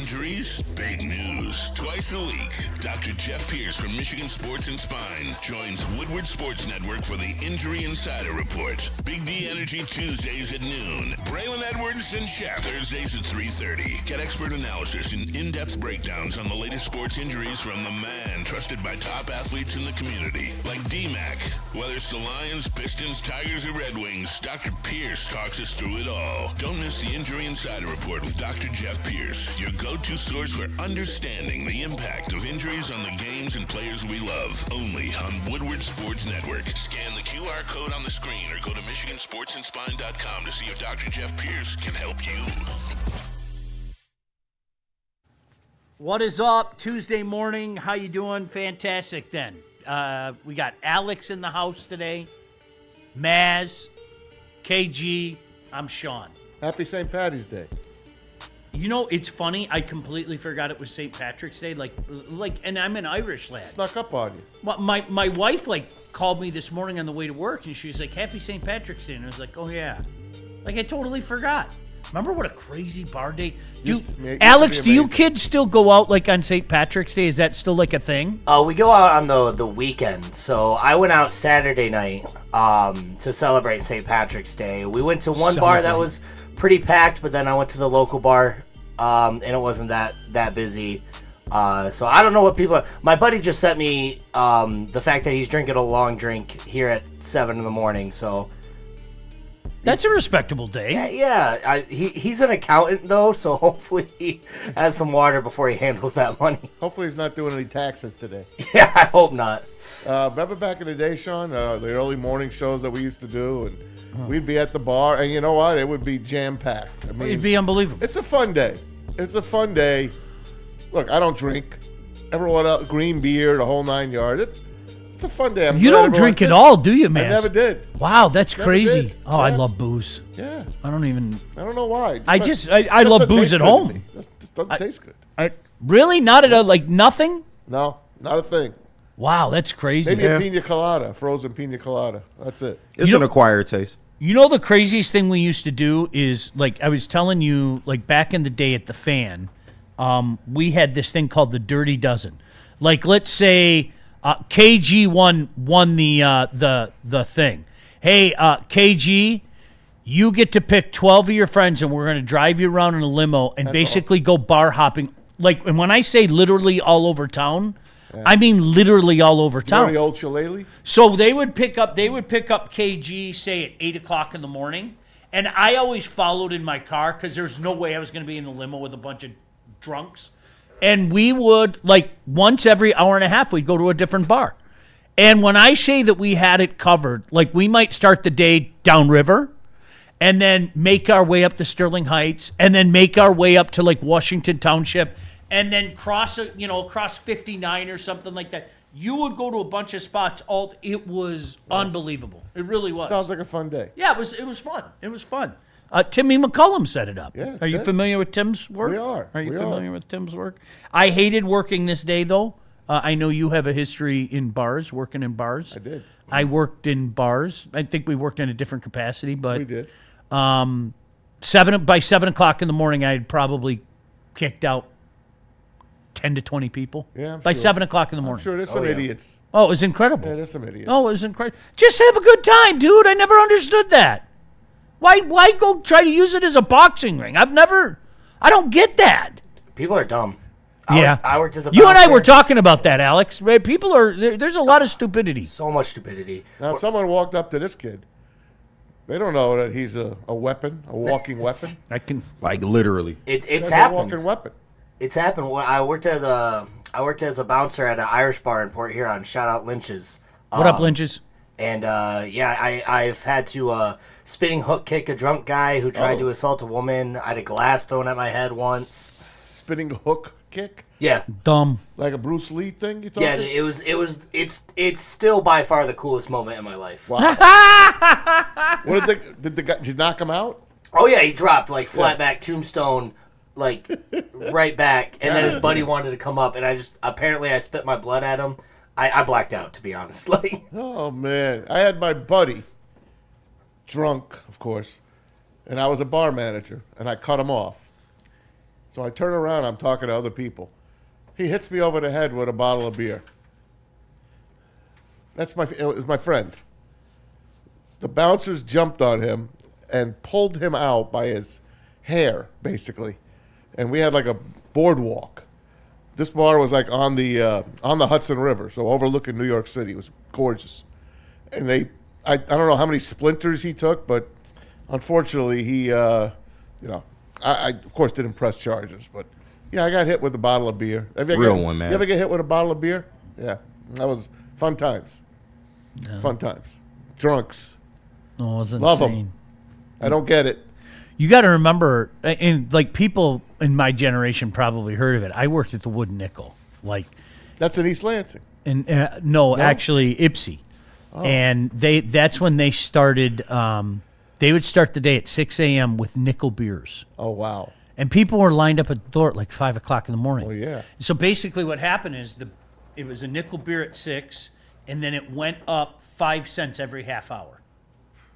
Injuries? Big news. Twice a week, Dr. Jeff Pierce from Michigan Sports and Spine joins Woodward Sports Network for the Injury Insider Report. Big D Energy Tuesdays at noon. Braylon Edwards and Shaq Thursdays at 3:30. Get expert analysis and in-depth breakdowns on the latest sports injuries from the man trusted by top athletes in the community, like D-Mac. Whether it's the Lions, Pistons, Tigers, or Red Wings, Dr. Pierce talks us through it all. Don't miss the Injury Insider Report with Dr. Jeff Pierce, your go-to source for understanding the impact of injuries on the games and players we love. Only on Woodward Sports Network. Scan the QR code on the screen or go to MichiganSportsandSpine.com to see if Dr. Jeff Pierce can help you. What is up? Tuesday morning. How you doing? Fantastic then. We got Alex in the house today. Maz, KG, I'm Sean. Happy St. Patty's Day. You know, it's funny. I completely forgot it was St. Patrick's Day. Like, and I'm an Irish lad. Snuck up on you. Well, my wife called me this morning on the way to work, and she was like, "Happy St. Patrick's Day," and I was like, "Oh yeah," I totally forgot. Remember what a crazy bar day, dude? Alex, do you kids still go out on St. Patrick's Day? Is that still a thing? We go out on the weekend. So I went out Saturday night to celebrate St. Patrick's Day. We went to one bar that was pretty packed, but then I went to the local bar, and it wasn't that busy. So I don't know what people are. My buddy just sent me the fact that he's drinking a long drink here at 7 in the morning. So that's a respectable day. Yeah. He's an accountant though, so hopefully he has some water before he handles that money. Hopefully he's not doing any taxes today. Yeah, I hope not. Remember back in the day, Sean, the early morning shows that we used to do, and we'd be at the bar, and you know what? It would be jam-packed. I mean, it'd be unbelievable. It's a fun day. It's a fun day. Look, I don't drink. Everyone else, green beer, the whole 9 yards. It's a fun day. You don't drink at all, do you, man? I never did. Wow, that's crazy. Did. Oh, I love booze. Yeah. I don't know why. I love booze at home. It just doesn't taste good. Really? Not at all? Nothing? No, not a thing. Wow, that's crazy. Maybe a pina colada, frozen pina colada. That's it. It's an acquired taste. You know the craziest thing we used to do is, I was telling you, back in the day at the Fan, we had this thing called the Dirty Dozen. Let's say KG won the thing. Hey, KG, you get to pick 12 of your friends, and we're going to drive you around in a limo and basically go bar hopping. And when I say literally all over town, I mean literally all over town. You know the old shillelagh? So they would pick up KG, say at 8 o'clock in the morning, and I always followed in my car because there's no way I was going to be in the limo with a bunch of drunks. And we would, once every hour and a half, we'd go to a different bar. And when I say that we had it covered, we might start the day downriver and then make our way up to Sterling Heights and then make our way up to, Washington Township and then cross 59 or something like that. You would go to a bunch of spots. It was unbelievable. It really was. Sounds like a fun day. Yeah, it was fun. It was fun. Timmy McCullum set it up. Yeah, are you familiar with Tim's work? We are. Are you familiar with Tim's work? I hated working this day, though. I know you have a history in bars, working in bars. I did. I worked in bars. I think we worked in a different capacity, but we did. By 7 o'clock in the morning, I had probably kicked out 10 to 20 people. Yeah, I'm by sure. 7 o'clock in the morning. I'm sure there's some idiots. Oh, it was incredible. Yeah, there's some idiots. Oh, it was incredible. Just have a good time, dude. I never understood that. Why go try to use it as a boxing ring? I don't get that. People are dumb. I worked as a You and I bouncer. were talking about that, Alex. There's a lot of stupidity. So much stupidity. Now, if someone walked up to this kid, they don't know that he's a weapon, a walking weapon. I can literally. It's That's happened. a walking weapon. It's happened. When I worked as a bouncer at an Irish bar in Port Huron. Shout out Lynch's. What up, Lynch's? And I've had to spinning hook kick a drunk guy who tried to assault a woman. I had a glass thrown at my head once. Spinning hook kick, Yeah. Dumb. like a Bruce Lee thing. You talking? Yeah, it's still by far the coolest moment in my life. Wow. What did the guy? Did you knock him out? Oh yeah, he dropped flat back tombstone, right back, and then his buddy wanted to come up, and I spit my blood at him. I blacked out, to be honest. Oh man, I had my buddy, drunk, of course, and I was a bar manager, and I cut him off. So I turn around. I'm talking to other people. He hits me over the head with a bottle of beer. It was my friend. The bouncers jumped on him and pulled him out by his hair, basically. And we had like a boardwalk. This bar was like on the Hudson River, so overlooking New York City. It was gorgeous. And I don't know how many splinters he took, but unfortunately he, I of course didn't press charges, but yeah, I got hit with a bottle of beer. One, man. You ever get hit with a bottle of beer? Yeah, that was fun times. No. Fun times. Drunks. Oh, it was Love 'em. insane. I don't get it. You got to remember, and like people in my generation probably heard of it. I worked at the Wood Nickel, like, That's in East Lansing. and no, actually Ipsy, and that's when they started. They would start the day at 6 a.m. with nickel beers, Oh, wow. and people were lined up at the door at like 5 o'clock in the morning. Oh, yeah. So basically, what happened is it was a nickel beer at 6, and then it went up 5 cents every half hour.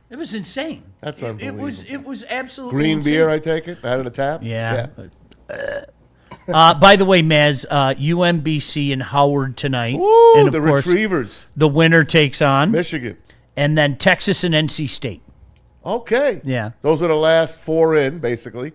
It was insane. That's It unbelievable. was absolutely Green insane. beer, I take it, out of the tap? Yeah. By the way, Maz, UMBC and Howard tonight. Ooh, and of the course, Retrievers. the winner takes on. Michigan. And then Texas and NC State. Okay. Yeah. Those are the last 4 in, basically.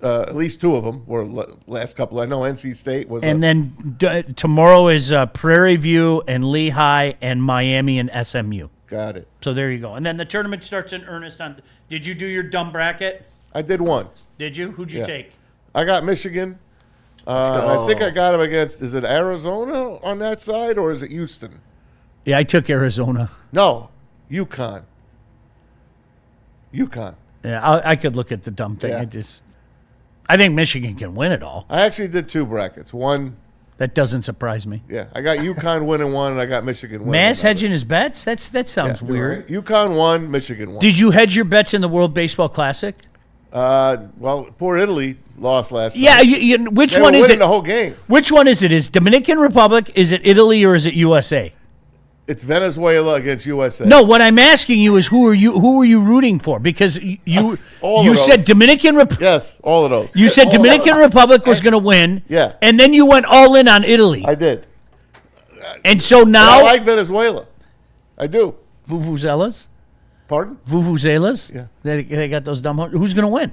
At least 2 of them were last couple. I know NC State was. And then tomorrow is Prairie View and Lehigh and Miami and SMU. Got it. So there you go. And then the tournament starts in earnest on. Did you do your dumb bracket? I did one. Did you? Who'd you Yeah. take? I got Michigan. I think I got him against. Is it Arizona on that side or is it Houston? Yeah, I took Arizona. No, UConn. Yeah, I could look at the dumb thing. Yeah. I think Michigan can win it all. I actually did 2 brackets. One, That doesn't surprise me. yeah, I got UConn winning one, and I got Michigan winning. Mass another. hedging his bets? That sounds weird. UConn won, Michigan won. Did you hedge your bets in the World Baseball Classic? Well, poor Italy lost last Yeah, night. which They one were is winning it? the whole game. Which one is it? Is Dominican Republic, is it Italy, or is it USA? It's Venezuela against USA. No, what I'm asking you is who are you rooting for? Because you All you of said those. Dominican Republic. Yes, all of those. You said Dominican Republic was going to win. Yeah. And then you went all in on Italy. I did. And so I now like Venezuela. I do. Vuvuzelas? Pardon? Vuvuzelas? Yeah. They got those dumb. Who's going to win?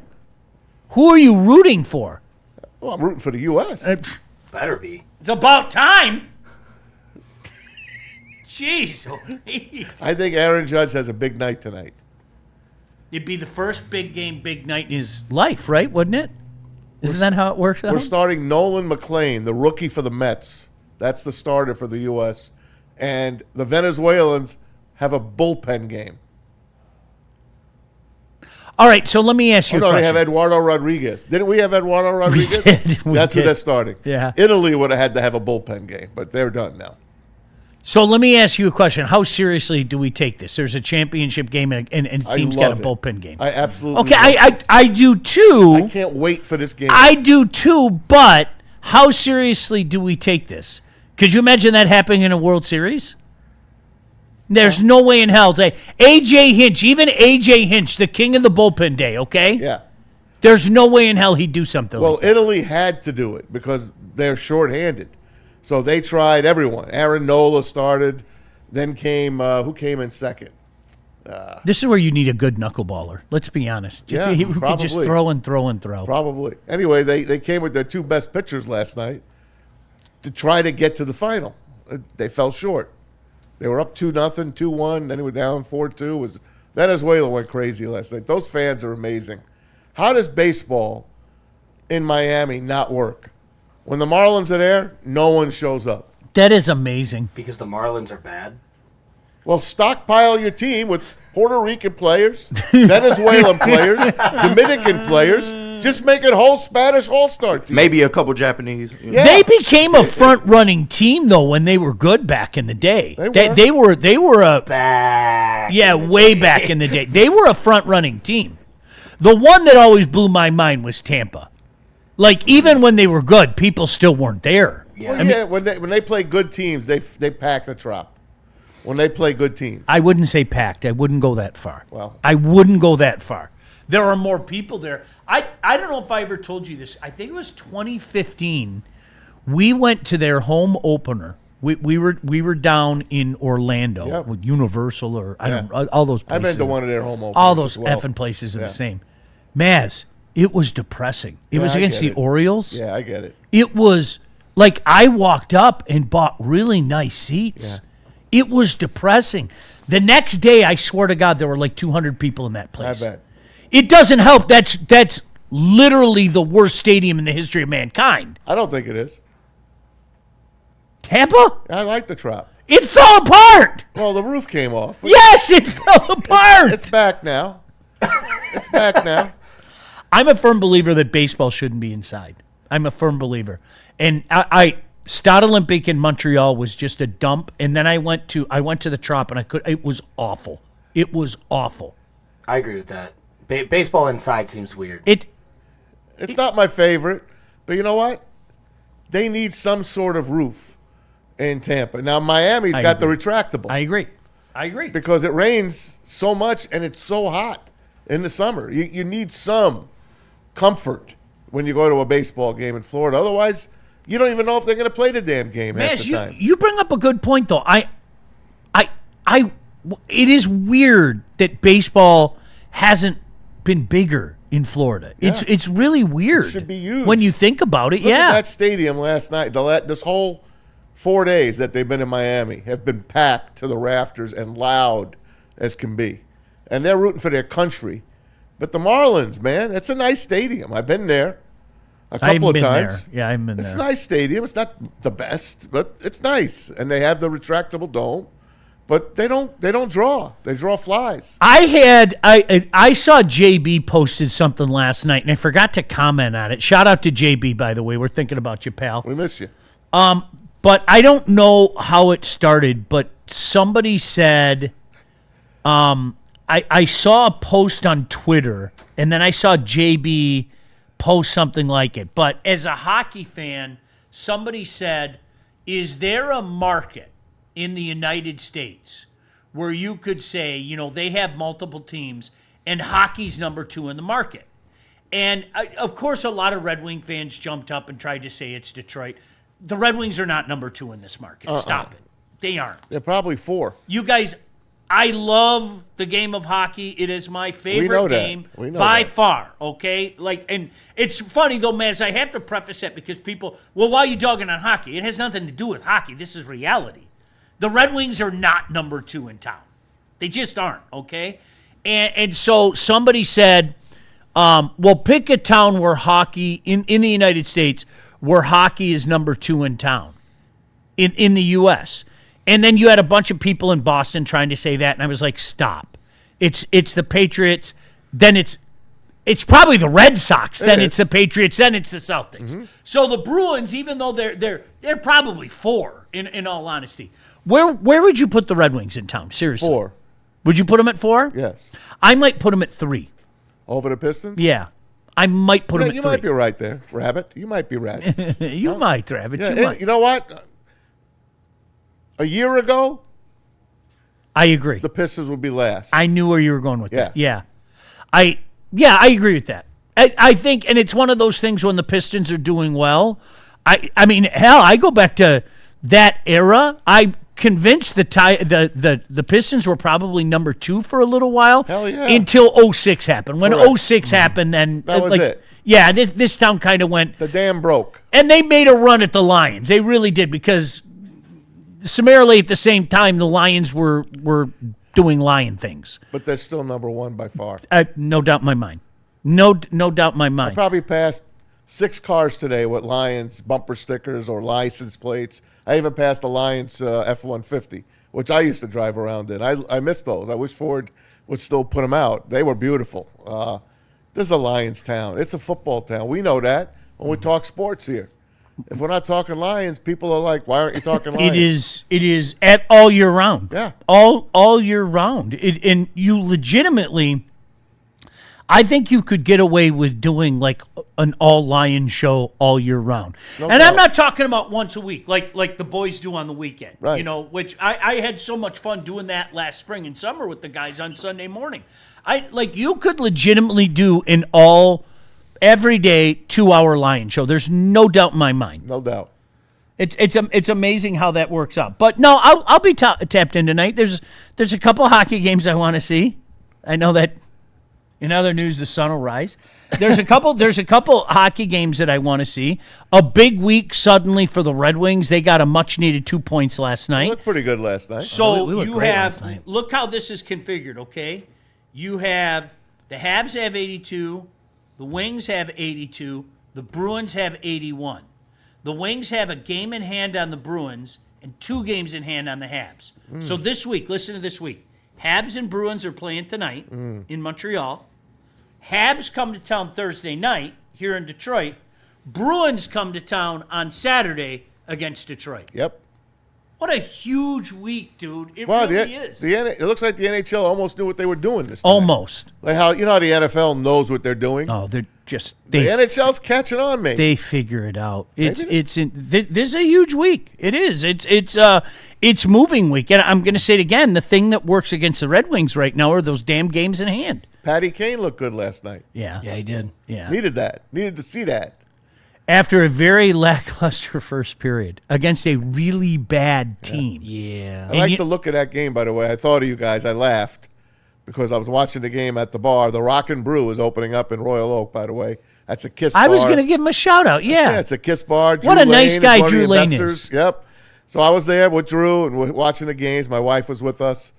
Who are you rooting for? Well, I'm rooting for the U.S. Better be. It's about time. Jeez, Louise. I think Aaron Judge has a big night tonight. It'd be the first big night in his life, right? Wouldn't it? Isn't that how it works out? We're starting Nolan McLean, the rookie for the Mets. That's the starter for the U.S. And the Venezuelans have a bullpen game. All right, so let me ask you Oh, a no, question. they have Eduardo Rodriguez. Didn't we have Eduardo Rodriguez? did, we That's who did. they're starting. Yeah. Italy would have had to have a bullpen game, but they're done now. So let me ask you a question. How seriously do we take this? There's a championship game and a I team's got a love it. bullpen game. I absolutely Okay, love this. I do too. I can't wait for this game. I do too, but how seriously do we take this? Could you imagine that happening in a World Series? There's no way in hell. A.J. Hinch, even A.J. Hinch, the king of the bullpen day, okay? Yeah. There's no way in hell he'd do something Well, like that. Italy had to do it because they're shorthanded. So they tried everyone. Aaron Nola started. Then came, who came in second? This is where you need a good knuckleballer. Let's be honest. Yeah, He could just probably. throw and throw and throw. Probably. Anyway, they came with their 2 best pitchers last night to try to get to the final. They fell short. They were up 2-0, 2-1, then they were down 4-2. Venezuela went crazy last night. Those fans are amazing. How does baseball in Miami not work? When the Marlins are there, no one shows up. That is amazing. Because the Marlins are bad. Well, stockpile your team with Puerto Rican players, Venezuelan players, Dominican players. Just make it whole Spanish all-star team. Maybe a couple Japanese. You know. Yeah. They became a front-running team though when they were good back in the day. They were a Bad. yeah, way back in the day. They were a front-running team. The one that always blew my mind was Tampa. Like even when they were good, people still weren't there. Well, yeah, when they play good teams, they pack the trop. When they play good teams. I wouldn't say packed. I wouldn't go that far. Well. I wouldn't go that far. there are more people there. I don't know if I ever told you this. I think it was 2015. We went to their home opener. We were down in Orlando with Universal or I don't all those places. I've been to one of their home openers. All those as well. effing places are the same. Maz, it was depressing. It was against the Orioles. Yeah, I get it. It was like I walked up and bought really nice seats. Yeah. It was depressing. The next day, I swear to God, there were like 200 people in that place. I bet. It doesn't help. That's literally the worst stadium in the history of mankind. I don't think it is. Tampa? I like the Trop. It fell apart. Well, the roof came off. Yes, it fell apart. It's back now. It's back now. I'm a firm believer that baseball shouldn't be inside. I'm a firm believer. And Stade Olympique in Montreal was just a dump. And then I went to the Trop and it was awful. It was awful. I agree with that. Baseball inside seems weird. It's not my favorite, but you know what? They need some sort of roof in Tampa. Now, Miami's got the retractable. I agree. Because it rains so much and it's so hot in the summer. You need some comfort when you go to a baseball game in Florida. Otherwise, you don't even know if they're going to play the damn game half the time. You bring up a good point, though. It is weird that baseball hasn't been bigger in Florida. Yeah. It's really weird. It should be huge. When you think about it. Look at that stadium last night. This whole 4 days that they've been in Miami have been packed to the rafters and loud as can be. And they're rooting for their country. But the Marlins, man, it's a nice stadium. I've been there a couple of times. There. Yeah, I've been there. It's a nice stadium. It's not the best, but it's nice. And they have the retractable dome. But they don't draw. They draw flies. I saw JB posted something last night, and I forgot to comment on it. Shout out to JB, by the way. We're thinking about you, pal. We miss you. But I don't know how it started, but somebody said, I saw a post on Twitter, and then I saw JB post something like it. But as a hockey fan, somebody said, is there a market in the United States where you could say, they have multiple teams and hockey's number 2 in the market? And of course, a lot of Red Wing fans jumped up and tried to say it's Detroit. The Red Wings are not number 2 in this market. Stop it. They aren't. They're probably 4. You guys, I love the game of hockey. It is my favorite game by far, okay? And it's funny, though, Maz, I have to preface that because people, why are you dogging on hockey? It has nothing to do with hockey. This is reality. The Red Wings are not number 2 in town. They just aren't, okay? And so somebody said, pick a town where hockey, in the United States, where hockey is number 2 in town, in the U.S. And then you had a bunch of people in Boston trying to say that, and I was like, stop. It's the Patriots, then it's probably the Red Sox, then it's the Patriots, then it's the Celtics. Mm-hmm. So the Bruins, even though they're probably 4, in all honesty. Where would you put the Red Wings in town? Seriously. 4. Would you put them at 4? Yes. I might put them at 3. Over the Pistons? Yeah. I might put them at 3. You might be right there, Rabbit. You might be right. You might, Rabbit. Yeah, you might. You know what? A year ago, I agree. The Pistons would be last. I knew where you were going with that. Yeah. I agree with that. I think, and it's one of those things when the Pistons are doing well. I mean, hell, I go back to that era. I convinced the Pistons were probably number 2 for a little while. Hell yeah. Until 06 happened. When 06 happened, then that was it. Yeah, this town kind of went. The dam broke. And they made a run at the Lions. They really did, because summarily at the same time the Lions were doing lion things. But they're still number 1 by far. No doubt in my mind. No doubt in my mind. I probably passed 6 cars today with Lions bumper stickers or license plates. I even passed the Lions F-150, which I used to drive around in. I miss those. I wish Ford would still put them out. They were beautiful. This is a Lions town. It's a football town. We know that when we talk sports here. If we're not talking Lions, people are like, why aren't you talking Lions? It is at all year round. Yeah. All year round. And you legitimately, I think you could get away with doing like an all Lions show all year round. No doubt. I'm not talking about once a week, like the boys do on the weekend. Right. Which I had so much fun doing that last spring and summer with the guys on Sunday morning. You could legitimately do everyday 2-hour Lion show. There's no doubt in my mind. No doubt. It's amazing how that works out. But no, I'll be tapped in tonight. There's a couple hockey games I want to see. I know that in other news the sun will rise. There's a couple hockey games that I want to see. A big week suddenly for the Red Wings. They got a much needed 2 points last night. They looked pretty good last night. So we looked you great have last night. look how this is configured, okay? You have the Habs have 82, the Wings have 82, the Bruins have 81. The Wings have a game in hand on the Bruins and 2 games in hand on the Habs. So this week, listen to this week. Habs and Bruins are playing tonight in Montreal. Habs come to town Thursday night here in Detroit. Bruins come to town on Saturday against Detroit. Yep. What a huge week, dude. It Well, really is. it looks like the NHL almost knew what they were doing this time. Almost. Like how how the NFL knows what they're doing. Oh, they're just The NHL's catching on, mate. they figure it out. This is a huge week. It is. It's moving week, and I'm going to say it again. The thing that works against the Red Wings right now are those damn games in hand. Patty Kane looked good last night. Yeah, Yeah, he did. yeah. Needed that. Needed to see that. After a very lackluster first period against a really bad team. Yeah. I like to look at that game, by the way. I thought of you guys. I laughed because I was watching the game at the bar. The Rock and Brew is opening up in Royal Oak, by the way. That's a Kiss bar. I was going to give him a shout out. Yeah, Yeah. it's a Kiss bar. What Drew a nice Lane guy is one of the Drew Lane investors. is. Yep. So I was there with Drew and we're watching the games. My wife was with us,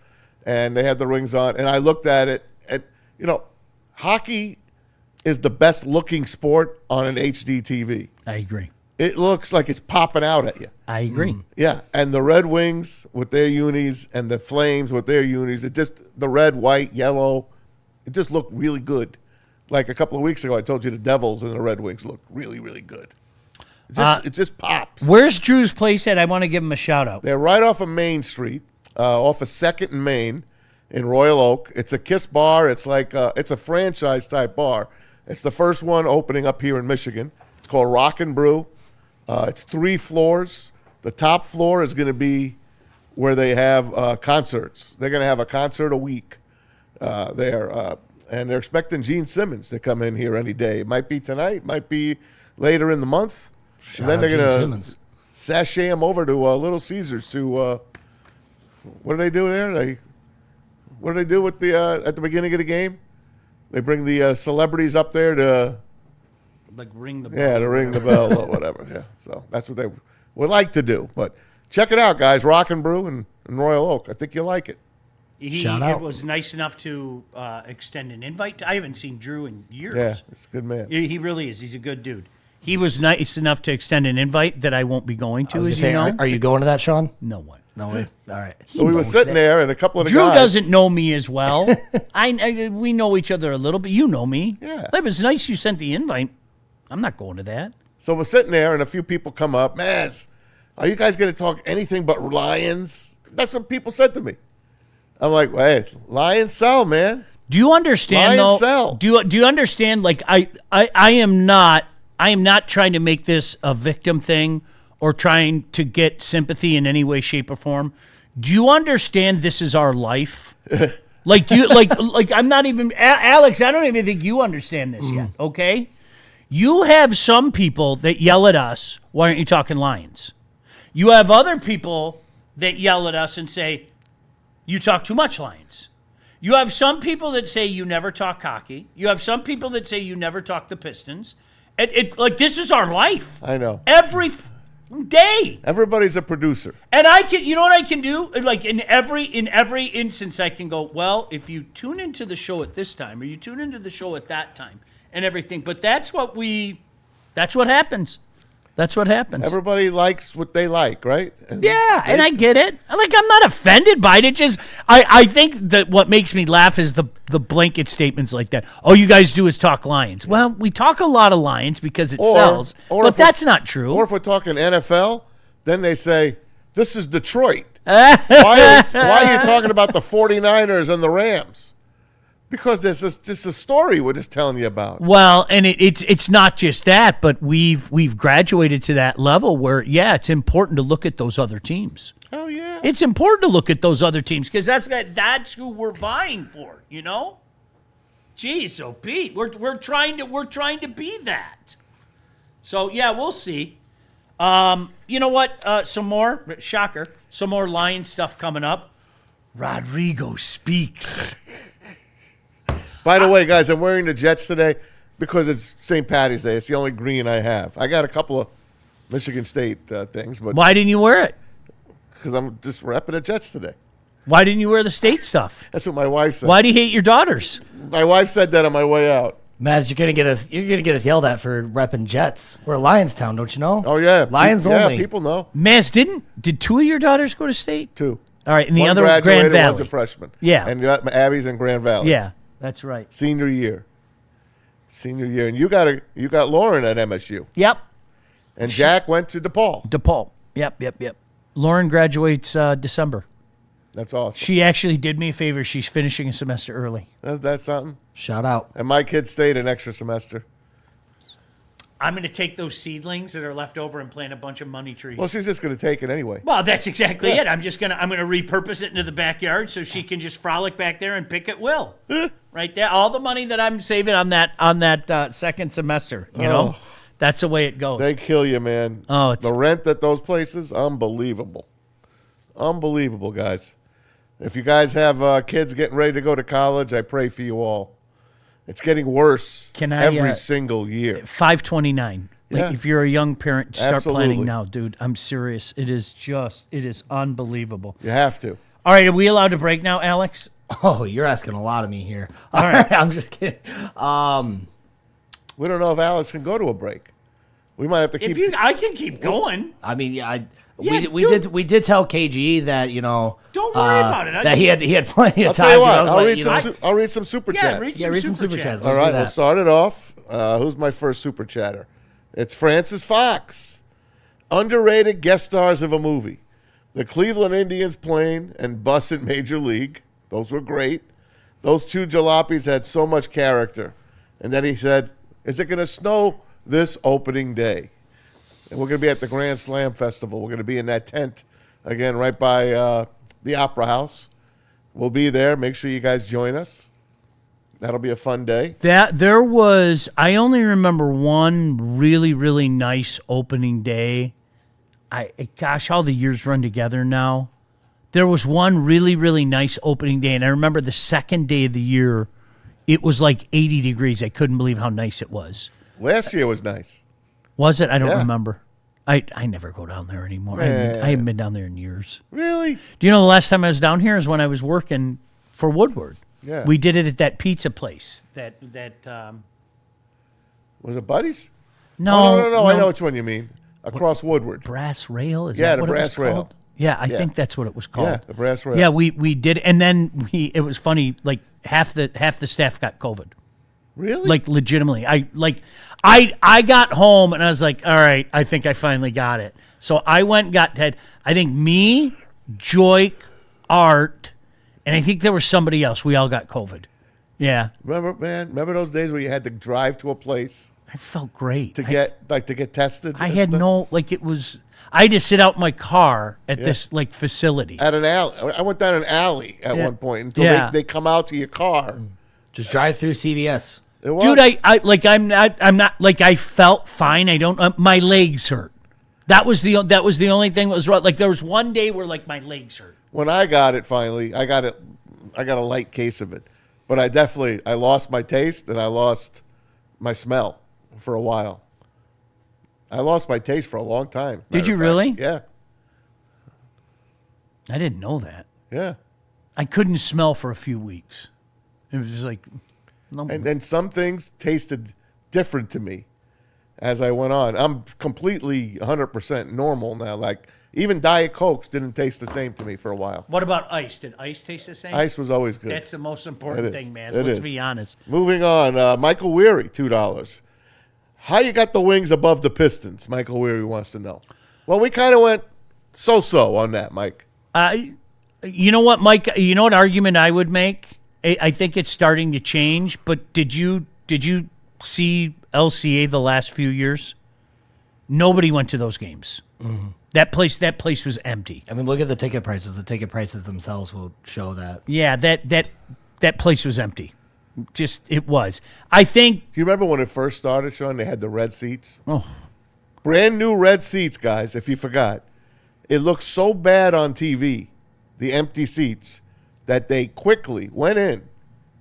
and they had the rings on. And I looked at it, and hockey is the best looking sport on an HD TV. I agree. It looks like it's popping out at you. I agree. Yeah, and the Red Wings with their unis and the Flames with their unis, the red, white, yellow, it just looked really good. Like a couple of weeks ago, I told you the Devils and the Red Wings looked really, really good. It just pops. Where's Drew's place at? I want to give him a shout out. They're right off of Main Street, off of 2nd and Main in Royal Oak. It's a Kiss bar. It's like it's a franchise type bar. It's the first one opening up here in Michigan. It's called Rock and Brew. It's 3 floors. The top floor is going to be where they have concerts. They're going to have a concert a week there. And they're expecting Gene Simmons to come in here any day. It might be tonight, might be later in the month. And then they're going to sashay him over to Little Caesars to what do they do there? What do they do with the at the beginning of the game? They bring the celebrities up there to Like ring the bell. yeah, to ring the bell or whatever. Yeah, so that's what they would like to do. But check it out, guys. Rock and Brew in Royal Oak. I think you'll like it. Shout out. Was nice enough to extend an invite. I haven't seen Drew in years. Yeah, it's a good man. He really is. He's a good dude. He was nice enough to extend an invite that I won't be going to, I was as gonna you say, know. are you going to that, Sean? No way. No way. All right. So we were sitting there, and a couple of the Drew guys. doesn't know me as well. We know each other a little, but you know me. Yeah. It was nice you sent the invite. I'm not going to that. So we're sitting there, and a few people come up. Man, are you guys going to talk anything but Lions? That's what people said to me. I'm like, hey, Lions sell, man. Do you understand Lions though? sell. Do you understand? Like I am not trying to make this a victim thing or trying to get sympathy in any way, shape, or form. Do you understand this is our life? like I'm not even Alex. I don't even think you understand this yet. Okay, you have some people that yell at us. Why aren't you talking Lions? You have other people that yell at us and say, you talk too much Lions. You have some people that say you never talk hockey. You have some people that say you never talk the Pistons. Like this is our life. I know. Every day. Everybody's a producer. And I can, you know what I can do? Like in every instance, I can go, well, if you tune into the show at this time, or you tune into the show at that time, and everything. But that's what happens. That's what happens. Everybody likes what they like, right? And and I get it. Like, I'm not offended by it. It just, I think that what makes me laugh is the blanket statements like that. All you guys do is talk Lions. Well, we talk a lot of Lions because it sells, but that's not true. Or if we're talking NFL, then they say, this is Detroit. why are you talking about the 49ers and the Rams? Because there's just a story we're just telling you about. Well, and it's not just that, but we've graduated to that level where, yeah, it's important to look at those other teams. Hell yeah. It's important to look at those other teams because that's who we're vying for, you know? Geez, so Pete, we're trying to be that. So yeah, we'll see. You know what? Some more Lion stuff coming up. Rodrigo speaks. By the way, guys, I'm wearing the Jets today because it's St. Patty's Day. It's the only green I have. I got a couple of Michigan State things, but Why didn't you wear it? because I'm just repping the Jets today. Why didn't you wear the state stuff? That's what my wife said. Why do you hate your daughters? My wife said that on my way out. Maz, you're gonna get us yelled at for repping Jets. We're Lions town, don't you know? Oh yeah, Lions only. Yeah, people know. Maz, did 2 of your daughters go to state? 2. All right, and the One other graduated, Grand Valley. one's a freshman. Yeah. And you got Abby's in Grand Valley. Yeah, that's right. Senior year. And you got Lauren at MSU. Yep. And Jack went to DePaul. DePaul. Yep. Lauren graduates December. That's awesome. She actually did me a favor. She's finishing a semester early. That's something. Shout out. And my kid stayed an extra semester. I'm going to take those seedlings that are left over and plant a bunch of money trees. Well, she's just going to take it anyway. Well, that's exactly it. I'm going to repurpose it into the backyard so she can just frolic back there and pick at will. Right there, all the money that I'm saving on that second semester. You know, that's the way it goes. They kill you, man. Oh, it's the rent at those places, unbelievable, guys. If you guys have kids getting ready to go to college, I pray for you all. It's getting worse every single year. $529. Yeah. If you're a young parent, start Absolutely. planning now, dude. I'm serious. It is unbelievable. You have to. All right, are we allowed to break now, Alex? Oh, you're asking a lot of me here. All right, I'm just kidding. We don't know if Alex can go to a break. We might have to keep. I can keep going. I mean, Yeah, we did tell KG that Don't worry about it. that he had plenty of I'll time. tell you what. I was I'll read some super chats. read some super chats. All Let's right, do that. we'll start it off. Who's my first super chatter? It's Francis Fox. Underrated guest stars of a movie. The Cleveland Indians plane and bus in Major League. Those were great. Those 2 jalopies had so much character. And then he said, is it going to snow this opening day? And we're going to be at the Grand Slam Festival. We're going to be in that tent, again, right by the Opera House. We'll be there. Make sure you guys join us. That'll be a fun day. I only remember one really, really nice opening day. Gosh, all the years run together now. There was one really, really nice opening day, and I remember the second day of the year, it was like 80 degrees. I couldn't believe how nice it was. Last year was nice. Was it? I don't Yeah. remember. I never go down there anymore. I haven't been down there in years. Really? Do you know the last time I was down here is when I was working for Woodward. Yeah. We did it at that pizza place. Was it Buddies? No, No. I know which one you mean. Across Woodward. Brass Rail? Is Yeah, that the what it was Brass Rail. called? Yeah, I Yeah. think that's what it was called. Yeah, the Brass Rail. Yeah, we did, and then it was funny. Like half the staff got COVID. Really? Like legitimately, I got home and I was like, all right, I think I finally got it. So I went and got Ted. I think me, Joy, Art, and I think there was somebody else. We all got COVID. Yeah, Remember those days where you had to drive to a place I felt great. to get tested? I and had stuff? it was. I had to sit out in my car at this facility. At an alley. I went down an alley at one point until they come out to your car. Just drive through CVS. It was. Dude, I'm not like I felt fine. I don't. My legs hurt. That was the only thing that was wrong. Like there was one day where like my legs hurt. When I got it finally, I got a light case of it, but I lost my taste and I lost my smell for a while. I lost my taste for a long time. Did you matter of fact. really? Yeah. I didn't know that. Yeah. I couldn't smell for a few weeks. It was just like, no. And then some things tasted different to me as I went on. I'm completely 100% normal now. Like even Diet Cokes didn't taste the same to me for a while. What about ice? Did ice taste the same? Ice was always good. That's the most important It is. thing, man. It Let's is. be honest. Moving on, Michael Weary, $2. How you got the Wings above the Pistons? Michael Weary wants to know. Well, we kind of went so-so on that, Mike. You know what, Mike? You know what argument I would make? I think it's starting to change. But did you see LCA the last few years? Nobody went to those games. Mm-hmm. That place was empty. I mean, look at the ticket prices. The ticket prices themselves will show that. Yeah, that place was empty. it was. I think. Do you remember when it first started, Sean? They had the red seats. Oh, Brand new red seats, guys, if you forgot. It looked so bad on TV, the empty seats, that they quickly went in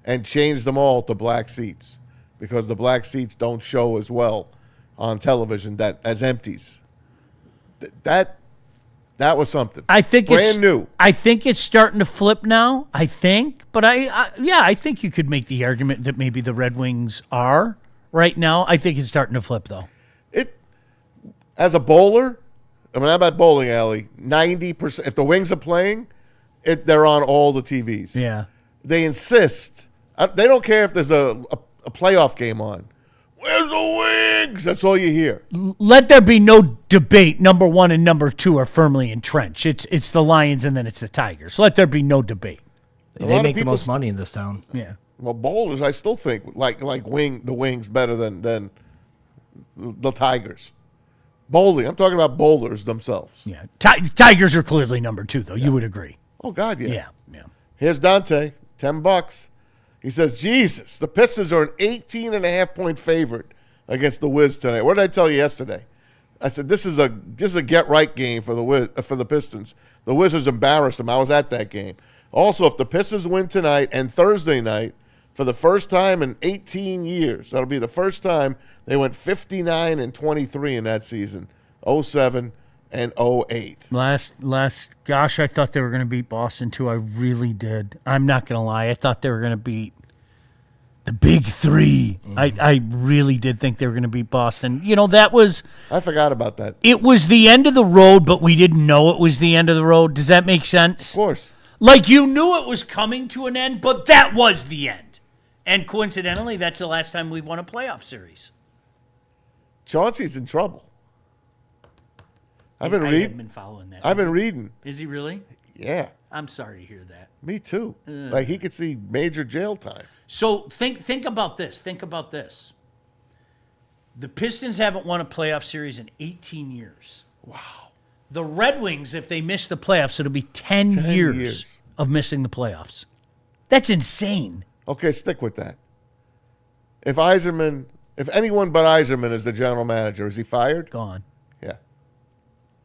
and changed them all to black seats because the black seats don't show as well on television as empties. That was something. I think it's brand new. I think it's starting to flip now. I think, but I think you could make the argument that maybe the Red Wings are right now. I think it's starting to flip though. As a bowler, I'm at bowling alley. 90%. If the Wings are playing, they're on all the TVs. Yeah. They insist. They don't care if there's a playoff game on. Where's the Wings? That's all you hear. Let there be no debate. Number 1 and number 2 are firmly entrenched. It's the Lions and then it's the Tigers. Let there be no debate. They make the most money in this town. Yeah. Well, bowlers, I still think the Wings better than the Tigers. Bowling. I'm talking about bowlers themselves. Yeah. Tigers are clearly number 2 though. You would agree. Oh God, yeah. Yeah. Here's Dante, $10. He says, Jesus, the Pistons are an 18.5-point favorite against the Wiz tonight. What did I tell you yesterday? I said this is a get-right game for the Pistons. The Wizards embarrassed them. I was at that game. Also, if the Pistons win tonight and Thursday night, for the first time in 18 years, that'll be the first time they went 59-23 in that season, 07 and 08. Gosh, I thought they were going to beat Boston too. I really did. I'm not going to lie. I thought they were going to beat the big 3. Mm-hmm. I really did think they were going to beat Boston. I forgot about that. It was the end of the road, but we didn't know it was the end of the road. Does that make sense? Of course. Like you knew it was coming to an end, but that was the end. And coincidentally, that's the last time we've won a playoff series. Chauncey's in trouble. I've been following that. I've been reading. Is he really? Yeah. I'm sorry to hear that. Me too. Like he could see major jail time. So think about this. Think about this. The Pistons haven't won a playoff series in 18 years. Wow. The Red Wings, if they miss the playoffs, it'll be 10 years of missing the playoffs. That's insane. Okay, stick with that. If anyone but Yzerman is the general manager, is he fired? Gone. Yeah.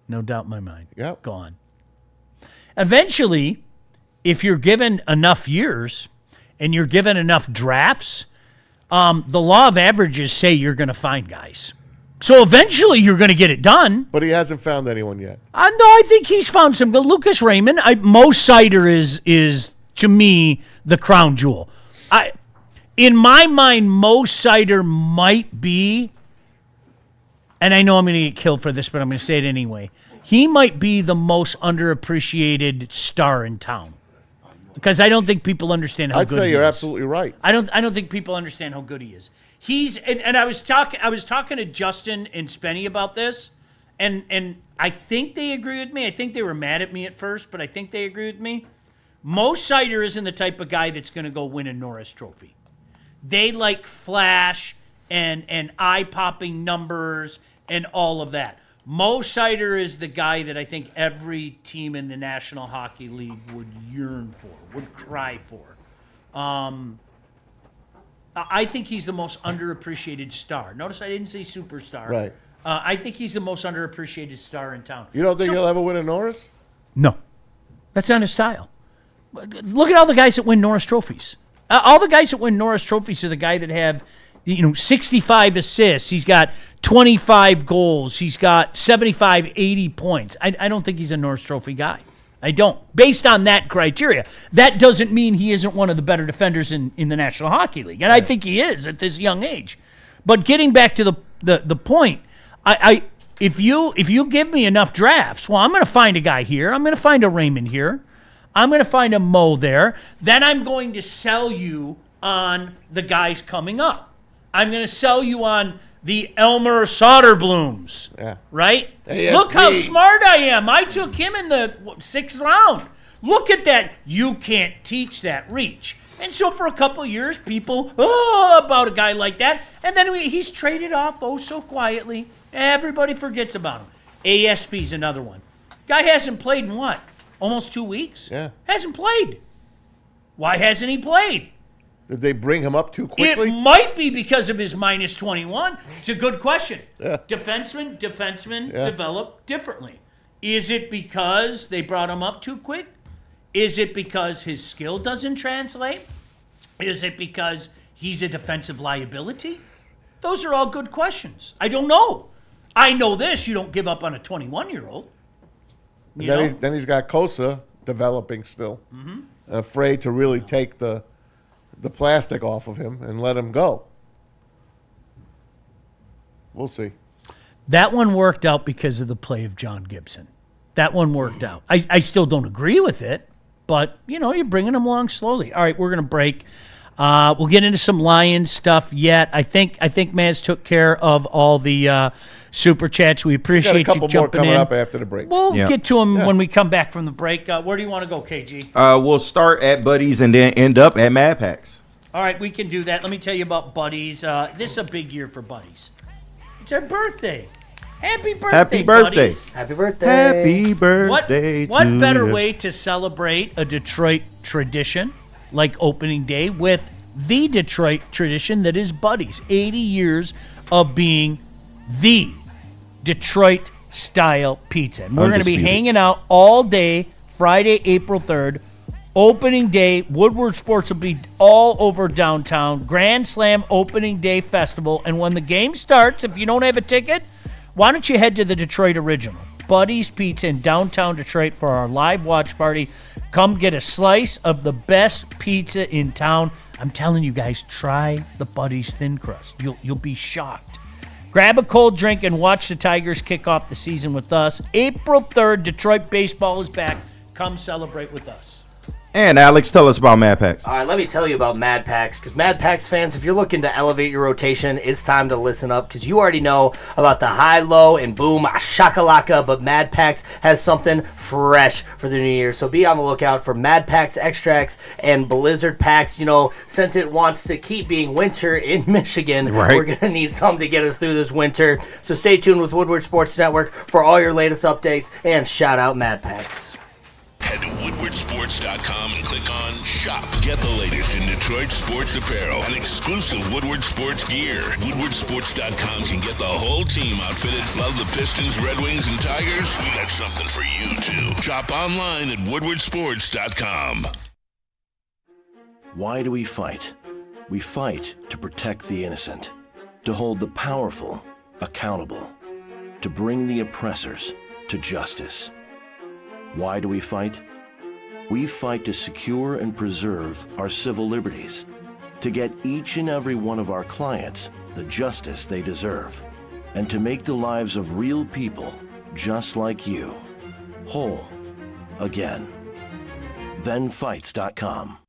No doubt in my mind. Yep. Gone. Eventually, if you're given enough years and you're given enough drafts, the law of averages say you're going to find guys. So eventually you're going to get it done. But he hasn't found anyone yet. No, I think he's found some. Lucas Raymond, Mo Sider is to me the crown jewel. In my mind, Mo Sider might be, and I know I'm going to get killed for this, but I'm going to say it anyway. He might be the most underappreciated star in town because I don't think people understand how good he is. I'd say you're absolutely right. I don't think people understand how good he is. And I was talking to Justin and Spenny about this, and I think they agree with me. I think they were mad at me at first, but I think they agree with me. Mo Sider isn't the type of guy that's going to go win a Norris Trophy. They like flash and eye-popping numbers and all of that. Mo Sider is the guy that I think every team in the National Hockey League would yearn for, would cry for. I think he's the most underappreciated star. Notice I didn't say superstar. Right. I think he's the most underappreciated star in town. You don't think he'll ever win a Norris? No. That's not his style. Look at all the guys that win Norris trophies. All the guys that win Norris trophies are the guy that have, 65 assists. He's got 25 goals. He's got 75, 80 points. I don't think he's a Norris Trophy guy. I don't. Based on that criteria. That doesn't mean he isn't one of the better defenders in the National Hockey League. And I think he is at this young age. But getting back to the point, if you give me enough drafts, well, I'm going to find a guy here. I'm going to find a Raymond here. I'm going to find a Mo there. Then I'm going to sell you on the guys coming up. I'm going to sell you on the Elmer Soderblooms. Yeah. Right? ASB. Look how smart I am. I took him in the 6th round. Look at that. You can't teach that reach. And so for a couple of years, people, about a guy like that. And then he's traded off so quietly. Everybody forgets about him. ASB's another one. Guy hasn't played in what? Almost 2 weeks? Yeah. Hasn't played. Why hasn't he played? Did they bring him up too quickly? It might be because of his minus 21. It's a good question. Yeah. Defensemen Yeah. develop differently. Is it because they brought him up too quick? Is it because his skill doesn't translate? Is it because he's a defensive liability? Those are all good questions. I don't know. I know this. You don't give up on a 21-year-old. Then he's got Kosa developing still. Mm-hmm. Afraid to really take the plastic off of him and let him go. We'll see. That one worked out because of the play of John Gibson. That one worked out. I still don't agree with it, but, you're bringing them along slowly. All right, we're going to break. We'll get into some Lions stuff yet. I think Maz took care of all the super chats. We appreciate you jumping in. Got a couple more coming up after the break. We'll get to them when we come back from the break. Where do you want to go, KG? We'll start at Buddies and then end up at Mad Packs. All right, we can do that. Let me tell you about Buddies. This is a big year for Buddies. It's our birthday. Happy birthday, Happy birthday. Buddies. Happy birthday. Happy birthday What to better you. way to celebrate a Detroit tradition like opening day with the Detroit tradition that is Buddies. 80 years of being the Detroit-style pizza. And we're going to be Undisputed. hanging out all day, Friday, April 3rd. Opening day, Woodward Sports will be all over downtown. Grand Slam Opening Day Festival. And when the game starts, if you don't have a ticket, why don't you head to the Detroit Original, Buddy's Pizza in downtown Detroit for our live watch party. Come get a slice of the best pizza in town. I'm telling you guys, try the Buddy's Thin Crust. You'll be shocked. Grab a cold drink and watch the Tigers kick off the season with us. April 3rd, Detroit baseball is back. Come celebrate with us. And Alex, tell us about Mad Packs. All right, let me tell you about Mad Packs, because Mad Packs fans, if you're looking to elevate your rotation, it's time to listen up, because you already know about the high, low, and boom, shakalaka, but Mad Packs has something fresh for the new year, so be on the lookout for Mad Packs extracts and Blizzard packs. Since it wants to keep being winter in Michigan, Right. We're going to need something to get us through this winter, so stay tuned with Woodward Sports Network for all your latest updates, and shout out Mad Packs. Head to woodwardsports.com and click on Shop. Get the latest in Detroit sports apparel and exclusive Woodward Sports gear. Woodwardsports.com can get the whole team outfitted. Love the Pistons, Red Wings, and Tigers? We got something for you, too. Shop online at woodwardsports.com. Why do we fight? We fight to protect the innocent, to hold the powerful accountable, to bring the oppressors to justice. Why do we fight? We fight to secure and preserve our civil liberties, to get each and every one of our clients the justice they deserve, and to make the lives of real people just like you whole again. Thenfights.com.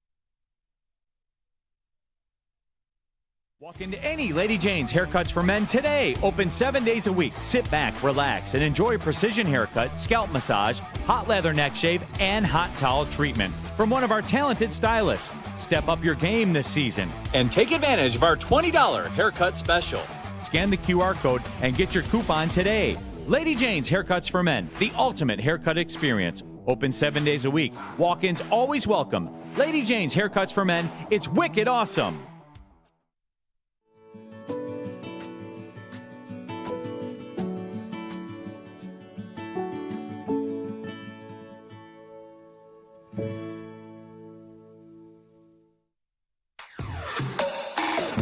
Walk into any Lady Jane's Haircuts for Men today. Open 7 days a week. Sit back, relax, and enjoy precision haircut, scalp massage, hot leather neck shave, and hot towel treatment from one of our talented stylists. Step up your game this season and take advantage of our $20 haircut special. Scan the QR code and get your coupon today. Lady Jane's Haircuts for Men, the ultimate haircut experience. Open 7 days a week. Walk-ins always welcome. Lady Jane's Haircuts for Men. It's wicked awesome.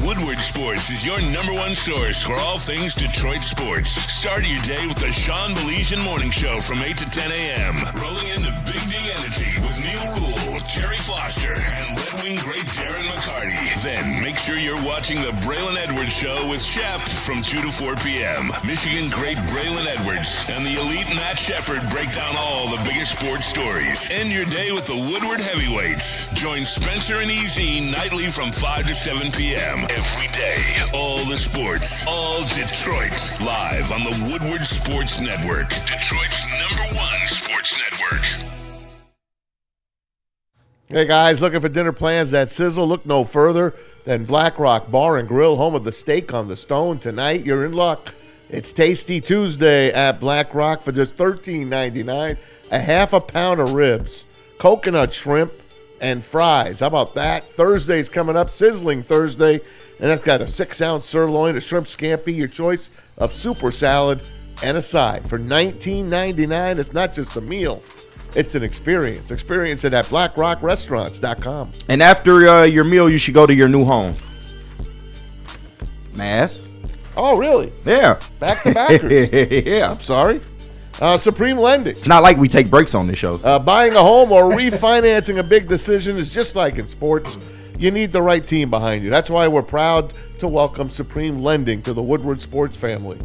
Woodward Sports is your number one source for all things Detroit sports. Start your day with the Sean Baligian Morning Show from 8 to 10 a.m. Rolling into Big D Energy with Neil Rule, Jerry Foster, and Red Wing great Darren McCarty. Then make sure you're watching the Braylon Edwards Show with Shep from 2 to 4 p.m. Michigan great Braylon Edwards and the elite Matt Shepard break down all the biggest sports stories. End your day with the Woodward Heavyweights. Join Spencer and EZ nightly from 5 to 7 p.m. Every day, all the sports, all Detroit, live on the Woodward Sports Network. Detroit's number one sports network. Hey guys, looking for dinner plans that sizzle? Look no further than Black Rock Bar and Grill, home of the steak on the stone. Tonight, you're in luck. It's Tasty Tuesday at Black Rock for just $13.99. A half a pound of ribs, coconut shrimp, and fries. How about that? Thursday's coming up, Sizzling Thursday, and that's got a 6-ounce sirloin, a shrimp scampi, your choice of super salad, and a side. For $19.99, it's not just a meal, it's an experience. Experience it at blackrockrestaurants.com. And after your meal, you should go to your new home. Mass. Oh, really? Yeah. Back to backers. Yeah. I'm sorry. Supreme Lending. It's not like we take breaks on this show. Buying a home or refinancing a big decision is just like in sports. You need the right team behind you. That's why we're proud to welcome Supreme Lending to the Woodward Sports family.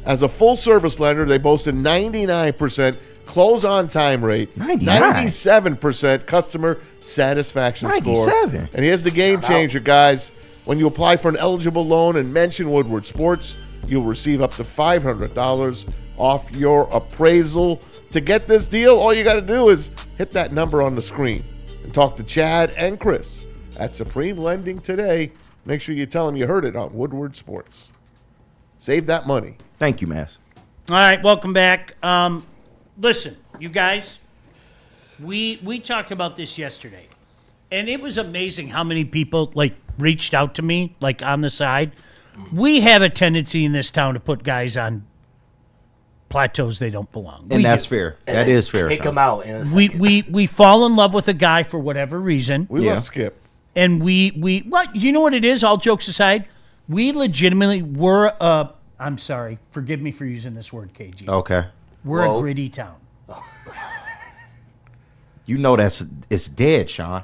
As a full-service lender, they boast a 99% close-on-time rate, 97% customer satisfaction score. And here's the game changer, guys. When you apply for an eligible loan and mention Woodward Sports, you'll receive up to $500 off your appraisal. To get this deal, all you got to do is hit that number on the screen and talk to Chad and Chris at Supreme Lending today. Make sure you tell them you heard it on Woodward Sports. Save that money. Thank you, Mass. All right, welcome back. Listen, you guys, we talked about this yesterday, and it was amazing how many people reached out to me on the side. We have a tendency in this town to put guys on plateaus they don't belong. And that's fair. That is fair. Kick them out in a second. We fall in love with a guy for whatever reason. We love Skip. And we you know what it is, all jokes aside? We legitimately were I'm sorry, forgive me for using this word, KG. Okay. We're a gritty town. You know it's dead, Sean.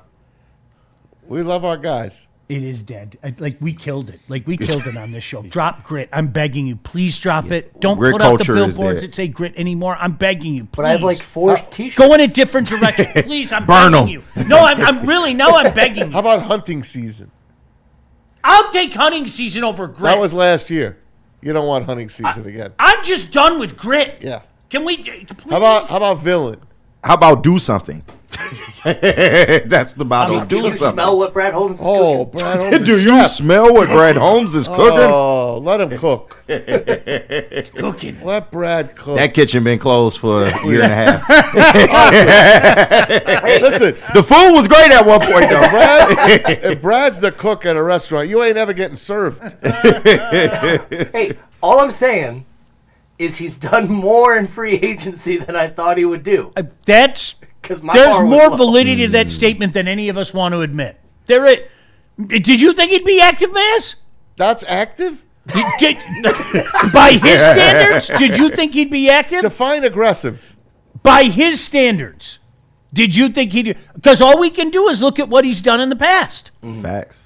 We love our guys. It is dead. We killed it. We killed it on this show. Drop grit. I'm begging you. Please drop it. Don't Grit put up the culture is billboards dead. that say grit anymore. I'm begging you. Please. But I have 4 t-shirts. Go in a different direction. Please, I'm Burn begging 'em. you. No, I'm really, now I'm begging How you. about hunting season? I'll take hunting season over grit. That was last year. You don't want hunting season again. I'm just done with grit. Yeah. Can we, please? How about villain? How about do something? That's the motto. Do Do you something. smell what Brad Holmes is Oh, cooking? Brad Holmes Do is you chef. smell what Brad Holmes is cooking? Oh, let him cook. It's cooking. Let Brad cook. That kitchen been closed for a year and a half. Listen, The food was great at one point, though. if Brad's the cook at a restaurant, you ain't ever getting served. Hey, all I'm saying is he's done more in free agency than I thought he would do. That's, Because my there's bar was more low. validity to that statement than any of us want to admit. Did you think he'd be active, Mass? That's active? By his standards, did you think he'd be active? Define aggressive. By his standards, did you think he'd? Because all we can do is look at what he's done in the past. Facts.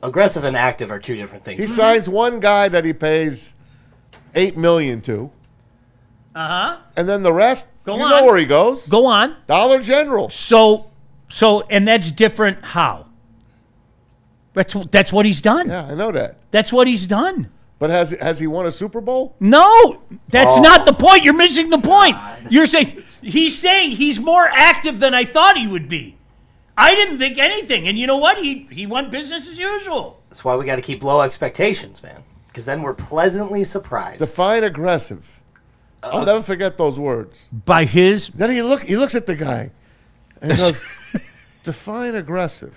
Aggressive and active are two different things. He signs one guy that he pays $8 million to. And then the rest, Go you on. know where he goes. Go on. Dollar General. So, and that's different. How? That's what he's done. Yeah, I know that. That's what he's done. But has he won a Super Bowl? No, that's not the point. You're missing the point. You're saying he's more active than I thought he would be. I didn't think anything, and you know what? He went business as usual. That's why we got to keep low expectations, man. Because then we're pleasantly surprised. Define aggressive. I'll never forget those words. By his, Then he looks at the guy and he goes, define aggressive.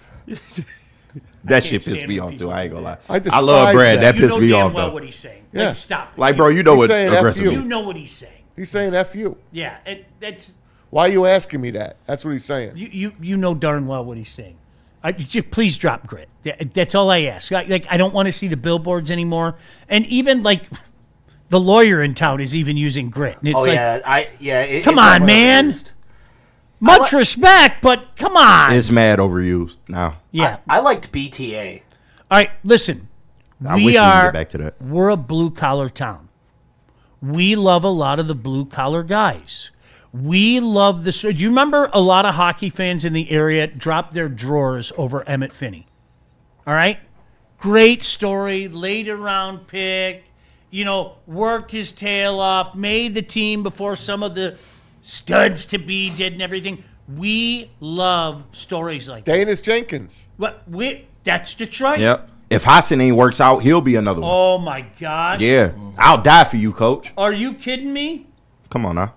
That shit stand pissed me when off people too. I ain't do gonna lie. I I despise love Brad. that. That you pissed know me damn off well though. what he's saying. Yeah. Stop. Like, bro, you know He's what saying F aggressive you. You is. know what he's saying. He's saying F you. Yeah, that's Why are you asking me that? That's what he's saying. you know darn well what he's saying. Just please drop grit. That's all I ask. I don't want to see the billboards anymore. And even the lawyer in town is even using grit. And it's come on, definitely man. overused. Much respect, but come on. It's mad overused now. Yeah. I liked BTA. All right, listen. I wish we could get back to that. We're a blue collar town. We love a lot of the blue collar guys. We love this. Do you remember a lot of hockey fans in the area dropped their drawers over Emmett Finney? All right? Great story, later round pick, worked his tail off, made the team before some of the studs to be did and everything. We love stories like that. Danis Jenkins. That's Detroit. Yep. If Hassan ain't works out, he'll be another one. Oh my gosh. Yeah. I'll die for you, coach. Are you kidding me? Come on now.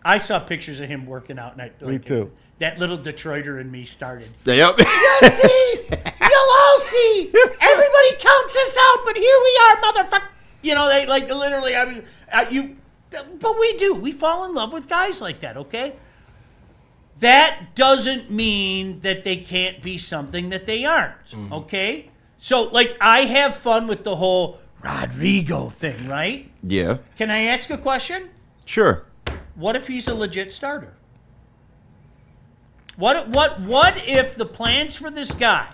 I saw pictures of him working out, and Me too. That little Detroiter in me started. Yep. You'll see. You'll all see. Everybody counts us out, but here we are, motherfucker. You know, they like literally. I mean, but we do. We fall in love with guys like that. Okay. That doesn't mean that they can't be something that they aren't. Okay. So, like, I have fun with the whole Rodrigo thing, right? Yeah. Can I ask a question? Sure. What if he's a legit starter? What if the plans for this guy,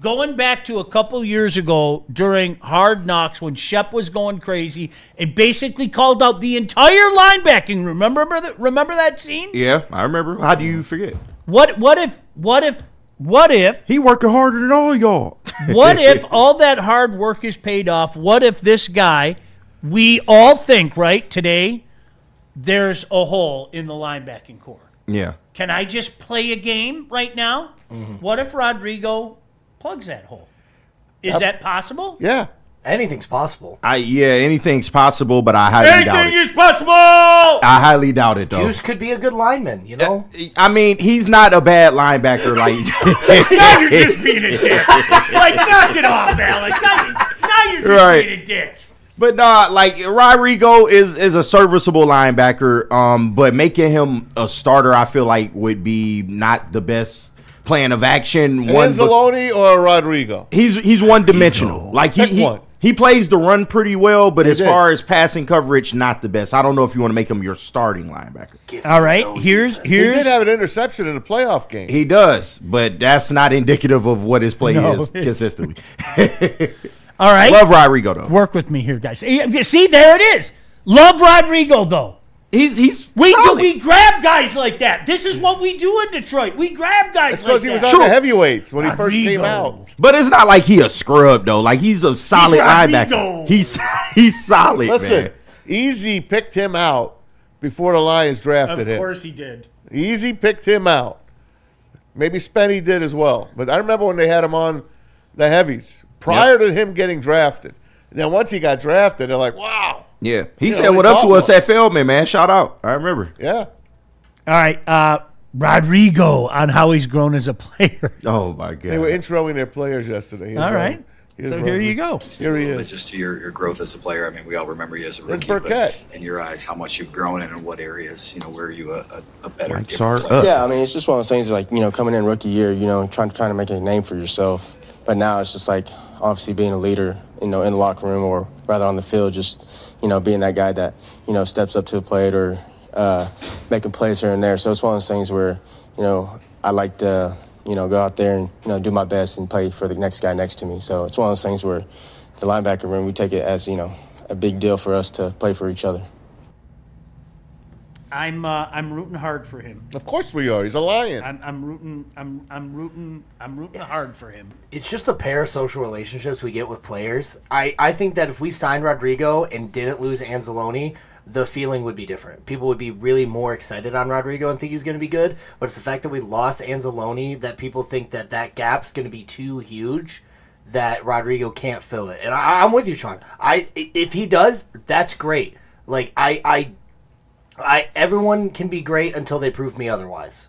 going back to a couple years ago during Hard Knocks when Shep was going crazy and basically called out the entire linebacking room. Remember that scene? Yeah, I remember. How do you forget? What if He working harder than all y'all. what if all that hard work is paid off? What if this guy, we all think, right, today, there's a hole in the linebacking core. Yeah. Can I just play a game right now? What if Rodrigo plugs that hole? Is that possible? Yeah. Anything's possible. Anything's possible, but I highly doubt Anything it. is possible! I highly doubt it, though. Juice could be a good lineman, you know? I mean, he's not a bad linebacker. Like Now you're just being a dick. Like, knock it off, Alex. Now you're just Right. being a dick. But nah, like Rodrigo is a serviceable linebacker. But making him a starter, I feel like would be not the best plan of action. Anzalone or Rodrigo? He's one dimensional. Like Pick one. he plays the run pretty well, but He as did. far as passing coverage, not the best. I don't know if you want to make him your starting linebacker. All right, here's He did have an interception in the playoff game. He does, but that's not indicative of what his play is consistently. all right. Love Rodrigo though. Work with me here, guys. See, there it is. Love Rodrigo, though. He's We solid. grab guys like that. This is what we do in Detroit. We grab guys It's like because he was that. on the heavyweights when he first came Rodrigo. out. But it's not like he a scrub though. Like he's a solid Rodrigo. linebacker. He's solid, Listen, man. Easy picked him out before the Lions drafted Of him. course he did. Easy picked him out. Maybe Spenny did as well. But I remember when they had him on the heavies prior to him getting drafted. And then once he got drafted, they're like, wow. Yeah, he You know, said we what up to thought us one. at Feldman, man. Shout out. I remember. Yeah. All right, Rodrigo on how he's grown as a player. Oh my god. They were introing their players yesterday. All right. Here's So here you Rodrigo. go. Here he But is. just to your growth as a player, I mean, we all remember you as a rookie. Burkett. But in your eyes, how much you've grown and in what areas, where are you a better Lights different are player? up. Yeah, I mean, it's just one of those things like, coming in rookie year, trying to make a name for yourself. But now it's just like, obviously being a leader, in the locker room or rather on the field, just, being that guy that, steps up to the plate or making plays here and there. So it's one of those things where, I like to, go out there and, do my best and play for the next guy next to me. So it's one of those things where the linebacker room, we take it as, a big deal for us to play for each other. I'm rooting hard for him. Of course we are. He's a Lion. I'm rooting hard for him. It's just the parasocial relationships we get with players. I think that if we signed Rodrigo and didn't lose Anzalone, the feeling would be different. People would be really more excited on Rodrigo and think he's going to be good. But it's the fact that we lost Anzalone that people think that gap's going to be too huge that Rodrigo can't fill it. And I'm with you, Sean. If he does, that's great. Like everyone can be great until they prove me otherwise.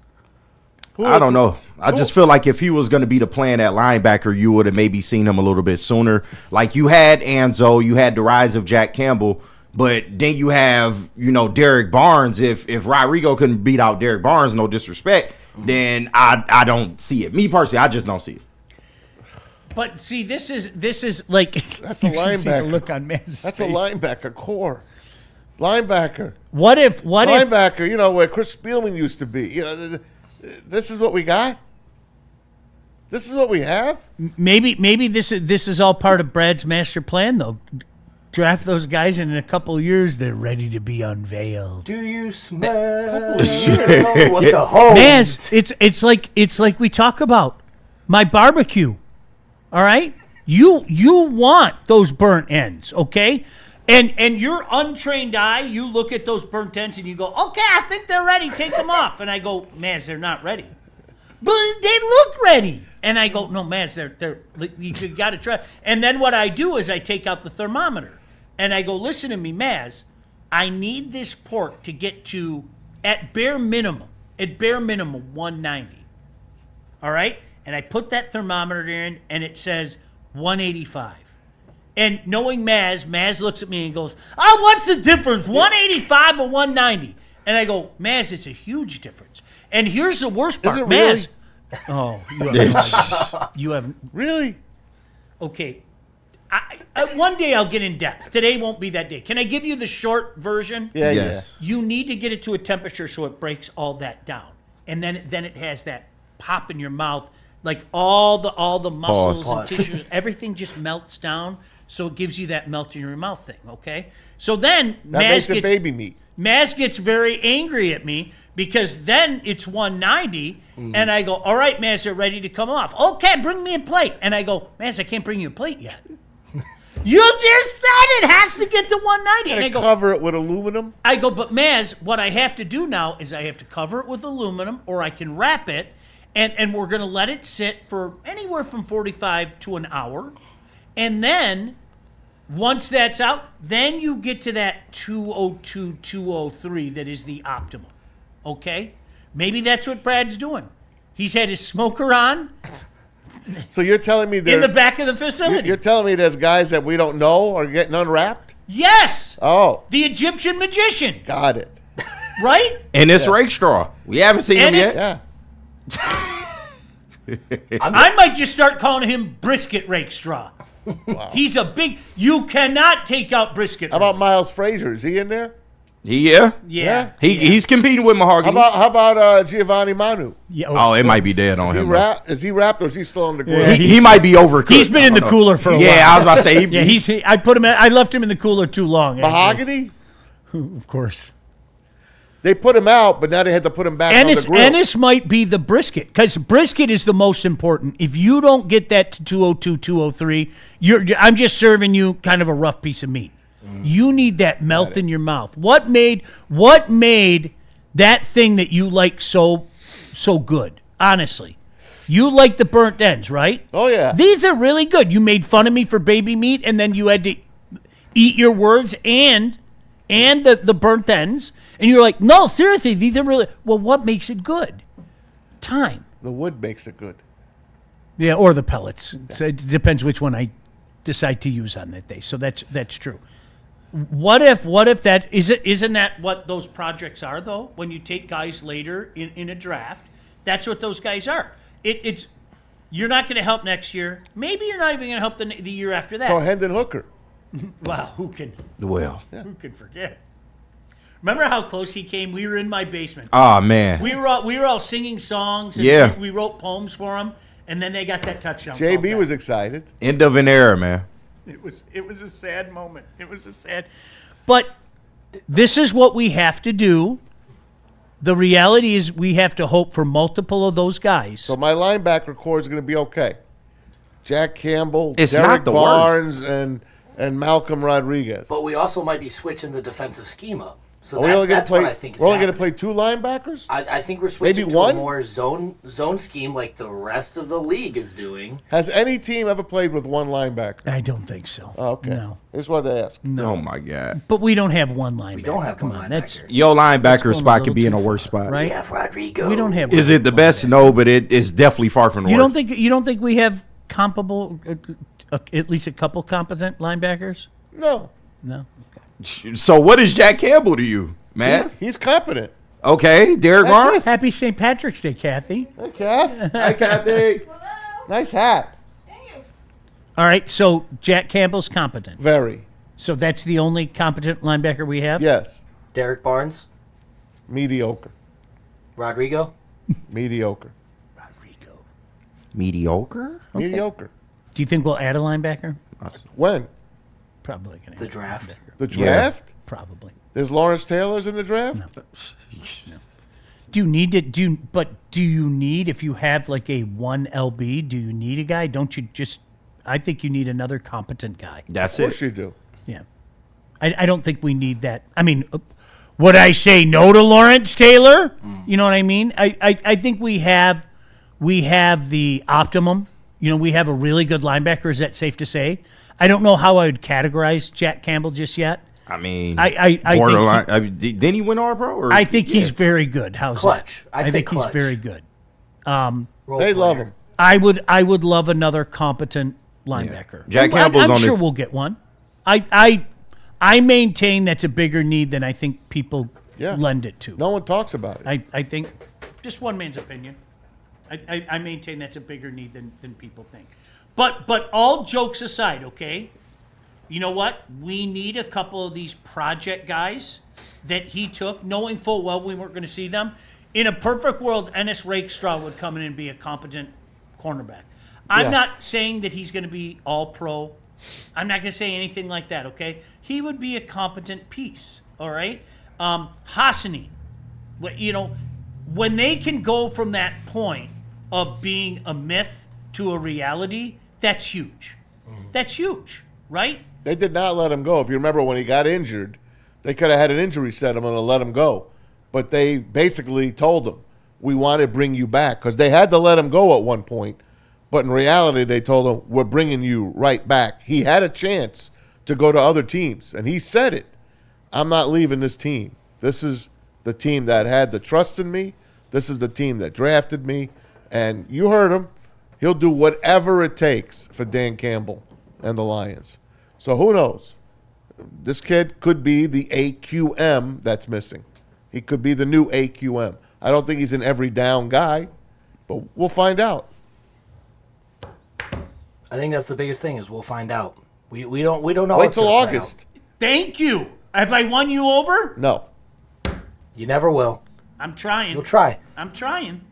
I don't know. I just feel like if he was going to be the plan at linebacker, you would have maybe seen him a little bit sooner. Like you had Anzo, you had the rise of Jack Campbell, but then you have, Derek Barnes. If Rodrigo couldn't beat out Derek Barnes, no disrespect, then I don't see it. Me personally, I just don't see it. But see, this is like That's a you should see the linebacker. look on Maz's That's a face. linebacker core. Linebacker. What if Linebacker, where Chris Spielman used to be. This is what we got? This is what we have? maybe this is all part of Brad's master plan though? Draft those guys, and in a couple of years they're ready to be unveiled. Do you smell what the home? Maz, it's like we talk about my barbecue. All right, you want those burnt ends, okay? And your untrained eye, you look at those burnt ends and you go, okay, I think they're ready. Take them off. And I go, Maz, they're not ready. But they look ready. And I go, no, Maz, they're you got to try. And then what I do is I take out the thermometer and I go, listen to me, Maz. I need this pork to get to at bare minimum, 190. All right? And I put that thermometer in, and it says 185. And knowing Maz looks at me and goes, "Oh, what's the difference? 185 or 190?" And I go, "Maz, it's a huge difference." And here's the worst part, it Maz. really? Oh, you have Really? okay. One day I'll get in depth. Today won't be that day. Can I give you the short version? Yeah, Yes. You need to get it to a temperature so it breaks all that down, and then it has that pop in your mouth, like all the muscles and tissues, everything just melts down. So it gives you that melt in your mouth thing. Okay. So then That makes it baby meat. Maz gets very angry at me because then it's 190, and I go, "All right, Maz, they're ready to come off. Okay, bring me a plate." And I go, "Maz, I can't bring you a plate yet." You just said it has to get to 190. And I go, Cover it with aluminum. "But Maz, what I have to do now is I have to cover it with aluminum, or I can wrap it, and we're going to let it sit for anywhere from 45 to an hour. And then once that's out, then you get to that 202, 203 that is the optimal. Okay? Maybe that's what Brad's doing. He's had his smoker on So you're telling me in the back of the facility. You're telling me there's guys that we don't know are getting unwrapped? Yes! Oh, The Egyptian magician, got it. right? And it's rake straw. We haven't seen him And yet. it's- Yeah. I might just start calling him Brisket Rake Straw. He's a big. You cannot take out Brisket. How about Miles Frazier? Is he in there? Yeah. Yeah. He's competing with Mahogany. How about Giovanni Manu? Yeah, Oh, it might be dead on Is he him. wrapped? Is he wrapped or is he still on the grill? Yeah, He might be overcooked. He's been in the cooler for a while. Yeah, I was about to say. Yeah, I put him. I left him in the cooler too long. actually. Mahogany? Of course. They put him out, but now they had to put him back on the grill. Ennis might be the brisket because brisket is the most important. If you don't get that to 202, 203, I'm just serving you kind of a rough piece of meat. You need that melt in your mouth. What made that thing that you like so good? Honestly, you like the burnt ends, right? Oh, yeah. These are really good. You made fun of me for baby meat, and then you had to eat your words and the burnt ends. And you're like, no, seriously, these are really... Well, what makes it good? Time. The wood makes it good. Yeah, or the pellets. So it depends which one I decide to use on that day. So that's true. What if that... Isn't that what those projects are, though? When you take guys later in a draft, that's what those guys are. It's... You're not going to help next year. Maybe you're not even going to help the year after that. So Hendon Hooker. Wow, who can forget? Remember how close he came? We were in my basement. Oh man. We were all singing songs. And Yeah. we wrote poems for him, and then they got that touchdown. call JB back. was excited. End of an era, man. It was a sad moment. It was a sad. But this is what we have to do. The reality is we have to hope for multiple of those guys. So my linebacker core is going to be okay. Jack Campbell, It's Derek not the Barnes, and Malcolm Rodriguez. But we also might be switching the defensive scheme up. So Are we only going to that's play? what I think is We're only going to happening. play two linebackers. I think we're switching Maybe to one? a more zone scheme like the rest of the league is doing. Has any team ever played with one linebacker? I don't think so. Oh, okay. No. I just wanted to ask. Oh my god. But we don't have one linebacker. We don't have Come one on, that's linebacker. Your linebacker going a spot little could be in too a worse far, spot. right? We have Rodrigo. We don't have. Is it the best? No, but it's definitely far from the You worst. don't think we have comparable, at least a couple competent linebackers? No, No. So what is Jack Campbell to you, Matt? he's competent. Okay, Derek That's Barnes. it. Happy St. Patrick's Day, Kathy. Hey, Kath. Hi, Kathy. Nice hat. All right, so Jack Campbell's competent. Very. So that's the only competent linebacker we have? Yes. Derek Barnes, Mediocre. Rodrigo. Mediocre. Rodrigo. Mediocre. Mediocre. Do you think we'll add a linebacker? When? Probably going to The draft. The draft? Probably. There's Lawrence Taylor's in the draft? Do you need to do you need, if you have like a 1 LB, do you need a guy? Don't you just, I think you need another competent guy. That's Of course it. you do. Yeah. I don't think we need that. I mean, would I say no to Lawrence Taylor? You know what I mean? I think we have the optimum. You know, we have a really good linebacker. Is that safe to say? I don't know how I would categorize Jack Campbell just yet. I mean, I borderline. think Didn't he win All-Pro? I think he's very good. How's Clutch. that? I'd I say think clutch. he's very good. They love him. I would love another competent linebacker. Jack Campbell's I'm on sure his- we'll get one. I maintain that's a bigger need than I think people lend it to. No one talks about it. I think, just one man's opinion. I maintain that's a bigger need than people think. But all jokes aside, okay, you know what? We need a couple of these project guys that he took, knowing full well we weren't going to see them. In a perfect world, Ennis Rakestraw would come in and be a competent cornerback. I'm not saying that he's going to be all pro. I'm not going to say anything like that, okay? He would be a competent piece, all right? Hassani, you know, when they can go from that point of being a myth to a reality, that's huge. That's huge, right? They did not let him go. If you remember when he got injured, they could have had an injury settlement and let him go. But they basically told him, we want to bring you back. Because they had to let him go at one point. But in reality, they told him, we're bringing you right back. He had a chance to go to other teams. And he said it. I'm not leaving this team. This is the team that had the trust in me. This is the team that drafted me. And you heard him. He'll do whatever it takes for Dan Campbell and the Lions. So who knows? This kid could be the AQM that's missing. He could be the new AQM. I don't think he's an every down guy, but we'll find out. I think that's the biggest thing is we'll find out. We don't know. Wait what's till gonna play August. Thank you. Have I won you over? No. out. You never will. I'm trying. You'll try. I'm trying.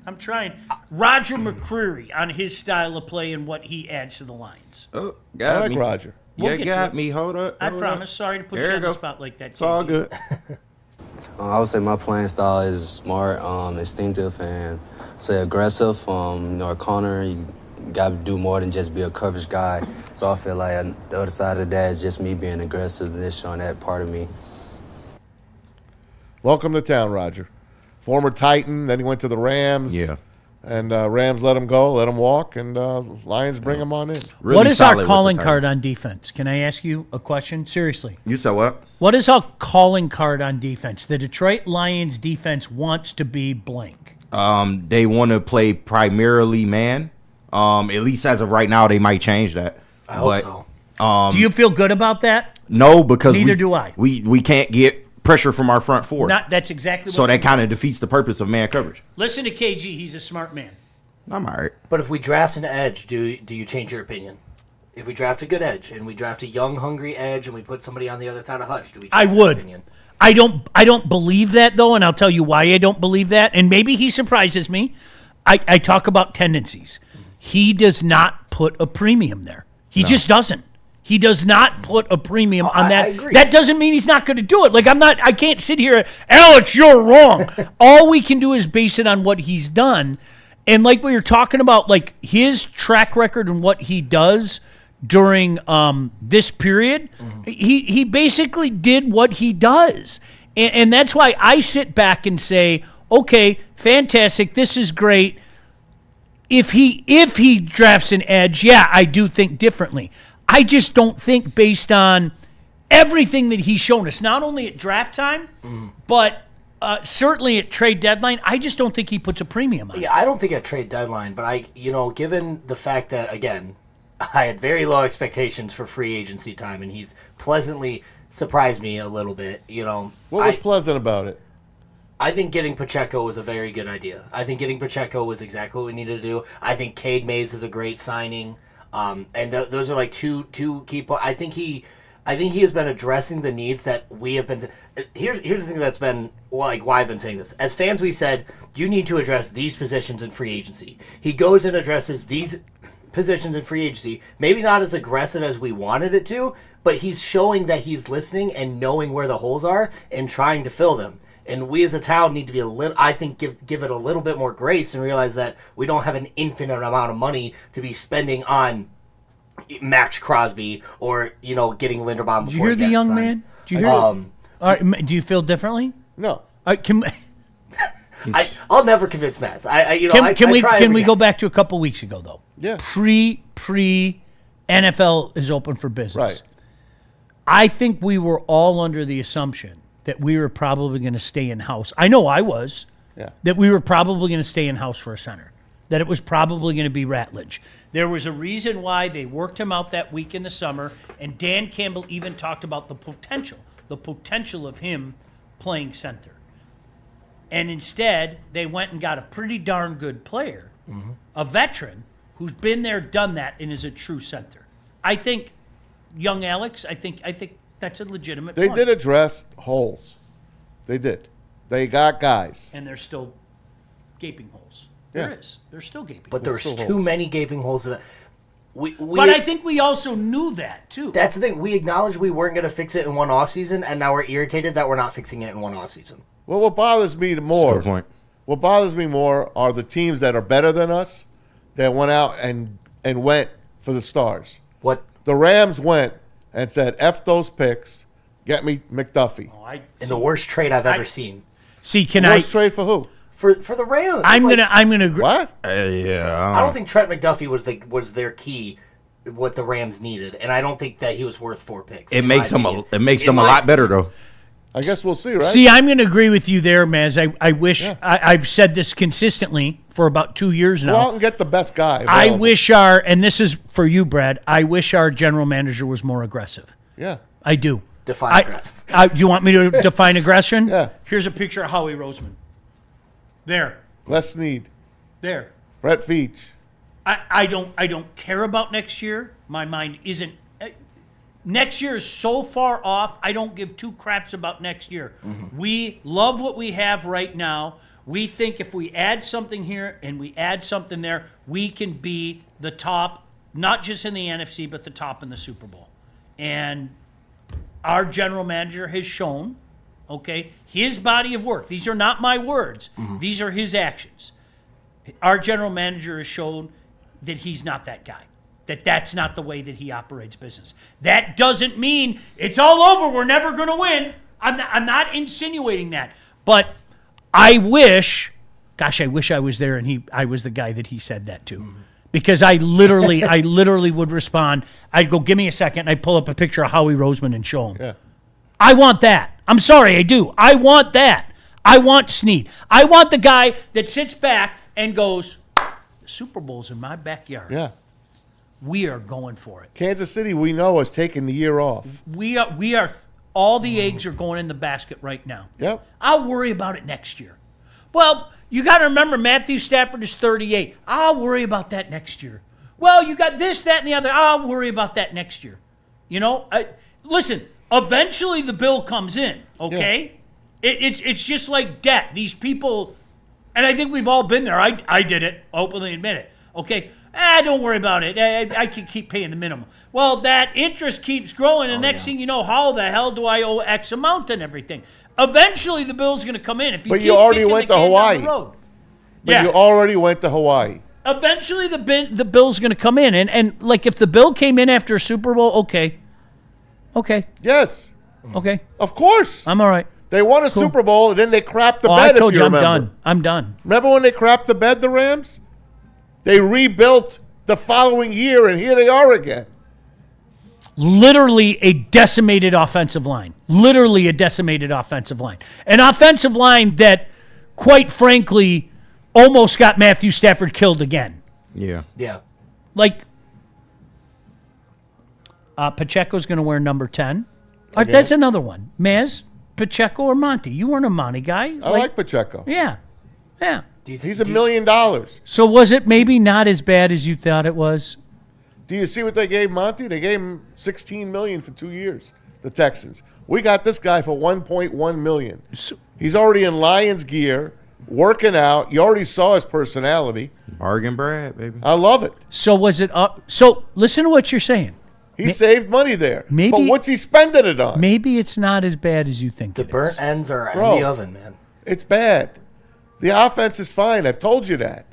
Roger McCreary on his style of play and what he adds to the Lions. Oh, I got like me. Roger. We'll You get to got it. me. Hold up. I hold promise. up. Sorry to put There you you on the go. spot like that. It's all KG. good. I would say my playing style is smart, instinctive, and say aggressive. A corner, you got to do more than just be a coverage guy. So I feel like the other side of that is just me being aggressive and just showing that part of me. Welcome to town, Roger. Former Titan, then he went to the Rams. Yeah. And Rams let him go, let him walk, and Lions bring him on in. Really What is solid our with the calling Titans. card on defense? Can I ask you a question? Seriously. You said what? What is our calling card on defense? The Detroit Lions defense wants to be blank. They want to play primarily man. At least as of right now, they might change that. I hope so. Do you feel good about that? No, because Neither do I. We can't get pressure from our front four. That's exactly what. So that kind of defeats the purpose of man coverage. Listen to KG. He's a smart man. I'm all right. But if we draft an edge, do you change your opinion? If we draft a good edge and we draft a young, hungry edge and we put somebody on the other side of Hutch, do we change I our would. opinion? I don't believe that though, and I'll tell you why I don't believe that. And maybe he surprises me. I talk about tendencies. He does not put a premium there. He just doesn't. He does not put a premium on that. I agree. That doesn't mean he's not going to do it. Like I can't sit here, Alex, you're wrong. All we can do is base it on what he's done. And like we were talking about, like his track record and what he does during this period, he basically did what he does. And that's why I sit back and say, okay, fantastic, this is great. If he drafts an edge, yeah, I do think differently. I just don't think based on everything that he's shown us, not only at draft time, but certainly at trade deadline, I just don't think he puts a premium on it. Yeah, I don't think at trade deadline, but given the fact that, again, I had very low expectations for free agency time, and he's pleasantly surprised me a little bit. What was pleasant about it? I think getting Pacheco was a very good idea. I think getting Pacheco was exactly what we needed to do. I think Cade Mays is a great signing, and those are like two key points. I think he has been addressing the needs that we have been. Here's the thing that's been why I've been saying this. As fans, we said you need to address these positions in free agency. He goes and addresses these positions in free agency. Maybe not as aggressive as we wanted it to, but he's showing that he's listening and knowing where the holes are and trying to fill them. And we as a town need to be give it a little bit more grace and realize that we don't have an infinite amount of money to be spending on Max Crosby or getting Linderbaum. Did you hear the young man? Do you hear? Do you feel differently? No. I'll never convince Matt. Can we go back to a couple weeks ago though? Yeah. Pre NFL is open for business. Right. I think we were all under the assumption that we were probably going to stay in-house. I know I was. Yeah. That we were probably going to stay in-house for a center. That it was probably going to be Ratledge. There was a reason why they worked him out that week in the summer, and Dan Campbell even talked about the potential of him playing center. And instead, they went and got a pretty darn good player, a veteran, who's been there, done that, and is a true center. I think young Alex, I think that's a legitimate They point. did address holes. They did. They got guys. And there's still gaping holes. Yeah. There is. There's still gaping But holes. there's too many gaping holes. That But I think we also knew that, too. That's the thing. We acknowledged we weren't going to fix it in one offseason, and now we're irritated that we're not fixing it in one offseason. Well, what bothers me more, what bothers me more are the teams that are better than us that went out and went for the stars. What? The Rams went and said, F those picks, get me McDuffie. In the worst trade I've ever seen. See, Worst trade for who? For the Rams. I'm gonna agree. What? Yeah. I don't think Trent McDuffie was their key, what the Rams needed, and I don't think that he was worth 4 picks. It makes them a lot better though. I guess we'll see, right? See, I'm going to agree with you there, Maz. I wish I've said this consistently for about 2 years now. Go out and get the best guy. I available. wish and this is for you, Brad, I wish our general manager was more aggressive. Yeah. I do. Define aggressive. Do you want me to define aggression? Yeah. Here's a picture of Howie Roseman. There. Les Snead. There. Brett Veach. I don't care about next year. My mind isn't. Next year is so far off, I don't give 2 craps about next year. We love what we have right now. We think if we add something here and we add something there, we can be the top, not just in the NFC, but the top in the Super Bowl. And our general manager has shown, okay, his body of work. These are not my words. These are his actions. Our general manager has shown that he's not that guy. That's not the way that he operates business. That doesn't mean it's all over. We're never going to win. I'm not insinuating that. But I wish I was there and I was the guy that he said that to. Because I literally would respond. I'd go, give me a second. I'd pull up a picture of Howie Roseman and show him. Yeah. I want that. I'm sorry, I do. I want that. I want Snead. I want the guy that sits back and goes, the Super Bowl's in my backyard. Yeah. We are going for it. Kansas City, we know, is taking the year off. We are. All the eggs are going in the basket right now. Yep. I'll worry about it next year. Well, you got to remember, Matthew Stafford is 38. I'll worry about that next year. Well, you got this, that, and the other. I'll worry about that next year. You know, listen. Eventually, the bill comes in. Okay, it's just like debt. These people, and I think we've all been there. I did it. Openly admit it. Okay. Don't worry about it. I can keep paying the minimum. Well, that interest keeps growing, and next thing you know, how the hell do I owe X amount and everything? Eventually, the bill's going to come in. If you But keep you already kicking went the to can down Hawaii. the road. But you already went to Hawaii. Eventually, the bill's going to come in, and like if the bill came in after a Super Bowl, okay. Yes. Okay. Of course. I'm all right. They won a Super Bowl, and then they crapped the bed, I told if you you remember. I'm done. Remember when they crapped the bed, the Rams? They rebuilt the following year, and here they are again. Literally a decimated offensive line. An offensive line that, quite frankly, almost got Matthew Stafford killed again. Yeah. Yeah. Like, Pacheco's going to wear number 10. Okay. That's another one. Maz, Pacheco, or Monty? You weren't a Monty guy. I like Pacheco. Yeah. He's $1 million. So was it maybe not as bad as you thought it was? Do you see what they gave Monty? They gave him $16 million for 2 years, the Texans. We got this guy for $1.1 million. He's already in Lions gear, working out. You already saw his personality. Bargain Brad, baby. I love it. So was it up? So listen to what you're saying. He saved money there. Maybe- But what's he spending it on? Maybe it's not as bad as you think. The it burnt is. ends are Bro. in the oven, man. It's bad. The offense is fine. I've told you that.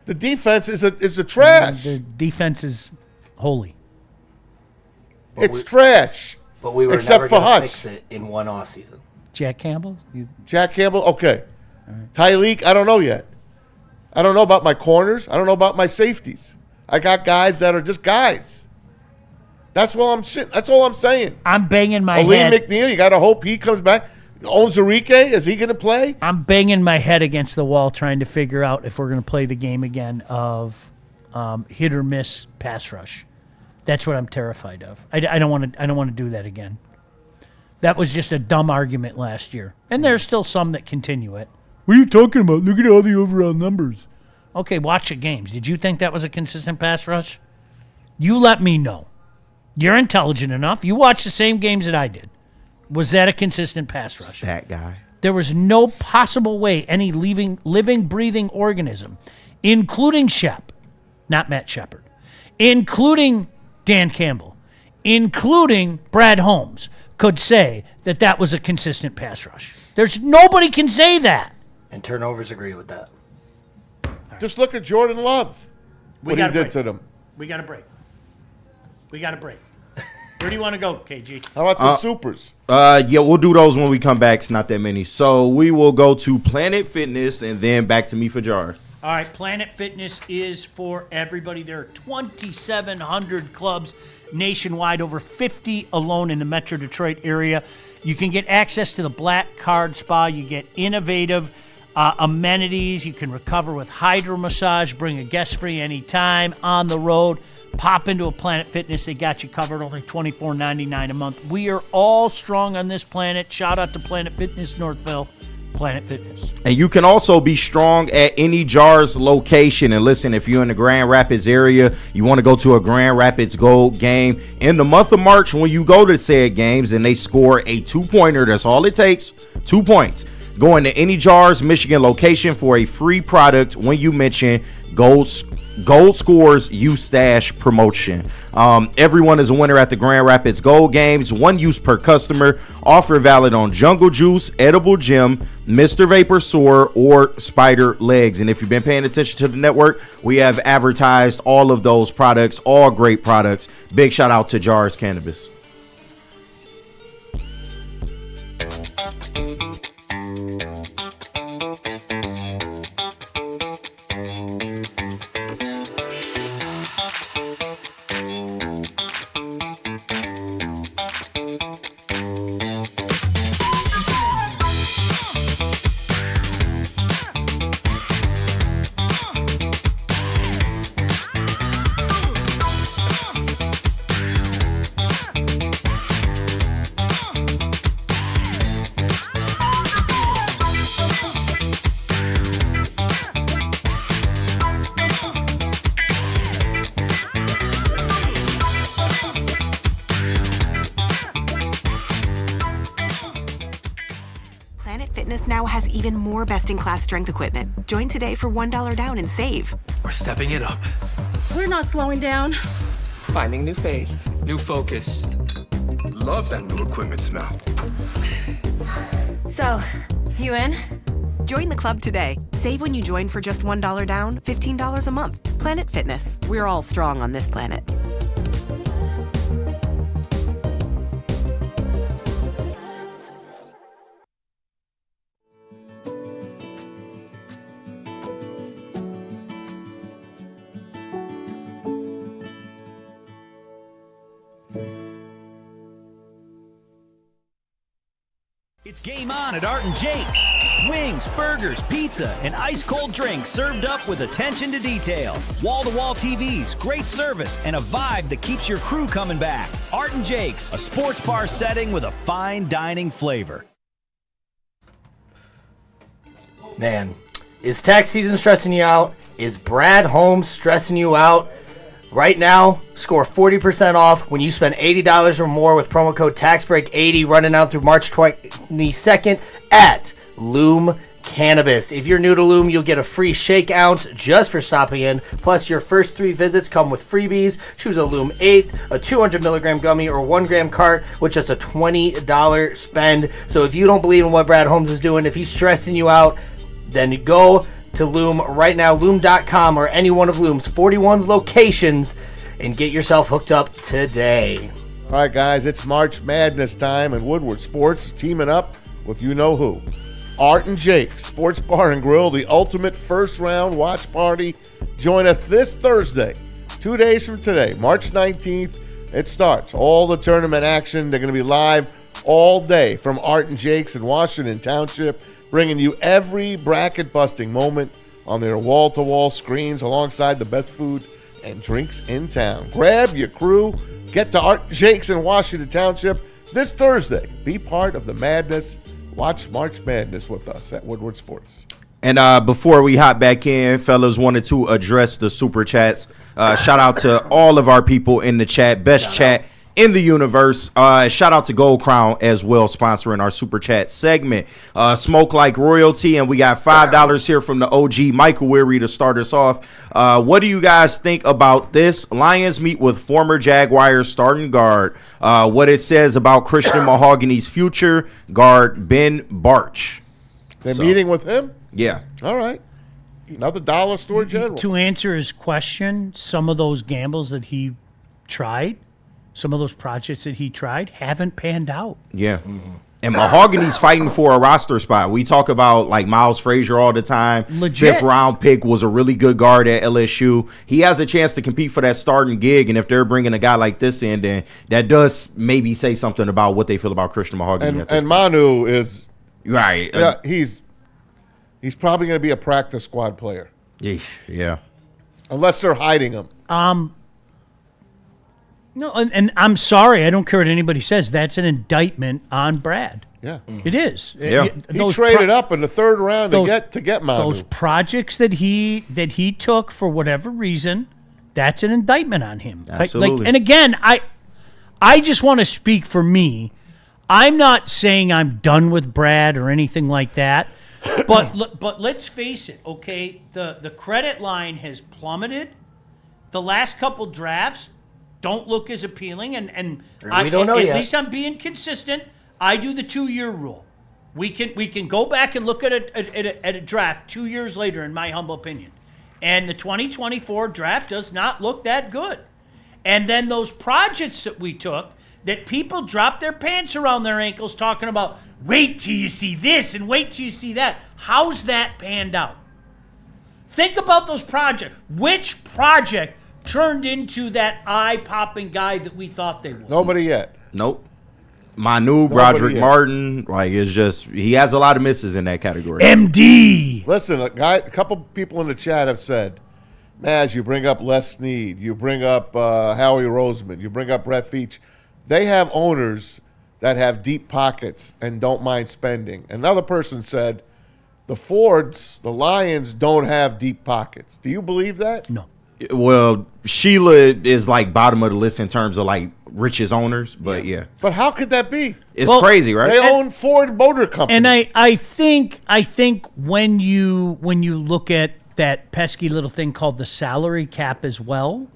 The defense is a trash. The defense is holy. It's trash. But we were Except never for going to Hutch. fix it in one offseason. Jack Campbell? Jack Campbell, okay. Tyreek, I don't know yet. I don't know about my corners. I don't know about my safeties. I got guys that are just guys. That's all I'm saying. I'm banging my Lee head. McNeil, you got to hope he comes back. Onzarike, is he going to play? I'm banging my head against the wall trying to figure out if we're going to play the game again of hit or miss pass rush. That's what I'm terrified of. I don't want to do that again. That was just a dumb argument last year, and there's still some that continue it. What are you talking about? Look at all the overall numbers. Okay, watch the games. Did you think that was a consistent pass rush? You let me know. You're intelligent enough. You watched the same games that I did. Was that a consistent pass rush? That guy. There was no possible way any living, breathing organism, including Shep, not Matt Shepard, including Dan Campbell, including Brad Holmes, could say that that was a consistent pass rush. There's nobody can say that. And turnovers agree with that. Just look at Jordan Love. What he did to them. We got a break. Where do you want to go, KG? How about some supers? Yeah, we'll do those when we come back. It's not that many. So we will go to Planet Fitness and then back to me for jars. All right, Planet Fitness is for everybody. There are 2,700 clubs nationwide, over 50 alone in the Metro Detroit area. You can get access to the Black Card Spa. You get innovative amenities. You can recover with hydro massage. Bring a guest free anytime on the road. Pop into a Planet Fitness. They got you covered, only $24.99 a month. We are all strong on this planet. Shout out to Planet Fitness Northville. Planet Fitness. And you can also be strong at any JARS location. And listen, if you're in the Grand Rapids area, you want to go to a Grand Rapids Gold game in the month of March, when you go to said games and they score a 2-pointer, that's all it takes, 2 points. Go into any JARS Michigan location for a free product when you mention Gold Scores You Stash promotion. Everyone is a winner at the Grand Rapids Gold Games. 1 use per customer. Offer valid on Jungle Juice, Edible Gym, Mr. Vapor Soar, or Spider Legs. And if you've been paying attention to the network, we have advertised all of those products, all great products. Big shout out to JARS Cannabis. Now has even more best-in-class strength equipment. Join today for $1 down and save. We're stepping it up. We're not slowing down. Finding new face. New focus. Love that new equipment smell. So, you in? Join the club today. Save when you join for just $1 down, $15 a month. Planet Fitness. We're all strong on this planet. It's game on at Art and Jake's. Wings, burgers, pizza, and ice-cold drinks served up with attention to detail. Wall-to-wall TVs, great service, and a vibe that keeps your crew coming back. Art and Jake's, a sports bar setting with a fine dining flavor. Man, is tax season stressing you out? Is Brad Holmes stressing you out? Right now, score 40% off when you spend $80 or more with promo code TAXBREAK80 running out through March 22nd at Loom Cannabis. If you're new to Loom, you'll get a free shake ounce just for stopping in. Plus, your first 3 visits come with freebies. Choose a Loom 8, a 200 milligram gummy, or 1 gram cart with just a $20 spend. So if you don't believe in what Brad Holmes is doing, if he's stressing you out, then go to Loom right now, loom.com or any one of Loom's 41 locations, and get yourself hooked up today. All right, guys, it's March Madness time, and Woodward Sports is teaming up with you-know-who. Art and Jake, Sports Bar and Grill, the ultimate first-round watch party. Join us this Thursday, 2 days from today, March 19th, It starts. All the tournament action. They're going to be live all day from Art and Jake's in Washington Township, bringing you every bracket-busting moment on their wall-to-wall screens alongside the best food and drinks in town. Grab your crew. Get to Art and Jake's in Washington Township this Thursday. Be part of the madness. Watch March Madness with us at Woodward Sports. And before we hop back in, fellas, wanted to address the super chats. Shout out to all of our people in the chat. Best chat in the universe. Shout out to Gold Crown as well, sponsoring our super chat segment. Smoke Like Royalty, and we got $5 here from the OG Michael Weary to start us off. What do you guys think about this? Lions meet with former Jaguars starting guard. What it says about Christian Mahogany's future guard Ben Barch. They're meeting with him? Yeah. All right. Another dollar store general. To answer his question, some of those gambles that he tried, some of those projects that he tried haven't panned out. Yeah. And Mahogany's fighting for a roster spot. We talk about like Miles Frazier all the time. Legit. 5th round pick, was a really good guard at LSU. He has a chance to compete for that starting gig. And if they're bringing a guy like this in, then that does maybe say something about what they feel about Christian Mahogany. And Manu is right. Yeah, he's probably going to be a practice squad player. Yeah. Unless they're hiding him. No, and I'm sorry, I don't care what anybody says. That's an indictment on Brad. Yeah. It is. Yeah. He traded up in the 3rd round to get Manu. Those projects that he took for whatever reason, that's an indictment on him. Absolutely. And again, I just want to speak for me. I'm not saying I'm done with Brad or anything like that. But let's face it, okay? The credit line has plummeted. The last couple drafts don't look as appealing, and we don't know yet. At least I'm being consistent. I do the 2-year rule. We can go back and look at a draft 2 years later, in my humble opinion, and the 2024 draft does not look that good. And then those projects that we took, that people dropped their pants around their ankles talking about, wait till you see this and wait till you see that. How's that panned out? Think about those projects. Which project turned into that eye-popping guy that we thought they would? Nobody yet. Nope. Manu, Broderick Martin, like it's just he has a lot of misses in that category. MD. Listen, a couple people in the chat have said, Maz, you bring up Les Snead, you bring up Howie Roseman, you bring up Brett Veach. They have owners that have deep pockets and don't mind spending. Another person said, the Fords, the Lions, don't have deep pockets. Do you believe that? No. Well, Sheila is like bottom of the list in terms of like richest owners, but yeah. But how could that be? It's crazy, right? They own Ford Motor Company. And I think when you look at that pesky little thing called the salary cap as well,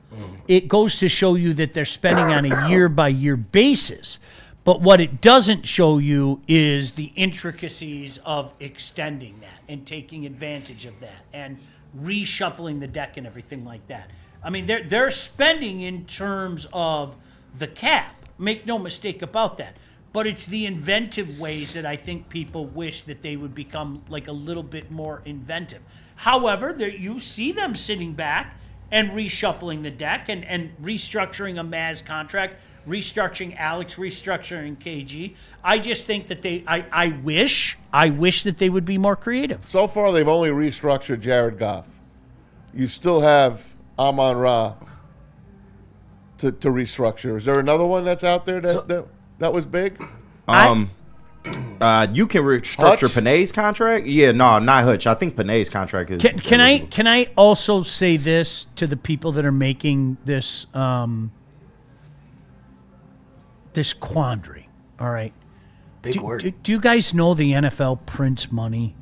it goes to show you that they're spending on a year-by-year basis. But what it doesn't show you is the intricacies of extending that and taking advantage of that and reshuffling the deck and everything like that. I mean, they're spending in terms of the cap. Make no mistake about that. But it's the inventive ways that I think people wish that they would become like a little bit more inventive. However, you see them sitting back and reshuffling the deck and restructuring a Maz contract, restructuring Alex, restructuring KG. I just think that I wish that they would be more creative. So far, they've only restructured Jared Goff. You still have Amon-Ra to restructure. Is there another one that's out there that was big? You can restructure Panay's contract. Yeah, no, not Hutch. I think Panay's contract is. Can I also say this to the people that are making this this quandary? All right, big word. Do you guys know the NFL prints money?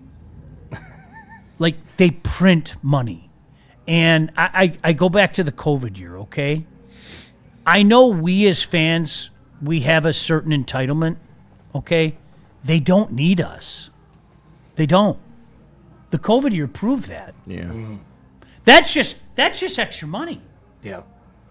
Like they print money, and I go back to the COVID year. Okay, I know we as fans we have a certain entitlement. Okay. They don't need us. They don't. The COVID year proved that. Yeah. Mm-hmm. That's just extra money. Yeah.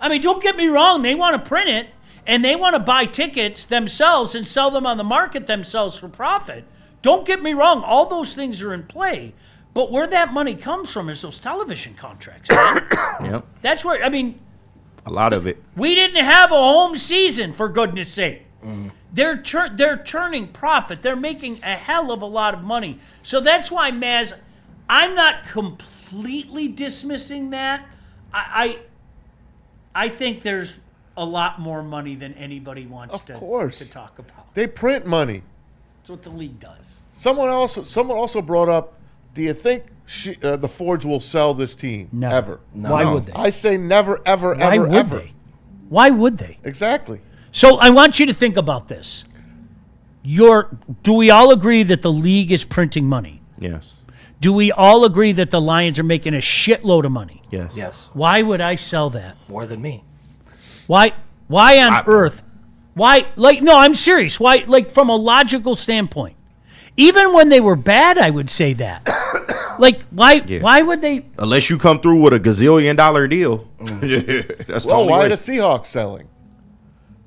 I mean, don't get me wrong. They want to print it, and they want to buy tickets themselves and sell them on the market themselves for profit. Don't get me wrong. All those things are in play. But where that money comes from is those television contracts, man. Yep. That's where, I mean, A lot of it. We didn't have a home season, for goodness sake. They're turning profit. They're making a hell of a lot of money. So that's why, Maz, I'm not completely dismissing that. I think there's a lot more money than anybody wants to talk about. They print money. That's what the league does. Someone also brought up, do you think the Fords will sell this team? Never. Ever? No. Why would they? I say never, ever, Why ever, would ever. they? Why would they? Exactly. So I want you to think about this. Do we all agree that the league is printing money? Yes. Do we all agree that the Lions are making a shitload of money? Yes. Yes. Why would I sell that? More than me. Why on earth? Why, no, I'm serious. Why, from a logical standpoint? Even when they were bad, I would say that. Why would they? Unless you come through with a gazillion dollar deal. That's the only why way. are the Seahawks selling?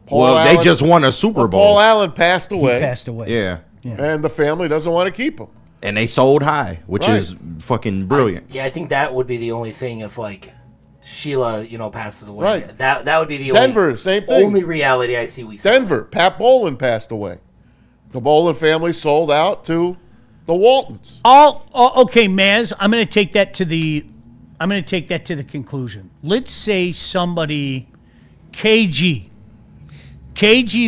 They just won a Super Bowl. Paul Allen passed away. He passed away. Yeah. And the family doesn't want to keep him. And they sold high, which Right. is fucking brilliant. Yeah, I think that would be the only thing if Sheila, passes away. Right. That would be the Denver, same thing. only reality I see we sell. Denver, Pat Bolin passed away. The Bolin family sold out to the Waltons. Okay, Maz, I'm going to take that to the conclusion. Let's say somebody, KG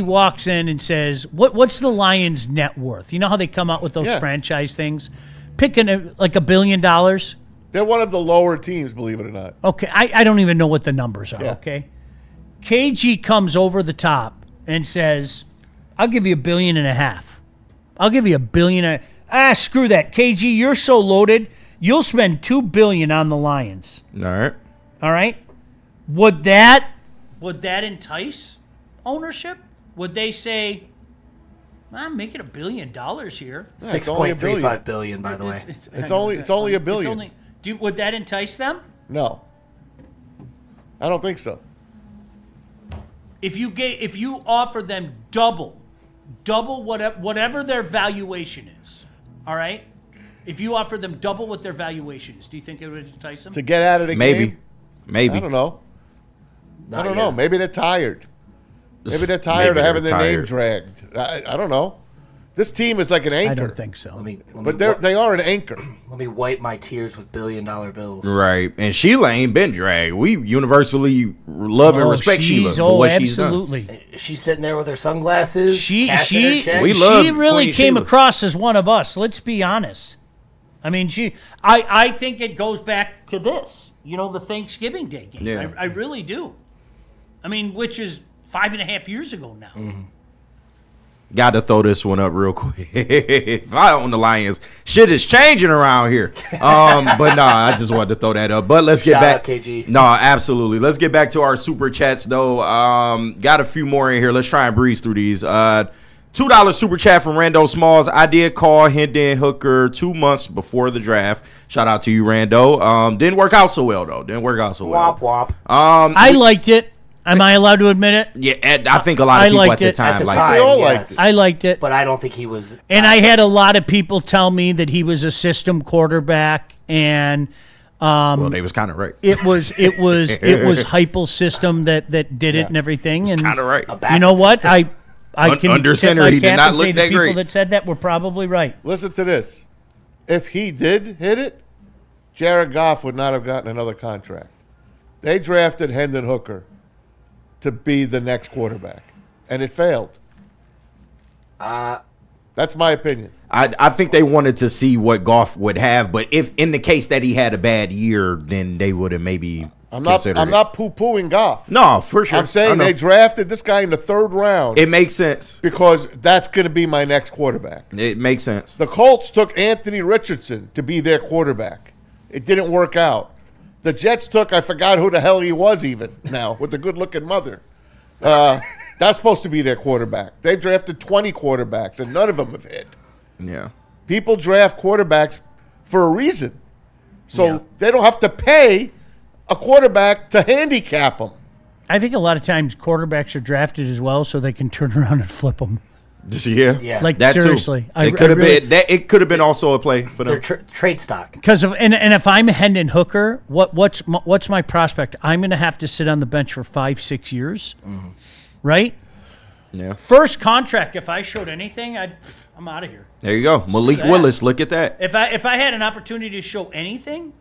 walks in and says, "What's the Lions' net worth?" You know how they come out with those franchise things, picking $1 billion. They're one of the lower teams, believe it or not. Okay, I don't even know what the numbers are. Yeah. Okay, KG comes over the top and says, "I'll give you $1.5 billion. I'll give you $1 billion." Screw that, KG. You're so loaded. You'll spend $2 billion on the Lions. All right. Would that entice ownership? Would they say, "I'm making $1 billion here"? $6.35 billion, by the way. It's only $1 billion. Would that entice them? No, I don't think so. If you offer them double whatever their valuation is, all right? If you offer them double what their valuation is, do you think it would entice them? To get out of the game? Maybe. I don't know. Not I don't yet. know. Maybe they're tired. Maybe they're tired of having their name dragged. I don't know. This team is like an anchor. I don't think so. But they are an anchor. Let me wipe my tears with $1 billion bills. Right. And Sheila ain't been dragged. We universally love and respect Sheila for what she's done. Absolutely. She's sitting there with her sunglasses. She cashing her check. really Queen came Sheila. across as one of us. Let's be honest. I mean, I think it goes back to this. The Thanksgiving Day game. Yeah. I really do. I mean, which is 5.5 years ago now. Mm-hmm. Got to throw this one up real quick. If I own the Lions, shit is changing around here. But nah, I just wanted to throw that up. But let's get Shout back. out, KG. No, absolutely. Let's get back to our super chats though. Got a few more in here. Let's try and breeze through these. $2 super chat from Rando Smalls. I did call Hendon Hooker 2 months before the draft. Shout out to you, Rando. Didn't work out so well though. Womp womp. I liked it. Am I allowed to admit it? Yeah, I think a lot of people liked at the it. time At the liked time, it. They all yes. liked it. I liked it. But I don't think he was. And I had a lot of people tell me that he was a system quarterback, and Well, they was kind of right. it was Heupel's system that did it and everything. And Kind of right. you know what? I can Under tip center, my he did cap not and look say that the people great. that said that were probably right. Listen to this. If he did hit it, Jared Goff would not have gotten another contract. They drafted Hendon Hooker to be the next quarterback, and it failed. That's my opinion. I think they wanted to see what Goff would have, but if in the case that he had a bad year, then they would have maybe considered I'm it. not poo-pooing Goff. No, for sure. I'm saying I know. they drafted this guy in the 3rd round It makes sense. because that's going to be my next quarterback. It makes sense. The Colts took Anthony Richardson to be their quarterback. It didn't work out. The Jets took, I forgot who the hell he was even now, with the good-looking mother. That's supposed to be their quarterback. They've drafted 20 quarterbacks, and none of them have hit. Yeah. People draft quarterbacks for a reason. So they don't have to pay a quarterback to handicap them. I think a lot of times quarterbacks are drafted as well so they can turn around and flip them. Yeah. Like, that seriously. Too. It could have been that. It could have been also a play for them. Their trade stock. Because of and if I'm Hendon Hooker, what's my prospect? I'm going to have to sit on the bench for 5-6 years, right? Yeah. First contract. If I showed anything, I'm out of here. There you go, Malik Willis. Look at that. If I had an opportunity to show anything,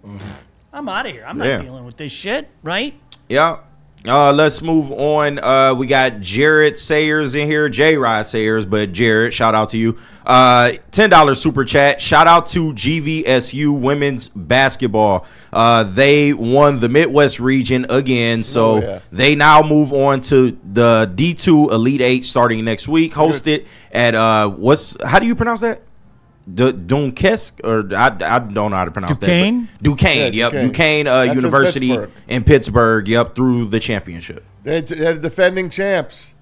I'm out of here. I'm not dealing with this shit, right? Yeah. Let's move on. We got Jared Sayers in here, J-Rod Sayers, but Jared, shout out to you. $10 super chat. Shout out to GVSU women's basketball. They won the Midwest region again, so they now move on to the D2 Elite 8 starting next week. Hosted at how do you pronounce that? Dunkesk, or I don't know how to pronounce Duquesne? that. Duquesne, Yeah, Duquesne That's University in Pittsburgh, through the championship. They're defending champs.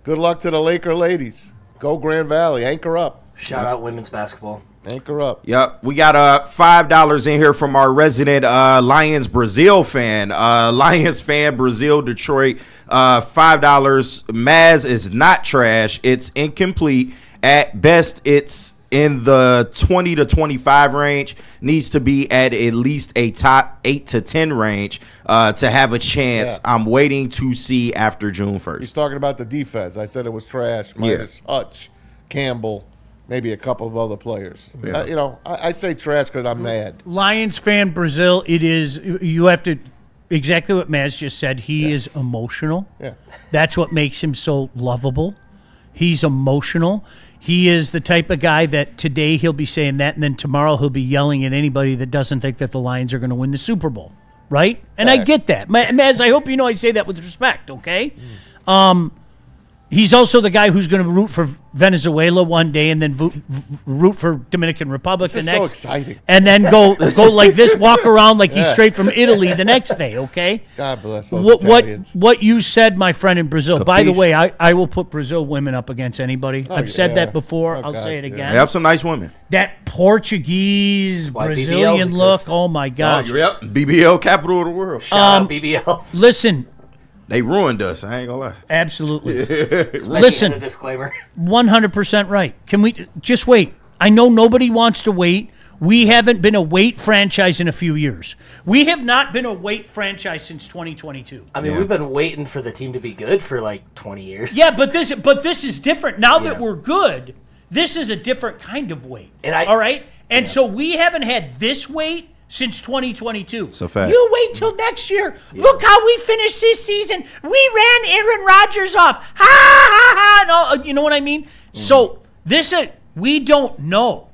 Good luck to the Laker ladies. Go Grand Valley. Anchor up. Shout out women's basketball. Anchor up. Yep, we got $5 in here from our resident Lions Brazil fan. Lions fan, Brazil, Detroit. $5. Maz is not trash. It's incomplete. At best, it's in the 20 to 25 range. Needs to be at least a top 8 to 10 range to have a chance. I'm waiting to see after June 1st. He's talking about the defense. I said it was trash. Minus Hutch, Campbell, maybe a couple of other players. I say trash because I'm mad. Lions fan, Brazil. It is. You have to. Exactly what Maz just said. He is emotional. Yeah. That's what makes him so lovable. He's emotional. He is the type of guy that today he'll be saying that, and then tomorrow he'll be yelling at anybody that doesn't think that the Lions are going to win the Super Bowl, right? And I get that. Maz, I hope you know I say that with respect, okay? He's also the guy who's going to root for Venezuela one day and then root for Dominican Republic This the is next. so exciting. And then go like this, walk around like he's straight from Italy the next day, okay? God bless those Italians. What you said, my friend, in Brazil. Capiche. By the way, I will put Brazil women up against anybody. I've said that before. I'll say it again. They have some nice women. That Portuguese, Why Brazilian BBLs look. exist. Oh, my gosh. Yep, BBL capital of the world. Shout out BBLs. Listen. They ruined us. I ain't gonna lie. Absolutely. Listen. A disclaimer. 100% right. Can we just wait? I know nobody wants to wait. We haven't been a wait franchise in a few years. We have not been a wait franchise since 2022. I mean, we've been waiting for the team to be good for like 20 years. Yeah, but this is different. Now that we're good, this is a different kind of wait. All right? And so we haven't had this wait since 2022. So fast. You wait till next year. Look how we finished this season. We ran Aaron Rodgers off. Ha ha ha. No, you know what I mean? So we don't know.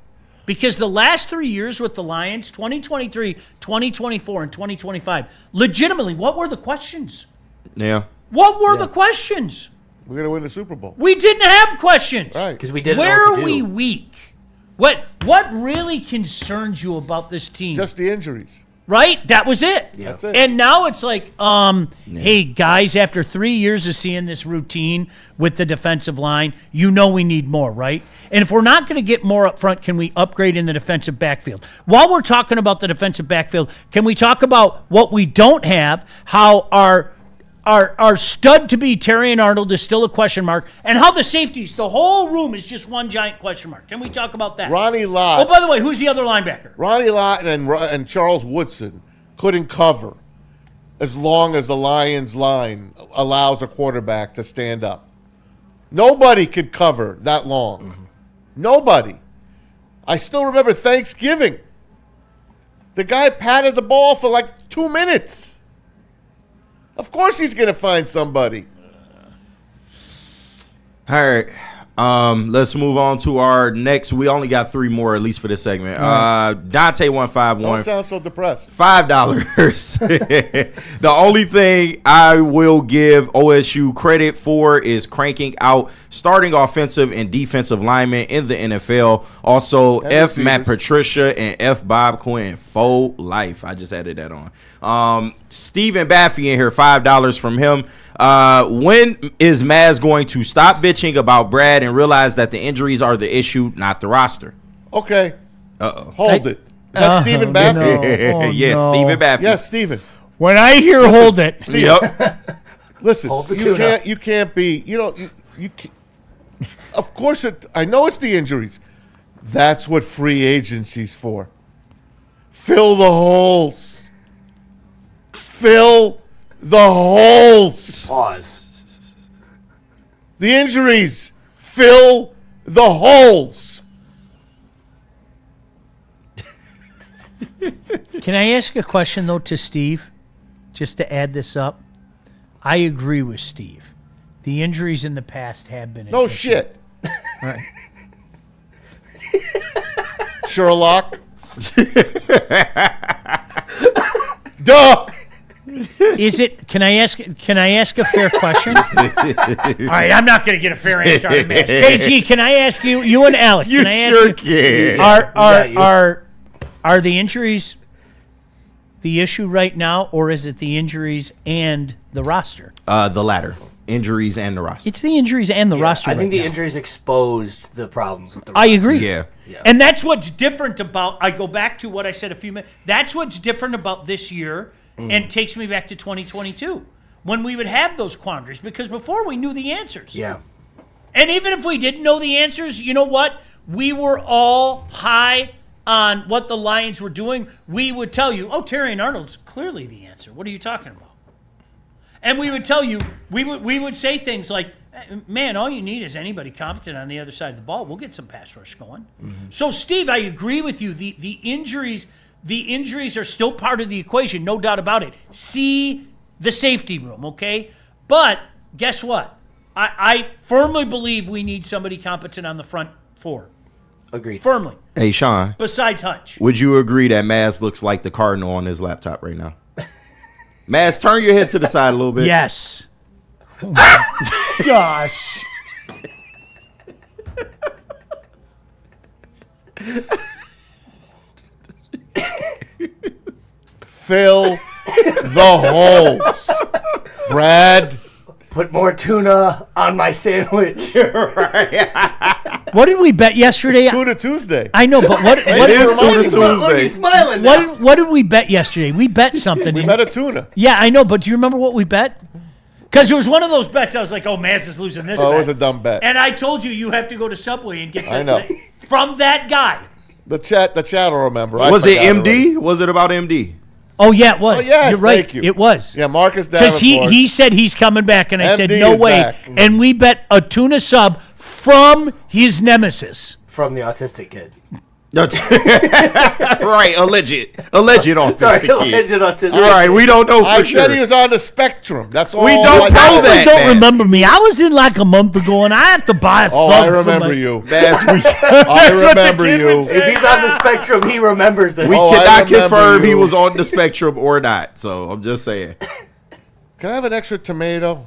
Because the last 3 years with the Lions, 2023, 2024, and 2025, legitimately, what were the questions? Yeah. What were the questions? We're going to win the Super Bowl. We didn't have questions. Right. Because we didn't Where know what are to we do. weak? What really concerns you about this team? Just the injuries. Right? That was it. Yeah. That's it. And now it's like, hey, guys, after 3 years of seeing this routine with the defensive line, you know we need more, right? And if we're not going to get more up front, can we upgrade in the defensive backfield? While we're talking about the defensive backfield, can we talk about what we don't have, how our stud to be Terry and Arnold is still a question mark, and how the safeties, the whole room is just one giant question mark. Can we talk about that? Ronnie Lott. Oh, by the way, who's the other linebacker? Ronnie Lott and Charles Woodson couldn't cover as long as the Lions line allows a quarterback to stand up. Nobody could cover that long. Mm-hmm. Nobody. I still remember Thanksgiving. The guy patted the ball for like 2 minutes. Of course he's going to find somebody. All right. Let's move on to our next. We only got 3 more, at least for this segment. Dante151. Don't sound so depressed. $5. The only thing I will give OSU credit for is cranking out starting offensive and defensive linemen in the NFL. Also, And F. receivers. Matt Patricia and F. Bob Quinn. Full life. I just added that on. Stephen Baffy in here, $5 from him. When is Maz going to stop bitching about Brad and realize that the injuries are the issue, not the roster? Okay. Uh-oh. Hold it. That's Stephen Baffy. No. Oh, Yes, no. Stephen Baffy. Yes, Stephen. When I hear hold it, Yep. Listen, Hold the you tune up. can't be, you can't, Of course, I know it's the injuries. That's what free agency's for. Fill the holes. Fill the holes. Pause. The injuries. Fill the holes. Can I ask a question, though, to Steve? Just to add this up. I agree with Steve. The injuries in the past have been... No shit. All right. Sherlock. Duh. Is it? Can I ask a fair question? All right, I'm not going to get a fair answer out of Max. KG, can I ask you and Alec? You can I ask sure you, can. Are the injuries the issue right now, or is it the injuries and the roster? The latter. Injuries and the roster. It's the injuries and the roster. I think right the now. injuries exposed the problems with the I roster. agree. Yeah. And that's what's different about, I go back to what I said a few minutes, that's what's different about this year and takes me back to 2022 when we would have those quandaries, because before we knew the answers. Yeah. And even if we didn't know the answers, you know what? We were all high on what the Lions were doing. We would tell you, oh, Terry and Arnold's clearly the answer. What are you talking about? And we would tell you, we would say things like, man, all you need is anybody competent on the other side of the ball. We'll get some pass rush going. So, Steve, I agree with you. The injuries are still part of the equation, no doubt about it. See the safety room, okay? But guess what? I firmly believe we need somebody competent on the front four. Agreed. Firmly. Hey, Sean. Besides Hutch. Would you agree that Maz looks like the Cardinal on his laptop right now? Maz, turn your head to the side a little bit. Yes. Oh my gosh. Fill the holes. Brad. Put more tuna on my sandwich. What did we bet yesterday? Tuna Tuesday. I know, but what It is Tuna Tuesday. Look, he's smiling now. what did we bet yesterday? We bet something. We bet a tuna. Yeah, I know, but do you remember what we bet? Because it was one of those bets. I was like, "Oh, Maz is losing this." Oh, bet. it was a dumb bet. And I told you have to go to Subway and get I know. from that guy. The chat will remember. Was it forgot MD? already. Was it about MD? Oh yeah, it was. Oh, yes, You're right. thank you. It was. Yeah, Marcus Because Davenport. he said he's coming back, and I said MD no is way. back. And we bet a tuna sub from his nemesis. From the autistic kid. Right, alleged autistic Sorry, kid. alleged autistic. All right, we don't know for I sure. said he was on the spectrum. That's all. We don't I know that. Don't man. remember me. I was in like a month ago, and I have to buy a Oh, thug I for remember my- you. Maz, we, I remember you. If he's on the spectrum, he remembers it. we Oh, I cannot remember confirm he you. was on the spectrum or not. So I'm just saying. Can I have an extra tomato?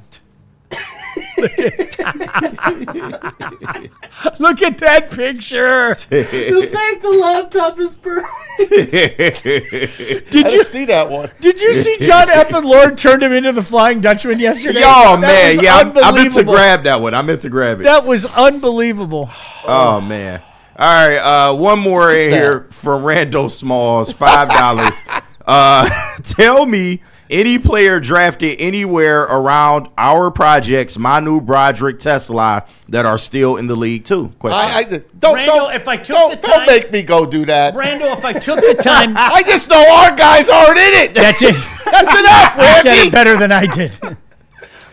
Look at that picture. The fact the laptop is perfect. I didn't see that one. Did you see John F. and Lord turned him into the Flying Dutchman yesterday? Yo, That man, was yeah, I meant to unbelievable. grab that one. I meant to grab it. That was unbelievable. Oh man! All right, one more in here from Randall Smalls, $5. Tell me any player drafted anywhere around our projects, Manu, Broderick, Tesla, that are still in the league too. Question. Randall, if I took the time, don't make me go do that. Randall, if I took the time, I just know our guys aren't in it. that's it. That's enough, You said Randy. it better than I did.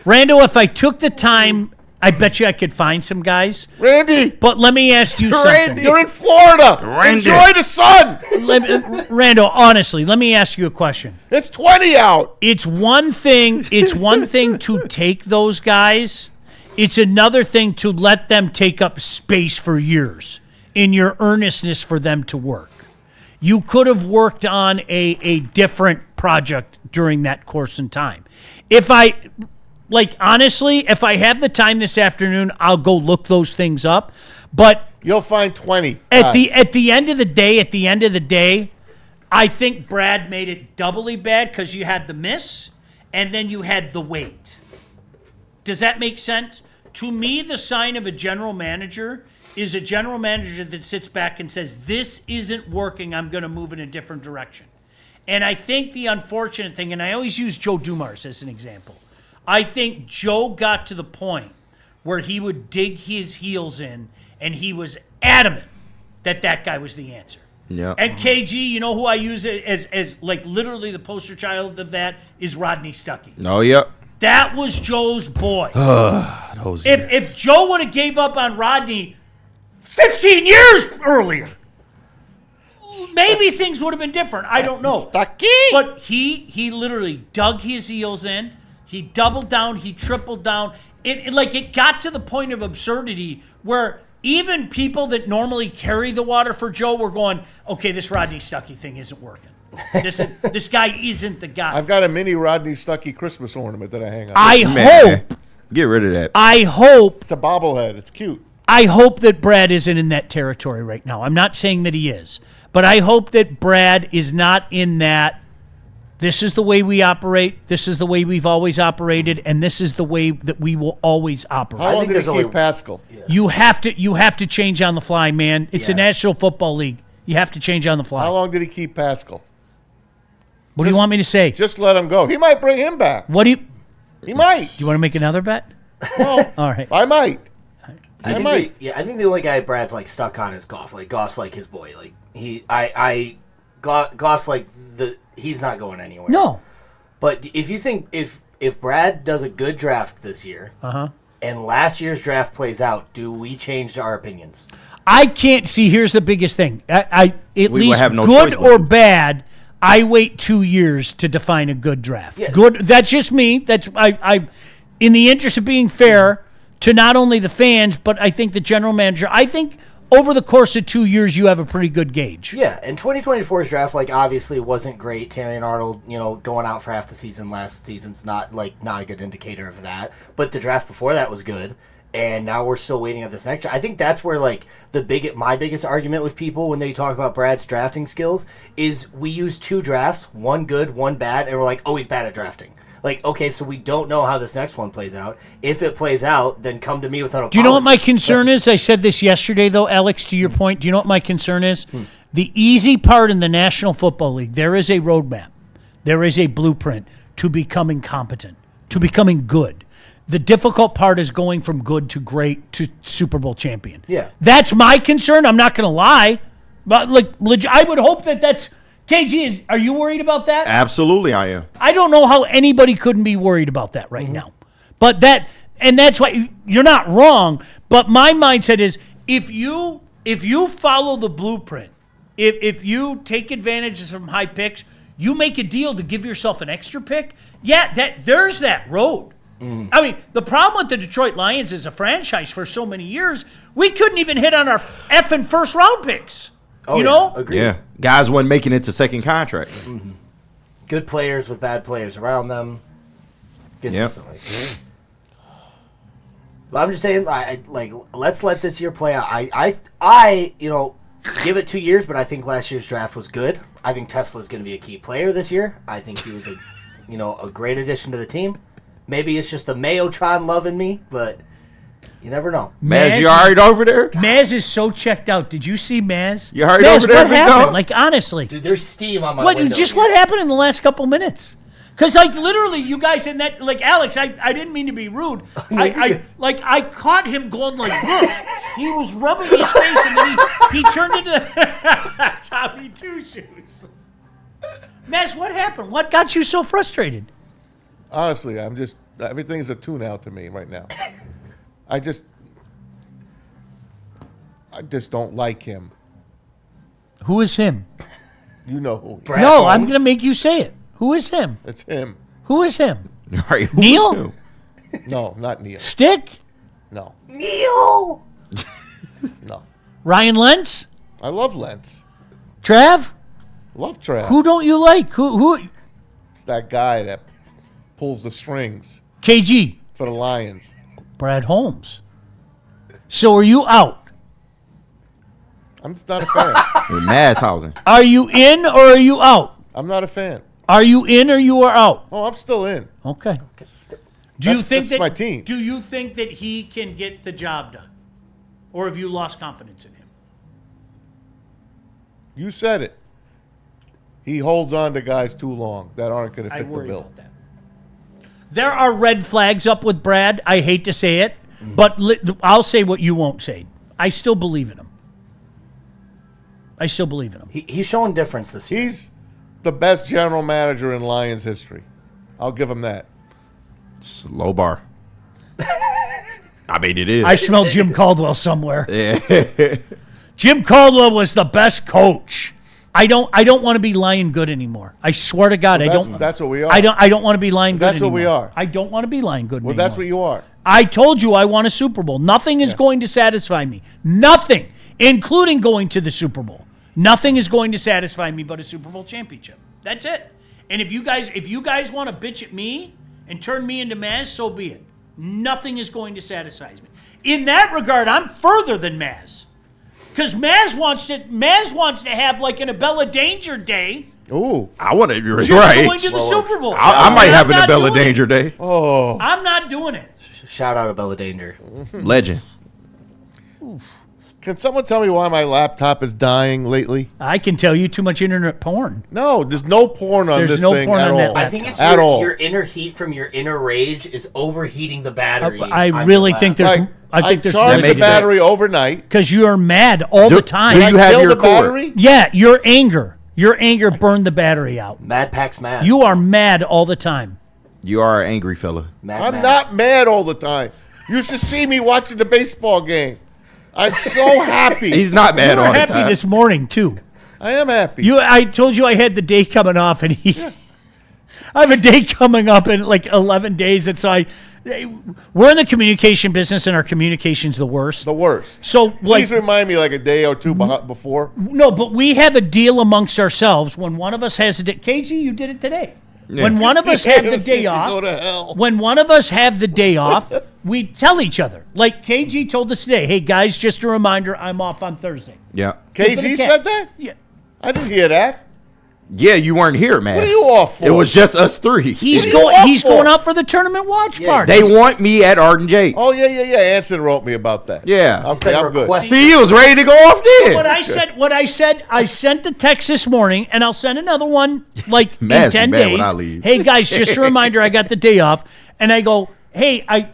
Randall, if I took the time, I bet you I could find some guys. Randy, But let me ask you something. Randy. you're in Florida. Randy. Enjoy the sun. Randall, honestly, let me ask you a question. It's 20 out. It's one thing to take those guys. It's another thing to let them take up space for years in your earnestness for them to work. You could have worked on a different project during that course in time. Honestly, if I have the time this afternoon, I'll go look those things up. But You'll find 20. at guys. the end of the day, I think Brad made it doubly bad because you had the miss and then you had the wait. Does that make sense? To me, the sign of a general manager is a general manager that sits back and says, this isn't working, I'm going to move in a different direction. And I think the unfortunate thing, and I always use Joe Dumars as an example, I think Joe got to the point where he would dig his heels in, and he was adamant that guy was the answer. Yeah. And KG, you know who I use as like literally the poster child of that is Rodney Stuckey. Oh, yep. That was Joe's boy. Those If Joe would have gave up on Rodney 15 years earlier, maybe things would have been different. I don't know. Stuckey. But he literally dug his heels in. He doubled down. He tripled down. It got to the point of absurdity where even people that normally carry the water for Joe were going, okay, this Rodney Stuckey thing isn't working. This guy isn't the guy. I've got a mini Rodney Stuckey Christmas ornament that I hang on. I hope. Get rid of that. I hope. It's a bobblehead. It's cute. I hope that Brad isn't in that territory right now. I'm not saying that he is, but I hope that Brad is not in that. This is the way we operate. This is the way we've always operated, and this is the way that we will always operate. How long did he keep Pascal? You have to change on the fly, man. It's a National Football League. You have to change on the fly. How long did he keep Pascal? What do you want me to say? Just let him go. He might bring him back. He might. Do you want to make another bet? No. All right. I might. I think the only guy Brad's like stuck on is Goff. Like Goff's like his boy. Like Goff's like he's not going anywhere. No. But if you think if Brad does a good draft this year, and last year's draft plays out, do we change our opinions? I can't see. Here's the biggest thing. At least have no good choice or bad, I wait 2 years to define a good draft. Yeah. Good. That's just me. That's I. In the interest of being fair to not only the fans, but I think the general manager. I think over the course of 2 years, you have a pretty good gauge. Yeah, and 2024's draft, obviously wasn't great. Terry and Arnold, going out for half the season last season's not a good indicator of that. But the draft before that was good, and now we're still waiting at this next draft. I think that's where, my biggest argument with people when they talk about Brad's drafting skills is we use 2 drafts, one good, one bad, and we're like, oh, he's bad at drafting. Okay, so we don't know how this next one plays out. If it plays out, then come to me without a Do you know what my concern is? I said this yesterday, though, Alex, to your point. Do you know what my concern is? The easy part in the National Football League, there is a roadmap. There is a blueprint to becoming competent, to becoming good. The difficult part is going from good to great to Super Bowl champion. Yeah. That's my concern. I'm not going to lie. But, I would hope that's... KG, are you worried about that? Absolutely, I am. I don't know how anybody couldn't be worried about that right now. But that's why you're not wrong. But my mindset is if you follow the blueprint, if you take advantage of some high picks, you make a deal to give yourself an extra pick. Yeah, there's that road. I mean, the problem with the Detroit Lions as a franchise for so many years, we couldn't even hit on our effing first round picks. Oh, you know? Agreed. Yeah, guys wasn't making it to second contract. Good players with bad players around them consistently. But I'm just saying, let's let this year play out. I give it 2 years, but I think last year's draft was good. I think Tesla's going to be a key player this year. I think he was a great addition to the team. Maybe it's just the Mayotron loving me, but you never know. Maz, you alright over there? Maz is so checked out. Did you see Maz? You alright over there? What happened? Honestly. Dude, there's steam on my window. What happened in the last couple minutes? Because, literally, you guys in that, Alex, I didn't mean to be rude. I caught him going like this. He was rubbing his face, and then he turned into Tommy Two Shoes. Maz, what happened? What got you so frustrated? Honestly, everything's a tune out to me right now. I just don't like him. Who is him? You know who. Brad No, Holmes? I'm going to make you say it. Who is him? It's him. Who is him? Right, who Neil? is who? No, not Neil. Stick? No. Neil! No. Ryan Lentz? I love Lentz. Trav? Love Trav. Who don't you like? Who? It's that guy that pulls the strings KG. for the Lions. Brad Holmes. So are you out? I'm just not a fan. Mazhausen. Are you in or are you out? I'm not a fan. Are you in or you are out? Oh, I'm still in. Okay. Do you think that's that my team. Do you think that he can get the job done? Or have you lost confidence in him? You said it. He holds on to guys too long that aren't going to I fit the worry bill. about that. There are red flags up with Brad. I hate to say it, But I'll say what you won't say. I still believe in him. He's showing difference this year. He's the best general manager in Lions history. I'll give him that. It's a low bar. I mean, it is. I smell Jim Caldwell somewhere. Yeah. Jim Caldwell was the best coach. I don't want to be lying good anymore. I swear to God, Well, I don't. that's what we are. I don't want to be lying good That's anymore. what we are. I don't want to be lying good Well, anymore. that's what you are. I told you I want a Super Bowl. Nothing is going to satisfy me. Nothing, including going to the Super Bowl. Nothing is going to satisfy me but a Super Bowl championship. That's it. And if you guys want to bitch at me and turn me into Maz, so be it. Nothing is going to satisfy me. In that regard, I'm further than Maz. Because Maz wants to have like an Abella Danger Day. Ooh. I want to, Just right. going to the Super Bowl. I might And have I'm an not Abella doing it. Danger Day. Oh. I'm not doing it. Shout out to Bella Danger. Legend. Can someone tell me why my laptop is dying lately? I can tell you too much internet porn. No, there's no porn on There's this no thing porn at on that all. laptop. I think it's at all. your inner heat from your inner rage is overheating the battery. I on really your think laptop. there's. I think there's. charge the makes battery overnight. Because you are mad all the time. Do you have Kill your the cord? battery? Yeah, your anger burned the battery out. Mad Pack's mad. You are mad all the time. You are an angry fella. Mad I'm Max. not mad all the time. You should see me watching the baseball game. I'm so happy. He's not mad You were all the happy time. this morning too. I am happy. I told you I had the day coming off, and I have a day coming up in like 11 days. And so we're in the communication business, and our communication's the worst. The worst. So like, Please remind me like a day or two before. no, but we have a deal amongst ourselves. When one of us has a day, KG, you did it today. Yeah. When one of us have the day Go off, to hell. when one of us have the day off, we tell each other. Like KG told us today, hey guys, just a reminder, I'm off on Thursday. Yeah. KG said that? Yeah. I didn't hear that. Yeah, you weren't here, man. What are you off for? It was just us three. He's What are you going. off He's for? going out for the tournament watch party. They want me at Arden Jake. Oh, yeah. Anson wrote me about that. Yeah. Okay, I'm good. See, you was ready to go off then. What I said, I sent the text this morning, and I'll send another one like in Maz be 10 mad days. when I leave. Hey guys, just a reminder, I got the day off, and I go, hey, I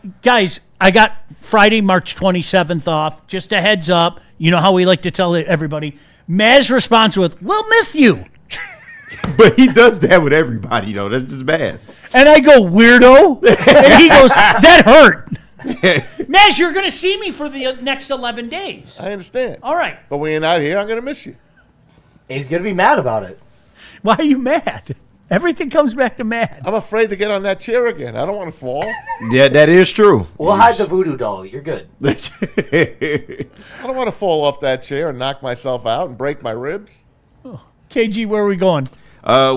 got Friday, March 27th off. Just a heads up. You know how we like to tell everybody. Maz responds with, "We'll miss you," But he does that with everybody, though. That's just bad. and I go, "Weirdo," and he goes, "That hurt." Maz, you're going to see me for the next 11 days. I understand. All right. But when you're not here, I'm going to miss you. He's gonna be mad about it. Why are you mad? Everything comes back to mad. I'm afraid to get on that chair again. I don't want to fall. Yeah, that is true. We'll hide the voodoo doll. You're good. I don't want to fall off that chair and knock myself out and break my ribs. KG, where are we going?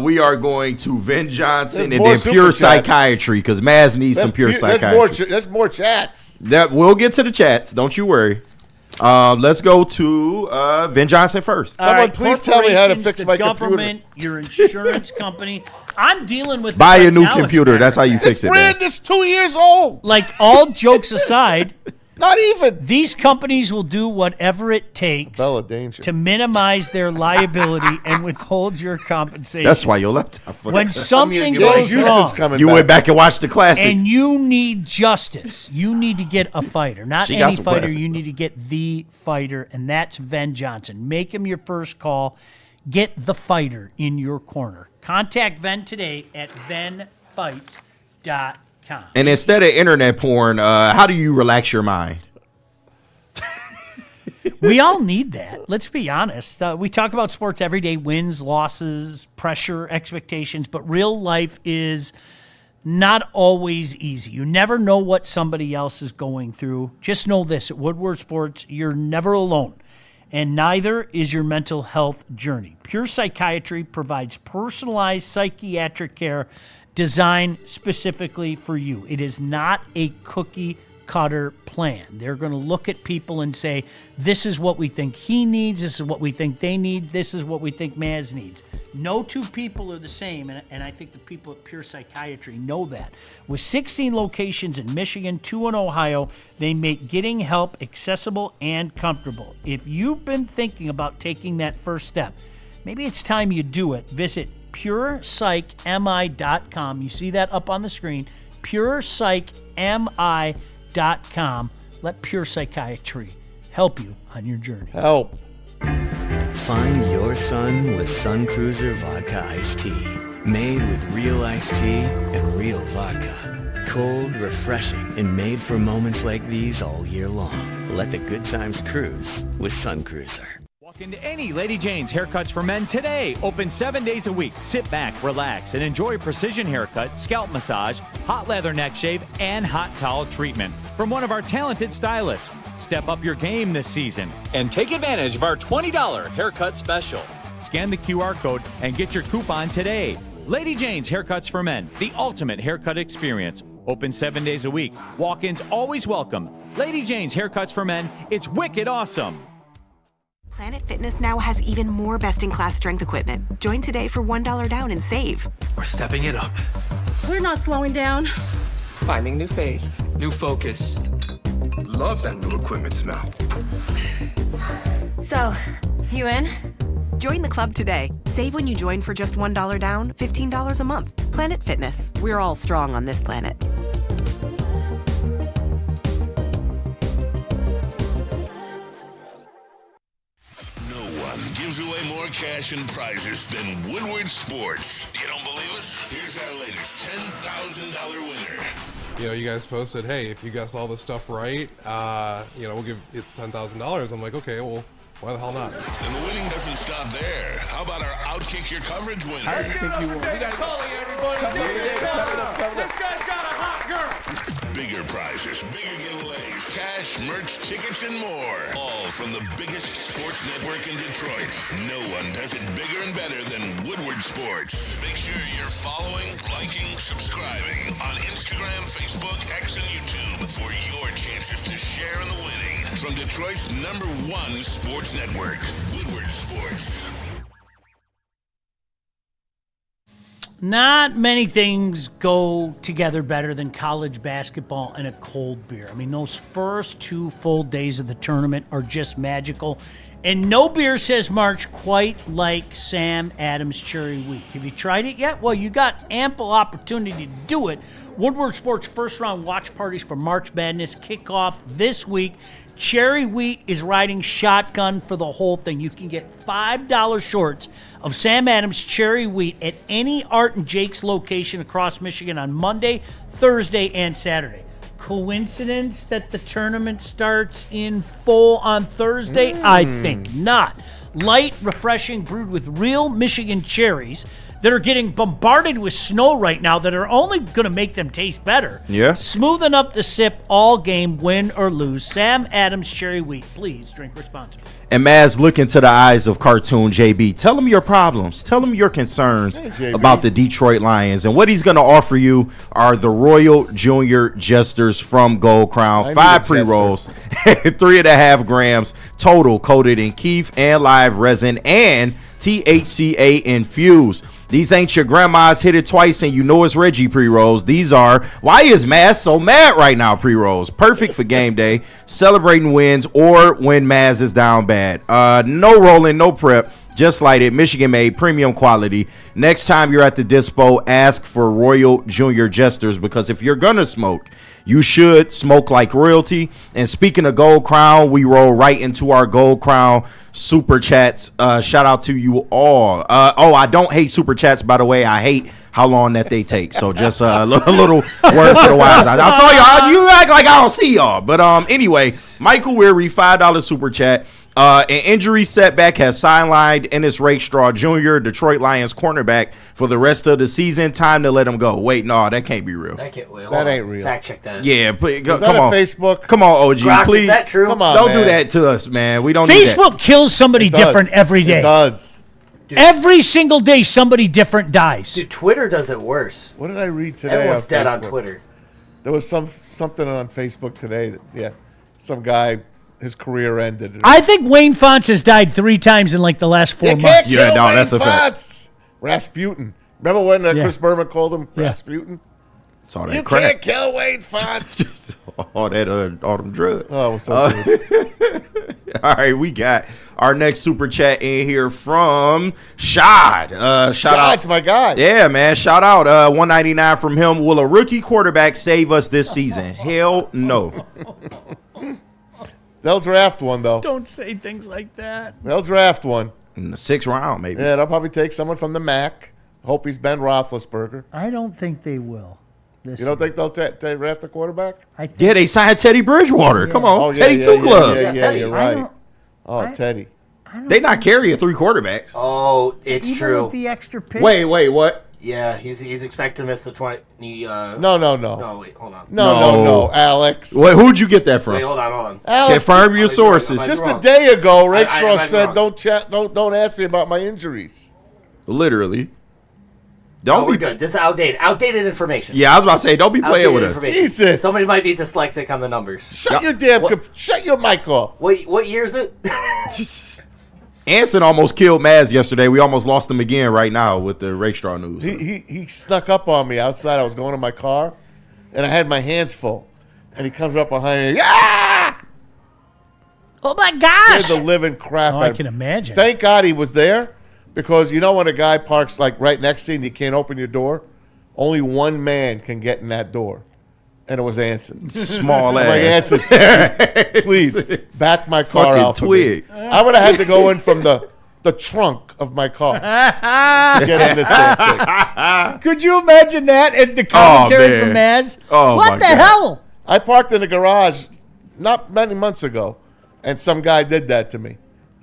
We are going to Vin Johnson There's and more then pure super chats. psychiatry because Maz needs some pure psychiatry. That's more chats. That we'll get to the chats. Don't you worry. Let's go to Vin Johnson first. Someone please tell me how to fix my government, your insurance company. I'm dealing with Buy it a right new now, as computer. matter That's how of you fact. fix it. man. It's 2 years old. Like, all jokes aside, Not even. these companies will do whatever it takes Bella Danger. to minimize their liability and withhold your compensation. That's why your laptop. When something James goes Houston's wrong coming You back. went back and watched the classic. and you need justice, you need to get a fighter. Not She got any some fighter. classics, You need to get the fighter, and that's Ven Johnson. Make him your first call. Get the fighter in your corner. Contact Ven today at venfights.com. And instead of internet porn, how do you relax your mind? We all need that. Let's be honest. We talk about sports every day, wins, losses, pressure, expectations, but real life is not always easy. You never know what somebody else is going through. Just know this, at Woodward Sports, you're never alone, and neither is your mental health journey. Pure Psychiatry provides personalized psychiatric care designed specifically for you. It is not a cookie cutter plan. They're going to look at people and say, this is what we think he needs, this is what we think they need, this is what we think Maz needs. No two people are the same, and I think the people at Pure Psychiatry know that. With 16 locations in Michigan, 2 in Ohio, they make getting help accessible and comfortable. If you've been thinking about taking that first step, maybe it's time you do it. Visit PurePsychMI.com. You see that up on the screen, PurePsychMI.com. Let Pure Psychiatry help you on your journey. Help. Find your sun with Sun Cruiser Vodka Iced Tea. Made with real iced tea and real vodka. Cold, refreshing, and made for moments like these all year long. Let the good times cruise with Sun Cruiser. Walk into any Lady Jane's Haircuts for Men today. Open 7 days a week. Sit back, relax, and enjoy precision haircut, scalp massage, hot leather neck shave, and hot towel treatment from one of our talented stylists. Step up your game this season and take advantage of our $20 haircut special. Scan the QR code and get your coupon today. Lady Jane's Haircuts for Men, the ultimate haircut experience. Open 7 days a week. Walk-ins always welcome. Lady Jane's Haircuts for Men. It's wicked awesome. Planet Fitness now has even more best-in-class strength equipment. Join today for $1 down and save. We're stepping it up. We're not slowing down. Finding new faith. New focus. Love that new equipment smell. So, you in? Join the club today. Save when you join for just $1 down, $15 a month. Planet Fitness. We're all strong on this planet. Gives away more cash and prizes than Woodward Sports. You don't believe us? Here's our latest $10,000 winner. You know, you guys posted, hey, if you guess all this stuff right, we'll give it's $10,000. I'm like, okay, well, why the hell not? And the winning doesn't stop there. How about our Outkick Your Coverage winner? I think you will. This guy's got a hot girl. Bigger prizes, bigger giveaways, cash, merch, tickets, and more. All from the biggest sports network in Detroit. No one does it bigger and better than Woodward Sports. Make sure you're following, liking, subscribing on Instagram, Facebook, X, and YouTube for your chances to share in the winning. From Detroit's #1 sports network, Woodward Sports. Not many things go together better than college basketball and a cold beer. I mean, those first 2 full days of the tournament are just magical. And no beer says March quite like Sam Adams Cherry Wheat. Have you tried it yet? Well, you got ample opportunity to do it. Woodward Sports first round watch parties for March Madness kick off this week. Cherry Wheat is riding shotgun for the whole thing. You can get $5 shorts of Sam Adams Cherry Wheat at any Art and Jake's location across Michigan on Monday, Thursday, and Saturday. Coincidence that the tournament starts in full on Thursday? I think not. Light, refreshing, brewed with real Michigan cherries that are getting bombarded with snow right now that are only going to make them taste better. Yeah. Smooth enough to sip all game, win or lose. Sam Adams Cherry Wheat. Please drink responsibly. And Maz, look into the eyes of cartoon JB. Tell him your problems. Tell him your concerns about the Detroit Lions. And what he's going to offer you are the Royal Junior Jesters from Gold Crown. 5 pre-rolls, 3.5 grams total, coated in keef and live resin and THCA infused. These ain't your grandma's hit it twice and you know it's Reggie pre-rolls. These are why is Maz so mad right now pre-rolls. Perfect for game day, celebrating wins, or when Maz is down bad. No rolling, no prep. Just light it, Michigan made, premium quality. Next time you're at the dispo, ask for Royal Junior Jesters, because if you're gonna smoke, you should smoke like royalty. And speaking of Gold Crown, we roll right into our Gold Crown super chats. Shout out to you all. I don't hate super chats, by the way. I hate how long that they take. So just a little word for the wise. I saw y'all. You act like I don't see y'all. But anyway, Michael Weary, $5 super chat. An injury setback has sidelined Ennis Rakestraw Jr., Detroit Lions cornerback, for the rest of the season. Time to let him go. Wait, no, that can't be real. That ain't real. Fact check that. Yeah, please, Is that on Facebook? Come on, OG, Brock, please. is that true? Come on, Don't man. do that to us, man. We don't do that. Facebook kills somebody It does. different every day. It does. Dude. Every single day, somebody different dies. Dude, Twitter does it worse. What did I read today? Everyone's on dead on Facebook? Twitter. There was something on Facebook today. Some guy, his career ended. I think Wayne Fonts has died 3 times in like the last 4 You months. can't kill Wayne that's a fact. Fonts. Rasputin. Remember when Chris Berman called him Rasputin? It's all that You crap. can't kill Wayne Fonts. all them drugs. Oh, it was so good. All right, we got our next super chat in here from Shad. Shout out, my guy. Yeah, man. Shout out. $199 from him. Will a rookie quarterback save us this season? Hell no. They'll draft one, though. Don't say things like that. They'll draft one. In the 6th round, maybe. Yeah, they'll probably take someone from the MAC. Hope he's Ben Roethlisberger. I don't think they will. You don't think they'll draft a quarterback? Yeah, they signed Teddy Bridgewater. Come on. Oh, Teddy Two Glove. Yeah, you're right. Teddy. They not carrying 3 quarterbacks. Oh, it's Even true. with the extra picks. Wait, what? Yeah, he's expected to miss the 20. No. No, wait, hold on. No, Alex. Wait, who'd you get that from? Wait, hold on. Alex, confirm your sources. Just a day ago, Rakestraw said, "Don't ask me about my injuries." Literally. We're good. This is outdated information. Yeah, I was about to say, don't be playing with us. Jesus. Somebody might be dyslexic on the numbers. Shut your mic off. Wait, what year is it? Anson almost killed Maz yesterday. We almost lost him again right now with the Rakestraw news. He snuck up on me outside. I was going to my car, and I had my hands full. And he comes up behind me. Ah! Oh, my gosh. Scared the living crap out I of can me. imagine. Thank God he was there, because you know when a guy parks like right next to you and you can't open your door? Only one man can get in that door. And it was Anson. Small I'm ass. like, Anson, please back my car Fucking out for twig. me. I would have had to go in from the trunk of my car to get in this damn thing. Could you imagine that in the commentary from Maz? What the hell? I parked in the garage not many months ago, and some guy did that to me.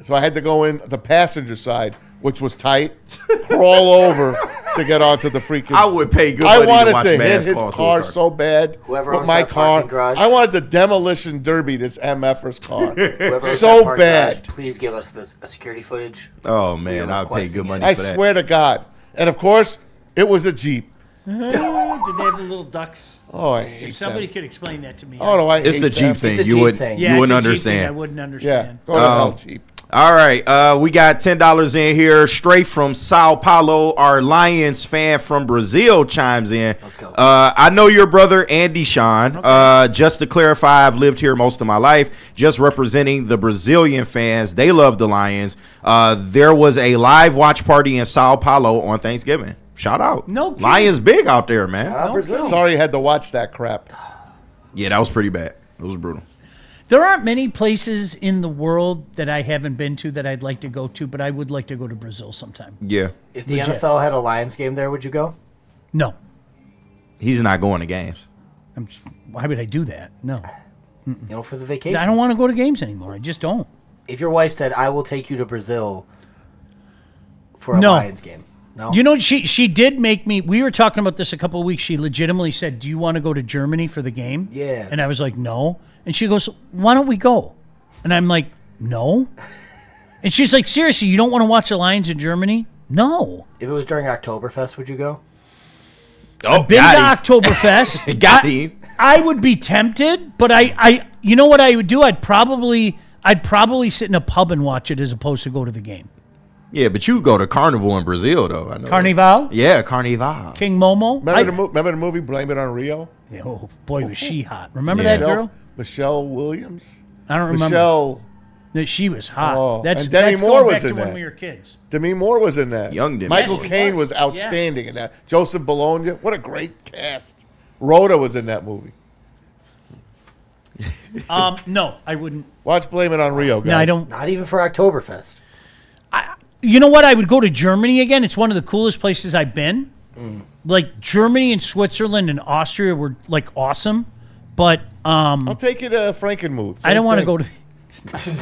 So I had to go in the passenger side, which was tight, crawl over to get onto the freaking. I would pay good money I wanted to watch to Maz hit his call car through a so bad. Whoever with owns my that car, parking garage. I wanted to demolition derby this MFer's car. Whoever owns that So parking bad. garage, please give us this security footage. Oh, man, We are I'd pay good requesting money I for that. swear to God. And of course, it was a Jeep. Did they have the little ducks? Oh, I hate If somebody them. could explain that to me. Oh, no, I It's hate the them. Jeep thing. It's a You Jeep would thing. Yeah, you wouldn't it's a Jeep thing. I understand. wouldn't Yeah, understand. go to hell, Jeep. All right, we got $10 in here straight from Sao Paulo. Our Lions fan from Brazil chimes in. Let's go. I know your brother Andy Sean. Just to clarify, I've lived here most of my life. Just representing the Brazilian fans, they love the Lions. There was a live watch party in Sao Paulo on Thanksgiving. Shout out. No kidding. Lions big out there, man. Shout out Brazil. Sorry you had to watch that crap. Yeah, that was pretty bad. It was brutal. There aren't many places in the world that I haven't been to that I'd like to go to, but I would like to go to Brazil sometime. Yeah. If the Legit. NFL had a Lions game there, would you go? No. He's not going to games. Why would I do that? No. You know, for the vacation. I don't want to go to games anymore. I just don't. If your wife said, "I will take you to Brazil for a No. Lions game," no. You know, she did make me. We were talking about this a couple of weeks. She legitimately said, "Do you want to go to Germany for the game?" Yeah. And I was like, "No." And she goes, "Why don't we go?" And I'm like, "No." And she's like, "Seriously, you don't want to watch the Lions in Germany?" No. If it was during Oktoberfest, would you go? Oh, I've been to Oktoberfest. Got him. I would be tempted, but I you know what I would do? I'd probably sit in a pub and watch it as opposed to go to the game. Yeah, but you go to Carnival in Brazil, though. I know Carnival? that. Yeah, Carnival. King Momo? Remember the movie Blame It on Rio? Yeah, oh, boy, was she hot. Remember Yeah. that girl? Michelle Williams? I don't remember. Michelle. No, she was hot. Oh, That's and Demi that's Moore going was back to in when that. we were kids. Demi Moore was in that. Young Demi. Michael Yeah, she Caine was was. outstanding in that. Joseph Bologna. What a great cast. Rhoda was in that movie. No, I wouldn't. Watch Blame It on Rio, guys. No, I don't. Not even for Oktoberfest. You know what? I would go to Germany again. It's one of the coolest places I've been. Like Germany and Switzerland and Austria were like awesome, but I'll take you to Frankenmuth. I don't want to go to.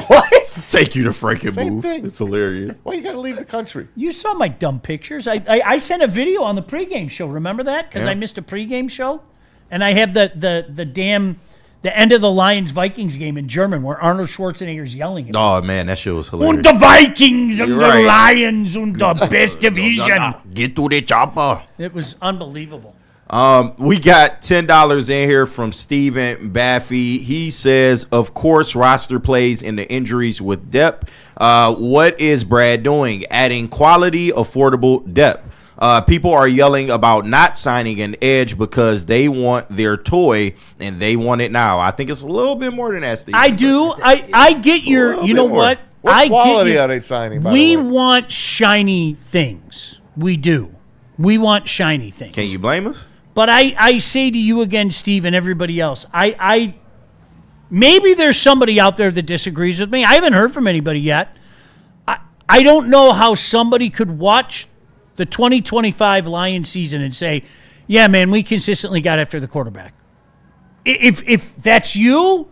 What? Take you to Franken Same Move. thing. It's hilarious. Why you got to leave the country? You saw my dumb pictures. I sent a video on the pregame show. Remember that? Because Yeah. I missed a pregame show, and I have the end of the Lions Vikings game in German where Arnold Schwarzenegger's yelling at me. Oh, man, that shit was Und hilarious. the Vikings and You're the right. Lions and the best division. Get to the chopper. It was unbelievable. We got $10 in here from Steven Baffy. He says, of course, roster plays in the injuries with depth. What is Brad doing? Adding quality, affordable depth. People are yelling about not signing an edge because they want their toy and they want it now. I think it's a little bit more than that, Steve. I do. I get your. You know bit more. what? What I quality get your, are they signing, by We the way? want shiny things. We do. We want shiny things. Can you blame us? But I say to you again, Steve, and everybody else, Maybe there's somebody out there that disagrees with me. I haven't heard from anybody yet. I don't know how somebody could watch the 2025 Lions season and say, yeah, man, we consistently got after the quarterback. If that's you,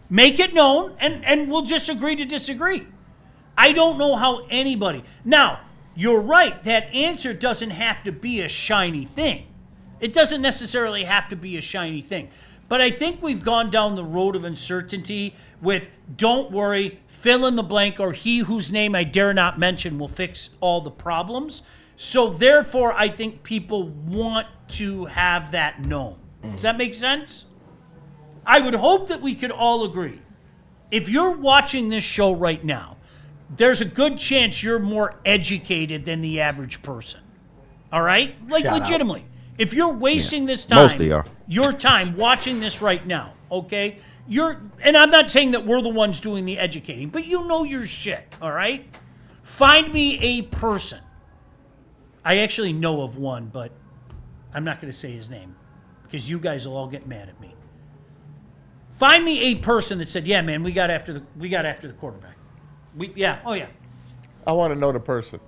make it known, and we'll just agree to disagree. I don't know how anybody. Now, you're right. That answer doesn't have to be a shiny thing. It doesn't necessarily have to be a shiny thing. But I think we've gone down the road of uncertainty with, don't worry, fill in the blank, or he whose name I dare not mention will fix all the problems. So therefore, I think people want to have that known. Does that make sense? I would hope that we could all agree. If you're watching this show right now, there's a good chance you're more educated than the average person. All right? Like, Shout legitimately. out. If you're wasting this time, Mostly are. your time watching this right now, okay? And I'm not saying that we're the ones doing the educating, but you know your shit, all right? Find me a person. I actually know of one, but I'm not going to say his name because you guys will all get mad at me. Find me a person that said, "Yeah, man, we got after the quarterback." I want to know the person.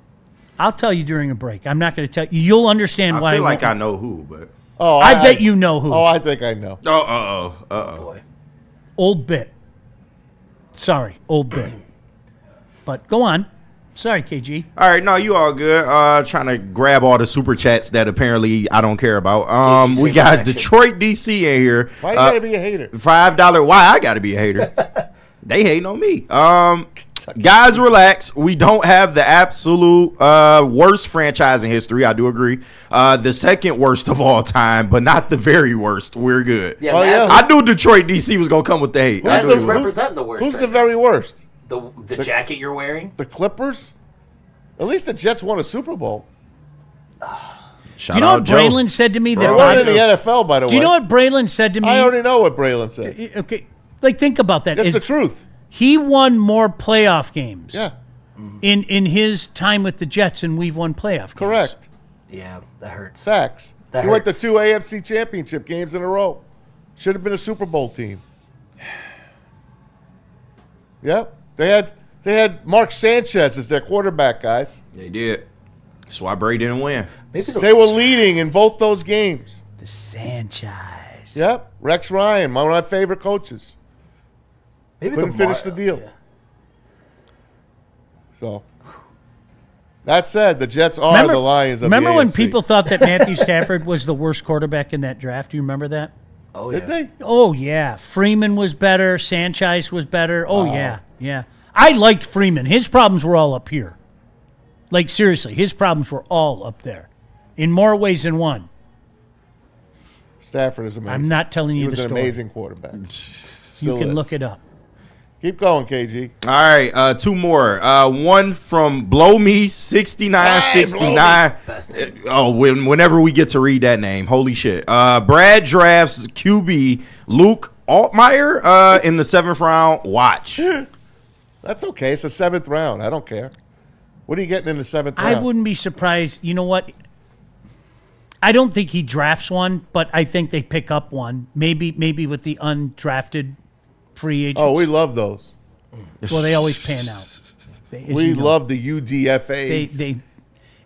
I'll tell you during a break. I'm not going to tell you. You'll understand why. I feel like I know who, but I bet you know who. Oh, I think I know. Boy. Old bit. Sorry, old bit. But go on. Sorry, KG. All right, no, you all good. Trying to grab all the super chats that apparently I don't care about. We got Detroit DC in here. Why you gotta be a hater? $5. Why I gotta be a hater? They hating on me. Guys, relax. We don't have the absolute worst franchise in history. I do agree. The second worst of all time, but not the very worst. We're good. Yeah, yeah. I knew Detroit DC was gonna come with the hate. Who's representing the worst? Who's right the now? very worst? The jacket you're wearing? The Clippers? At least the Jets won a Super Bowl. Do you know what Braylon said to me? They weren't in the NFL, by the way. Do you know what Braylon said to me? I already know what Braylon said. Okay, like think about that. That's the truth. He won more playoff games. Yeah. In his time with the Jets, and we've won playoff games. Correct. Yeah, that hurts. Facts. That He went to hurts. 2 AFC championship games in a row. Should have been a Super Bowl team. Yep. They had Mark Sanchez as their quarterback, guys. They did. That's why Brady didn't win. They were leading in both those games. The Sanchez. Yep. Rex Ryan, one of my favorite coaches. Couldn't finish the deal. Yeah. So, that said, the Jets are the Lions of the Remember when AFC. people thought that Matthew Stafford was the worst quarterback in that draft? Do you remember that? Oh, Did they? Oh, yeah. Freeman was better. Sanchez was better. Oh, Wow. yeah. I liked Freeman. His problems were all up here. Like, seriously, his problems were all up there in more ways than one. Stafford is amazing. I'm not telling you he the was an story. amazing quarterback. You Still can is. look it up. Keep going, KG. All right, two more. One from Blow Me 6969. Oh, whenever we get to read that name, holy shit. Brad drafts QB Luke Altmaier in the 7th round. Watch. That's okay. It's a 7th round. I don't care. What are you getting in the 7th round? I wouldn't be surprised. You know what? I don't think he drafts one, but I think they pick up one. Maybe with the undrafted free agents. Oh, we love those. Well, they always pan out. We love the UDFAs. They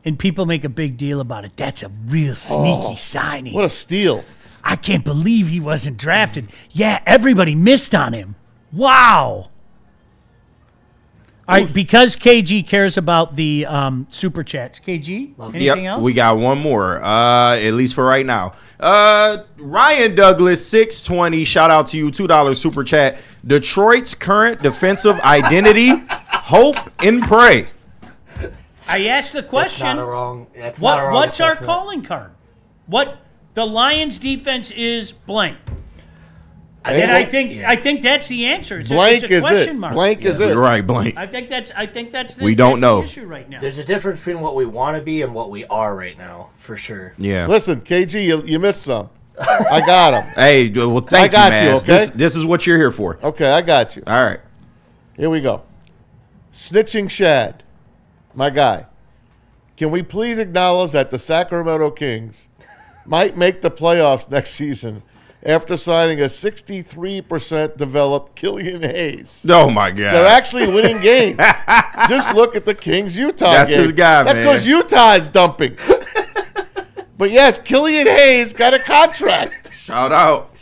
and people make a big deal about it. That's a real sneaky signing. What a steal. I can't believe he wasn't drafted. Yeah, everybody missed on him. Wow. All right, because KG cares about the super chats. KG, anything else? We got one more, at least for right now. Ryan Douglas, 620. Shout out to you, $2 super chat. Detroit's current defensive identity, hope and pray. I asked the question. That's not a wrong. That's not a wrong What's our assessment. calling card? What the Lions' defense is blank. Hey, And I think that's the answer. It's Blank a is question it. mark. Blank is it. You're right, blank. I think that's the, We don't that's know. the issue right now. There's a difference between what we want to be and what we are right now, for sure. Yeah. Listen, KG, you missed some. I got them. Hey, well, thank I got you, you, man. okay? This is what you're here for. Okay, I got you. All right. Here we go. Snitching Shad, my guy. Can we please acknowledge that the Sacramento Kings might make the playoffs next season after signing a 63% developed Killian Hayes. Oh my God! They're actually winning games. Just look at the Kings-Utah That's game. his guy, That's man. because Utah is dumping. But yes, Killian Hayes got a contract. Shout out.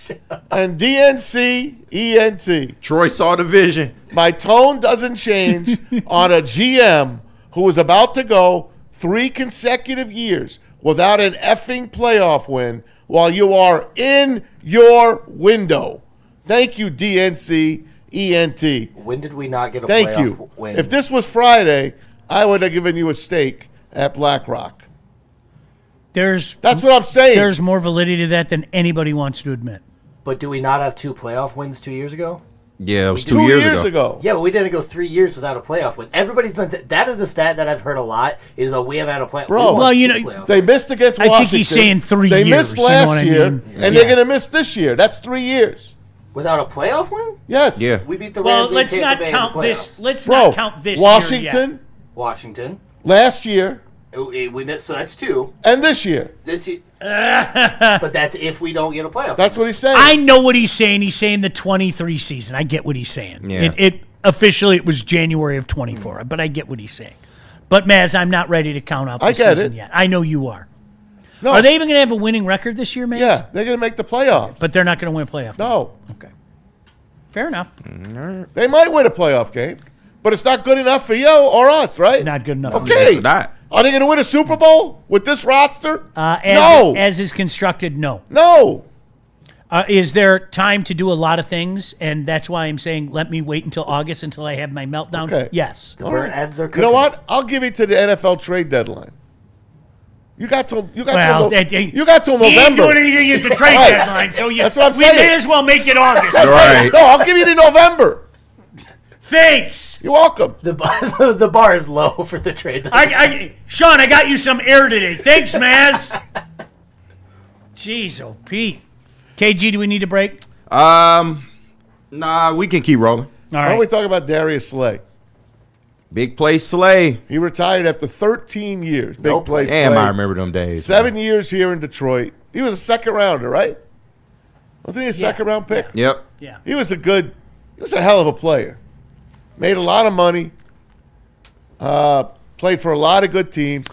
And DNC, ENT. Troy saw the vision. My tone doesn't change on a GM who is about to go 3 consecutive years without an effing playoff win while you are in your window. Thank you, DNC, ENT. When did we not get a Thank playoff you. win? If this was Friday, I would have given you a steak at Black Rock. That's what I'm saying. There's more validity to that than anybody wants to admit. But do we not have 2 playoff wins 2 years ago? Yeah, it was 2 years ago. Yeah, but we didn't go 3 years without a playoff win. Everybody's been saying that is the stat that I've heard a lot. Is we haven't had a playoff. Bro, well, you know, they missed against I Washington. think he's saying 3 they years. They missed you know last what I year, mean? and they're going to miss this year. That's 3 years. Without a playoff win? Yes. Yeah. We beat the Well, Rams. let's and not Tampa Bay count in the this. playoffs. Let's Bro, not count this Washington, year Washington. last year, We missed, so that's 2. and this year. This year. But that's if we don't get a playoff. That's what he's saying. I know what he's saying. He's saying the 23 season. I get what he's saying. Yeah. It officially it was January of 24, but I get what he's saying. But Maz, I'm not ready to count out the I get season it. yet. I know you are. No. Are they even going to have a winning record this year, Maz? Yeah, they're going to make the playoffs. But they're not going to win a playoff. No. Okay. Fair enough. They might win a playoff game, but it's not good enough for you or us, right? It's not good enough. Okay. It's not. Are they going to win a Super Bowl with this roster? No. As is constructed, no. No. Is there time to do a lot of things? And that's why I'm saying let me wait until August until I have my meltdown? Okay. Yes. The burnt ends are You cooking. know what? I'll give you to the NFL trade deadline. You got till He November. ain't doing anything at the trade Right. deadline, so That's what I'm we saying. may as well make it August. That's Right. No, I'll give you to November. Thanks. You're welcome. The bar is low for the trade deadline. Sean, I got you some air today. Thanks, Maz. Jeez, oh Pete. KG, do we need a break? Nah, we can keep rolling. All Why don't right. we talk about Darius Slay? Big play Slay. He retired after 13 years. Big No play Damn, Slay. I remember them days. 7 years here in Detroit. He was a second rounder, right? Wasn't he a second round pick? Yep. Yeah. He was a hell of a player. Made a lot of money. Played for a lot of good teams.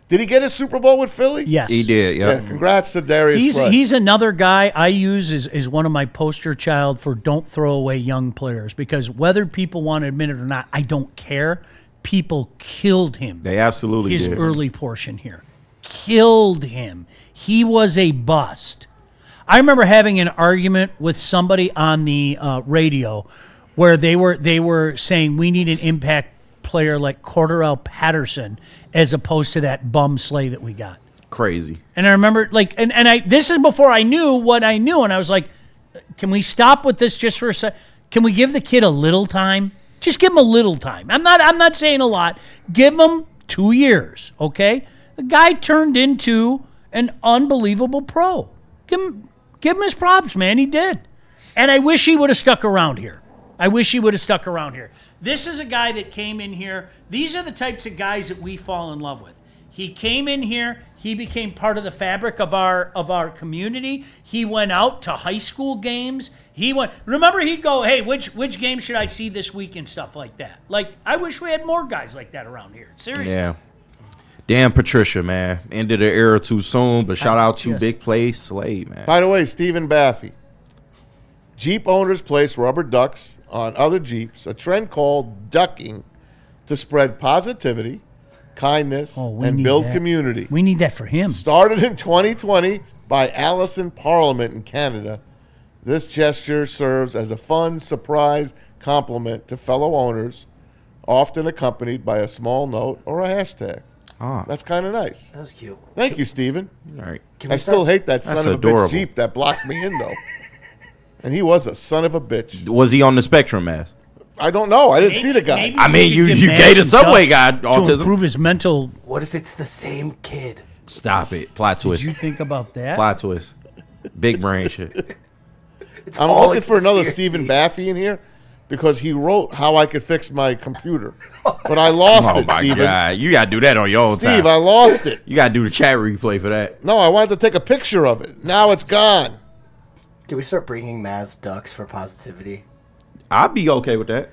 Did he get a Super Bowl with Philly? Yes. He did, Yeah. yep. Congrats to Darius Slay. He's another guy I use as one of my poster child for don't throw away young players because whether people want to admit it or not, I don't care. People killed him. They absolutely His did. early portion here. Killed him. He was a bust. I remember having an argument with somebody on the radio where they were saying we need an impact player like Cordarrelle Patterson as opposed to that bum Slay that we got. Crazy. And I remember this is before I knew what I knew, and I was like, can we stop with this just for a sec? Can we give the kid a little time? Just give him a little time. I'm not saying a lot. Give him 2 years, okay? The guy turned into an unbelievable pro. Give him his props, man. He did. And I wish he would have stuck around here. This is a guy that came in here. These are the types of guys that we fall in love with. He came in here. He became part of the fabric of our community. He went out to high school games. Remember, he'd go, hey, which game should I see this week and stuff like that. Like, I wish we had more guys like that around here. Seriously. Yeah. Damn Patricia, man. Ended the era too soon, but shout out to Yes. Big Play Slay, man. By the way, Stephen Baffy. Jeep owners place rubber ducks on other Jeeps, a trend called ducking to spread positivity, kindness, we and need build that. community. We need that for him. Started in 2020 by Allison Parliament in Canada, this gesture serves as a fun surprise compliment to fellow owners, often accompanied by a small note or a hashtag. That's kind of nice. That was cute. Thank you, Stephen. All right. I still hate that That's son of a adorable. bitch Jeep that blocked me in, though. And he was a son of a bitch. Was he on the spectrum, Mass? I don't know. I didn't see the guy. Maybe I we mean, should you give gave the Max some Subway ducks guy autism. to improve his mental. What if it's the same kid? Stop it. Plot twist. Did you think about that? Plot twist. Big brain shit. It's I'm all looking a for another conspiracy. Stephen Baffy in here because he wrote how I could fix my computer. But I lost Oh it, my Stephen. God. You gotta do that on your own time. Steve, I lost it. You gotta do the chat replay for that. No, I wanted to take a picture of it. Now it's gone. Can we start bringing Maz ducks for positivity? I'd be okay with that.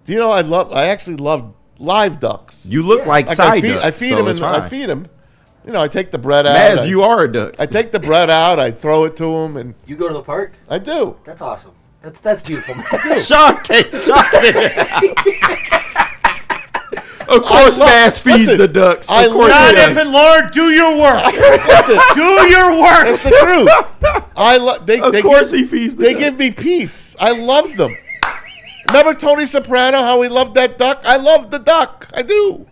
Do you know I actually love live ducks. You look like side ducks. I feed so them. it's fine. I feed them. You know, I take the bread out. Maz, you are a duck. I take the bread out. I throw it to them, and You go to the park? I do. That's awesome. That's beautiful, man. Shocking. Of course, Maz feeds the ducks. Of course, Jonathan and Lord, do your work. Listen, do your work. That's the truth. Of course he feeds the They ducks. give me peace. I love them. Remember Tony Soprano, how he loved that duck? I love the duck. I do.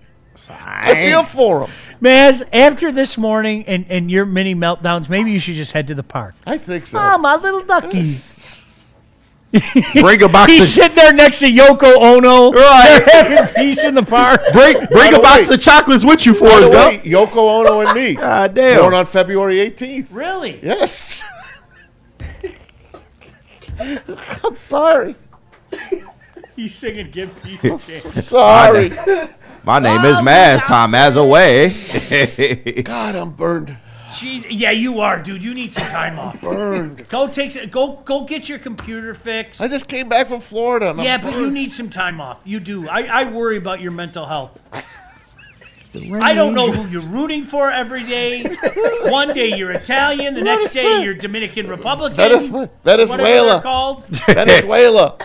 I feel for him. Maz, after this morning and your mini meltdowns, maybe you should just head to the park. I think so. Oh, my little duckies. Bring a box He's of sitting there next to Yoko Ono. Right. They're having peace in the park. Bring a box of chocolates with you, Forrest Gump. Yoko Ono and me. God damn. Born on February 18th. Really? Yes. I'm sorry. He's singing "Give Peace a Chance." Sorry. My name is Maz. Time as away. God, I'm burned. Jeez, yeah, you are, dude. You need some time off. Burned. Go get your computer fixed. I just came back from Florida. And Yeah, I'm but burned. you need some time off. You do. I worry about your mental health. I don't know who you're rooting for every day. One day you're Italian, the next day you're Dominican Republican. Venezuela. Whatever they're called. Venezuela.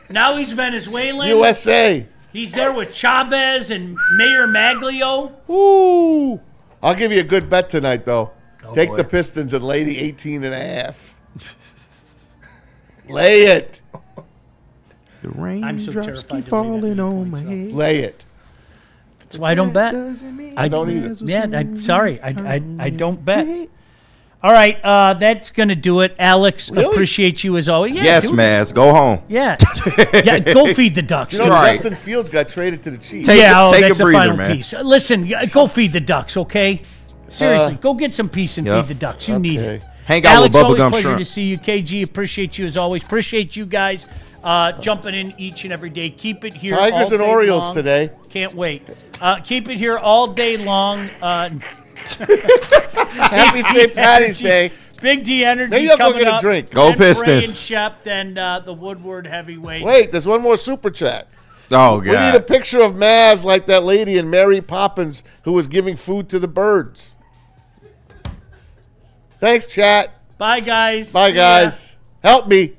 Now he's Venezuelan. USA. He's there with Chavez and Mayor Maglio. Ooh. I'll give you a good bet tonight, though. Oh, Take boy. the Pistons and lay the 18.5. Lay it. The rain I'm so drops terrified keep to lay that falling on my head. Lay it. That's why I don't bet. I don't either. Yeah, I'm sorry. I don't bet. All right, that's going to do it. Alex, Really? appreciate you as always. Yeah, Yes, dude. Maz. Go home. Yeah. Yeah, go feed the ducks. You know, dude. Right. Justin Fields got traded to the Chiefs. Take that's a the breather, final man. piece. Listen, go feed the ducks, okay? Seriously, go get some peace and Yep. feed the ducks. You need it. Hang out Alex, with always Bubblegum pleasure Shrimp. to see you. KG, appreciate you as always. Appreciate you guys jumping in each and every day. Keep it here Tigers all and day Orioles long. today. Can't wait. Keep it here all day long. Happy St. Patty's Day. Big D Energy Maybe I'll go coming get a up. drink. Go Then Pistons. Bray and Shep, then the Woodward heavyweight. Wait, there's one more super chat. Oh, We need a God. picture of Maz like that lady in Mary Poppins who was giving food to the birds. Thanks, chat. Bye, guys. Bye, See ya. guys. Help me.